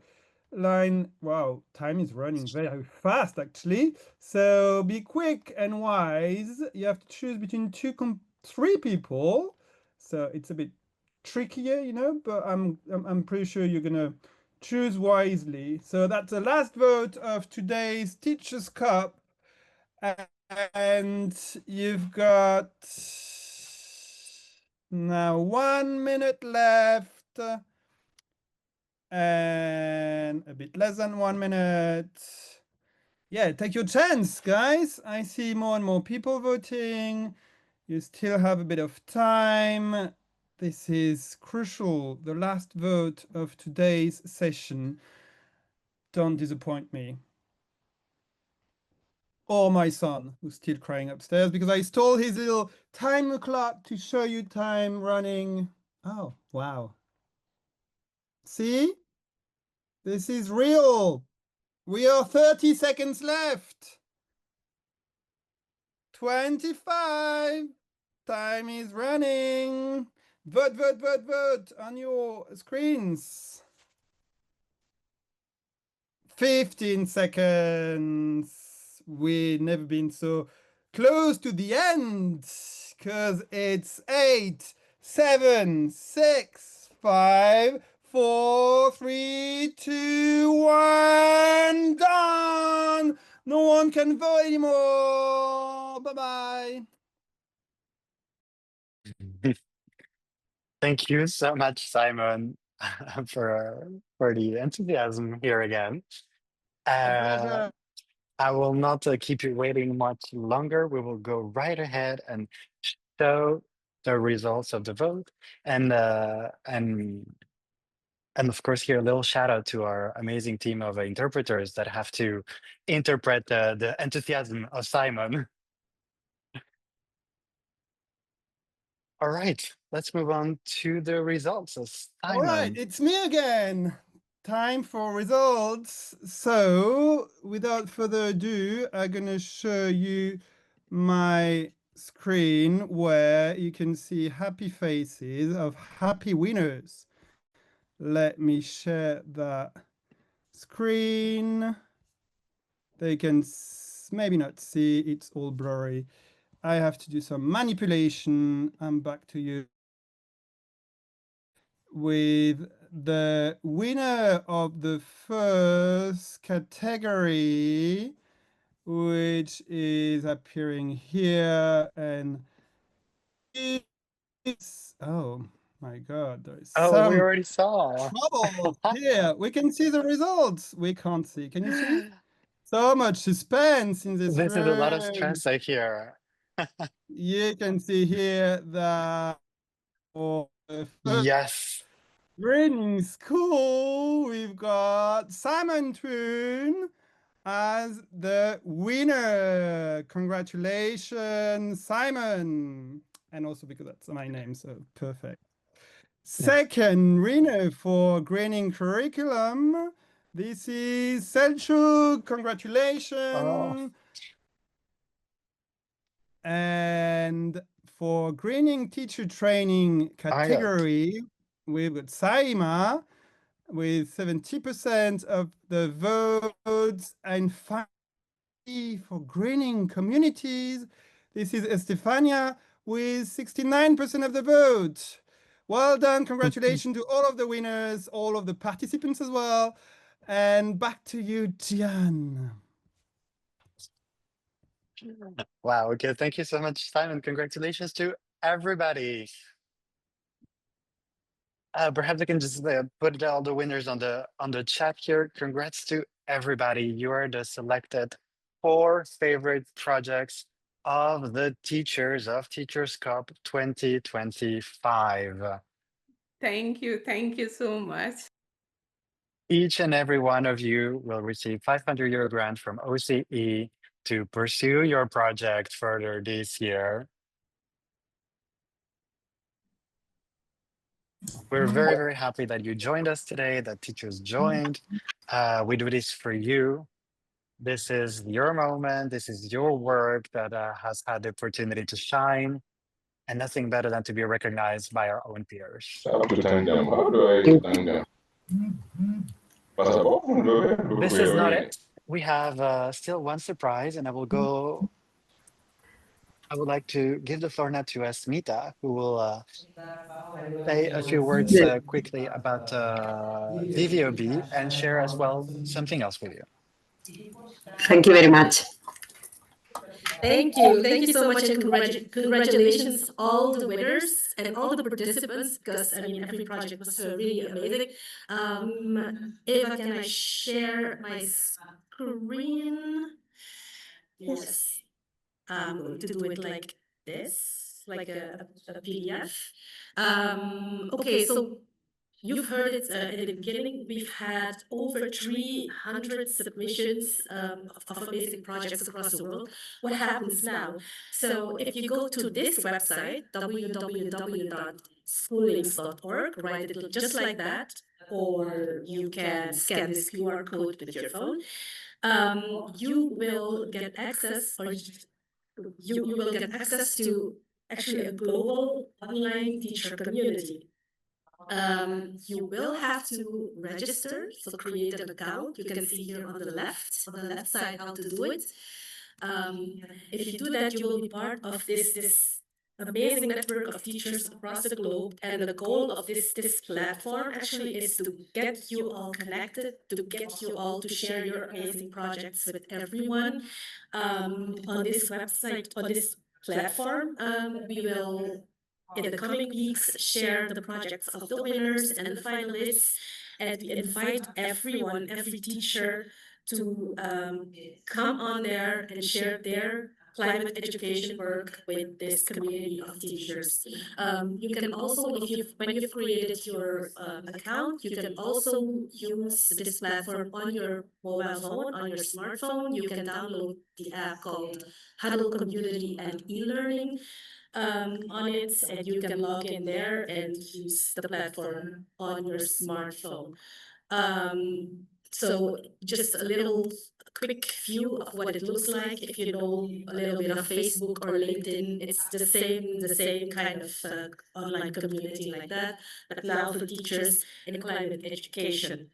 line. Wow, time is running very fast, actually. So be quick and wise. You have to choose between 3 people. So it's a bit trickier, you know, but I'm pretty sure you're gonna choose wisely. So that's the last vote of today's Teachers Cup, and you've got now 1 minute left and a bit less than 1 minute. Yeah, take your chance, guys. I see more and more people voting. You still have a bit of time. This is crucial. The last vote of today's session. Don't disappoint me. Or my son, who's still crying upstairs because I stole his little time clock to show you time running. Oh, wow. See? This is real. We are 30 seconds left. 25. Time is running. Vote, vote, vote, vote on your screens. 15 seconds. We've never been so close to the end because it's 8, 7, 6, 5, 4, 3, 2, 1. Done. No one can vote anymore. Bye-bye. Thank you so much, Simon, for the enthusiasm here again. I will not keep you waiting much longer. We will go right ahead and show the results of the vote, and of course, here a little shout out to our amazing team of interpreters that have to interpret the enthusiasm of Simon. All right, let's move on to the results of Simon. All right, it's me again. Time for results. So without further ado, I'm gonna show you my screen where you can see happy faces of happy winners. Let me share that screen. They can maybe not see, it's all blurry. I have to do some manipulation. I'm back to you with the winner of the first category, which is appearing here, and it's, oh my God, there is We some already saw. trouble here. We can see the results. We can't see. Can you see? So much suspense in this This is a lot of room. stress, I hear. You can see here that for the first Yes. Grading school, we've got Simon Toon as the winner. Congratulations, Simon. And also because that's my name, so perfect. Second winner for grading curriculum. This is Selchuk. Congratulations. And for grading teacher training category, we've got Saima with 70% of the votes, and finally for greening communities, this is Estefania with 69% of the vote. Well done, congratulations to all of the winners, all of the participants as well. And back to you, Gian. Wow, okay, thank you so much, Simon. Congratulations to everybody. Perhaps I can just put all the winners on the chat here. Congrats to everybody. You are the selected 4 favorite projects of the teachers of Teachers Cup 2025. Thank you so much. Each and every one of you will receive €500 grant from OCE to pursue your project further this year. We're very, very happy that you joined us today, that teachers joined. We do this for you. This is your moment. This is your work that has had the opportunity to shine, and nothing better than to be recognized by our own peers. This is not it. We have still one surprise, and I would like to give the floor now to Smita, who will say a few words quickly about VVOB and share as well something else with you. Thank you very much. Thank you. Thank you so much, and congratulations all the winners and all the participants, because I mean every project was really amazing. Eva, can I share my screen? Yes. I'm going to do it like this. like a PDF. Okay, so you've heard it in the beginning. We've had over 300 submissions of amazing projects across the world. What happens now? So if you go to this website, www.schoollinks.org, write it just like that, or you can scan this QR code with your phone. You will get access, or you will get access to actually a global online teacher community. You will have to register, so create an account. You can see here on the left side how to do it. If you do that, you will be part of this amazing network of teachers across the globe. And the goal of this platform actually is to get you all connected, to get you all to share your amazing projects with everyone. On this website, on this platform, we will, in the coming weeks, share the projects of the winners and the finalists, and we invite everyone, every teacher, to come on there and share their climate education work with this community of teachers. You can also, when you've created your account, you can also use this platform on your mobile phone, on your smartphone. You can download the app called Huddle Community and E-Learning on it, and you can log in there and use the platform on your smartphone. So just a little quick view of what it looks like. If you know a little bit of Facebook or LinkedIn, it's the same kind of online community like that, but now for teachers in climate education.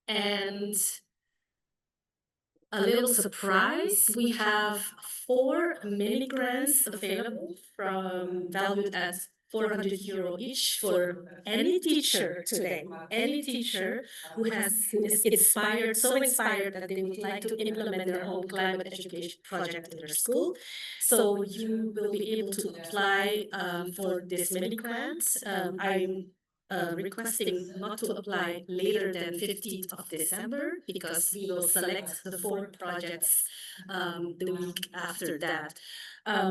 And a little surprise, we have 4 mini grants available valued at €400 each for any teacher today, any teacher who is so inspired that they would like to implement their own climate education project in their school. So you will be able to apply for this mini grant. I'm requesting not to apply later than 15th of December because we will select the 4 projects the week after that.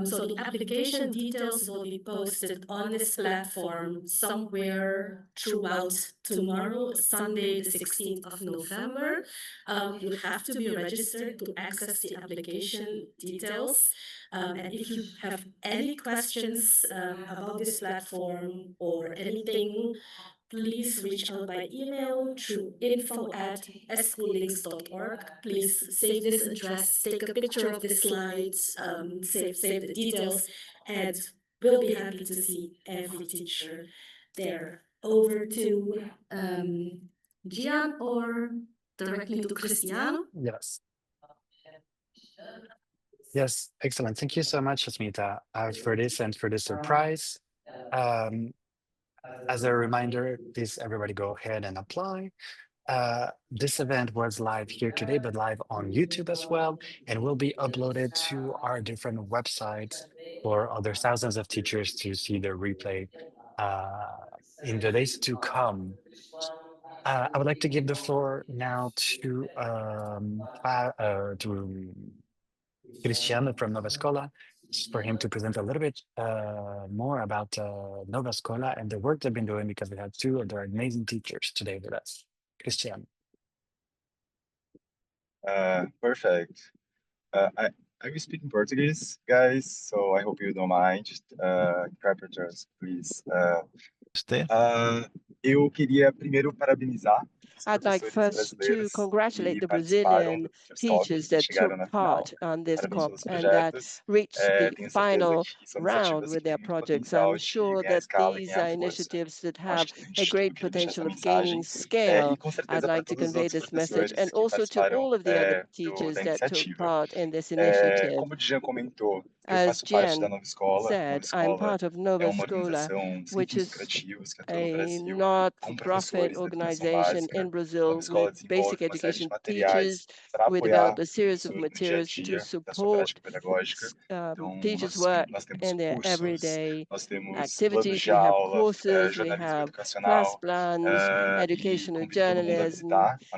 So the application details will be posted on this platform somewhere throughout tomorrow, Sunday, the 16th of November. You have to be registered to access the application details. And if you have any questions about this platform or anything, please reach out by email through info@schoollinks.org. Please save this address, take a picture of the slides, save the details, and we'll be happy to see every teacher there. Over to Gian or directly to Cristiano. Yes. Yes, excellent. Thank you so much, Asmita, for this and for the surprise. As a reminder, please everybody go ahead and apply. This event was live here today, but live on YouTube as well, and will be uploaded to our different websites for other thousands of teachers to see the replay in the days to come. I would like to give the floor now to Cristiano from Nova Escola, for him to present a little bit more about Nova Escola and the work they've been doing, because we have 2 of their amazing teachers today with us. Cristiano. Perfect. I will speak in Portuguese, guys, so I hope you don't mind. Interpreters, please. Eu queria primeiro parabenizar I'd like first to congratulate the Brazilian teachers that took part on this COP and that reached the final round with their projects. I'm sure that these are initiatives that have a great potential of gaining scale. I'd like to convey this message, and also to all of the other teachers that took part in this initiative. As Gian said, I'm part of Nova Escola, which is a not-for-profit organization in Brazil with basic education teachers. We develop a series of materials to support teachers' work in their everyday activities. We have courses, we have class plans, educational journalism,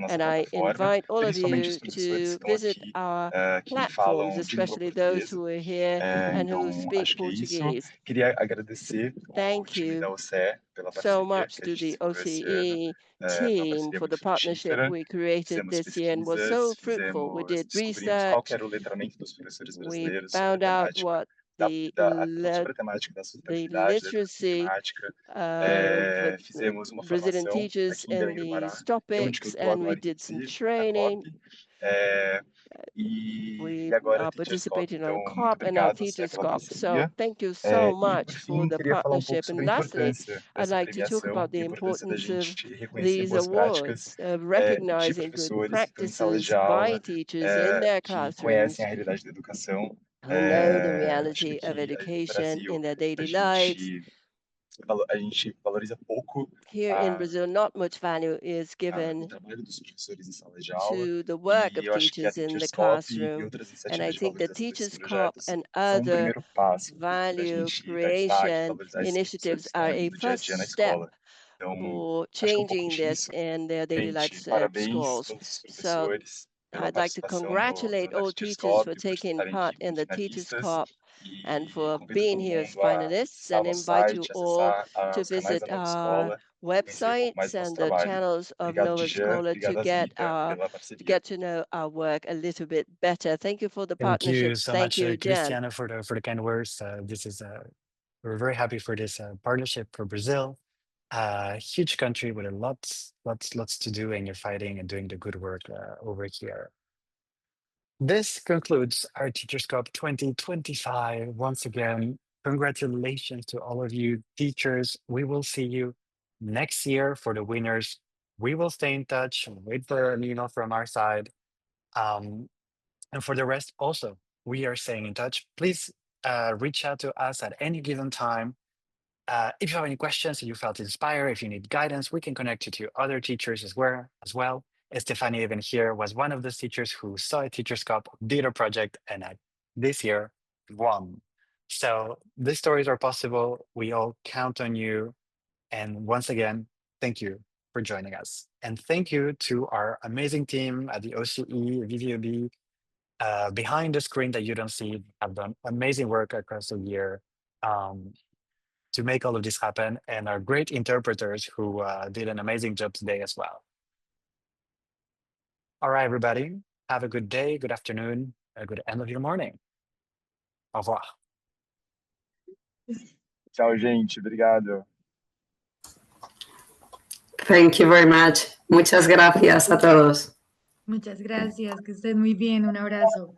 and I invite all of you to visit our platforms, especially those who are here here and who speak acho que é isso. Portuguese. Queria agradecer o Thank time da you OCE pela so parceria much que a to gente the desenvolveu esse ano. OCE Uma team parceria for the muito partnership frutífera. we created Fizemos this year and was so pesquisas, fruitful. We did descobrimos qual que research. era o letramento dos professores We brasileiros sobre a found out temática what sobre a temática da the sustentabilidade, da literacy climática. of Fizemos uma Brazilian formação teachers aqui em in Belém do Pará, these que é onde que eu topics, estou and we agora, did some inclusive, na training. COP. We E agora are a Teachers COP. participating Então, on muito COP and our obrigado, Cé, Teachers pela COP. So parceria. thank you so E, por much for fim, the queria falar um pouco partnership. And sobre a lastly, importância I'd dessa like to talk premiação, about the a importância da importance of gente reconhecer these boas práticas awards, of de recognizing good professores que estão em salas de practices by aula, teachers in their que conhecem classrooms, a realidade da educação. who know the Acho que reality of aqui no education Brasil in their daily lives. a gente valoriza pouco Here in Brazil, not much value is o given trabalho dos professores em sala de aula. to the work E of eu acho que a teachers in the Teachers COP e classroom. outras And I iniciativas de think the valorização desses Teachers COP projetos and são um other primeiro passo para a value gente dar destaque, creation valorizar esses professores initiatives que estão are ali a no dia a first dia na step escola. Então, for acho que é um pouco changing this disso. in their daily Gente, lives at parabéns a schools. todos os So professores pela I'd like to participação congratulate na all Teachers teachers COP, for por taking estarem part aqui in como the Teachers finalistas. COP and for Convido being todo here as mundo a finalists, acessar o and nosso invite you site, all acessar to os canais visit da Nova our Escola, conhecer um pouco mais websites do nosso and the trabalho. channels of Obrigado, Nova Dijan. Escola Obrigado, pela to parceria. get to know our work a little bit better. Thank you for the Thank partnership. you so Thank much, you, Jan. Cristiano, for the kind words. This is we're very happy for this partnership for Brazil. A huge country with a lots to do, and you're fighting and doing the good work over here. This concludes our Teachers Cup 2025. Once again, congratulations to all of you teachers. We will see you next year for the winners. We will stay in touch and wait for an email from our side. And for the rest, also, we are staying in touch. Please reach out to us at any given time. If you have any questions, if you felt inspired, if you need guidance, we can connect you to other teachers as well. Estefania even here was one of those teachers who saw a Teachers Cup, did a project, and this year won. So these stories are possible. We all count on you. And once again, thank you for joining us. And thank you to our amazing team at the OCE, VVOB, behind the screen that you don't see, have done amazing work across the year to make all of this happen, and our great interpreters who did an amazing job today as well. All right, everybody, have a good day, good afternoon, a good end of your morning. Au revoir. Tchau, gente. Obrigado. Thank you very much. Muchas gracias a todos. Muchas gracias, que estén muy bien, un abrazo.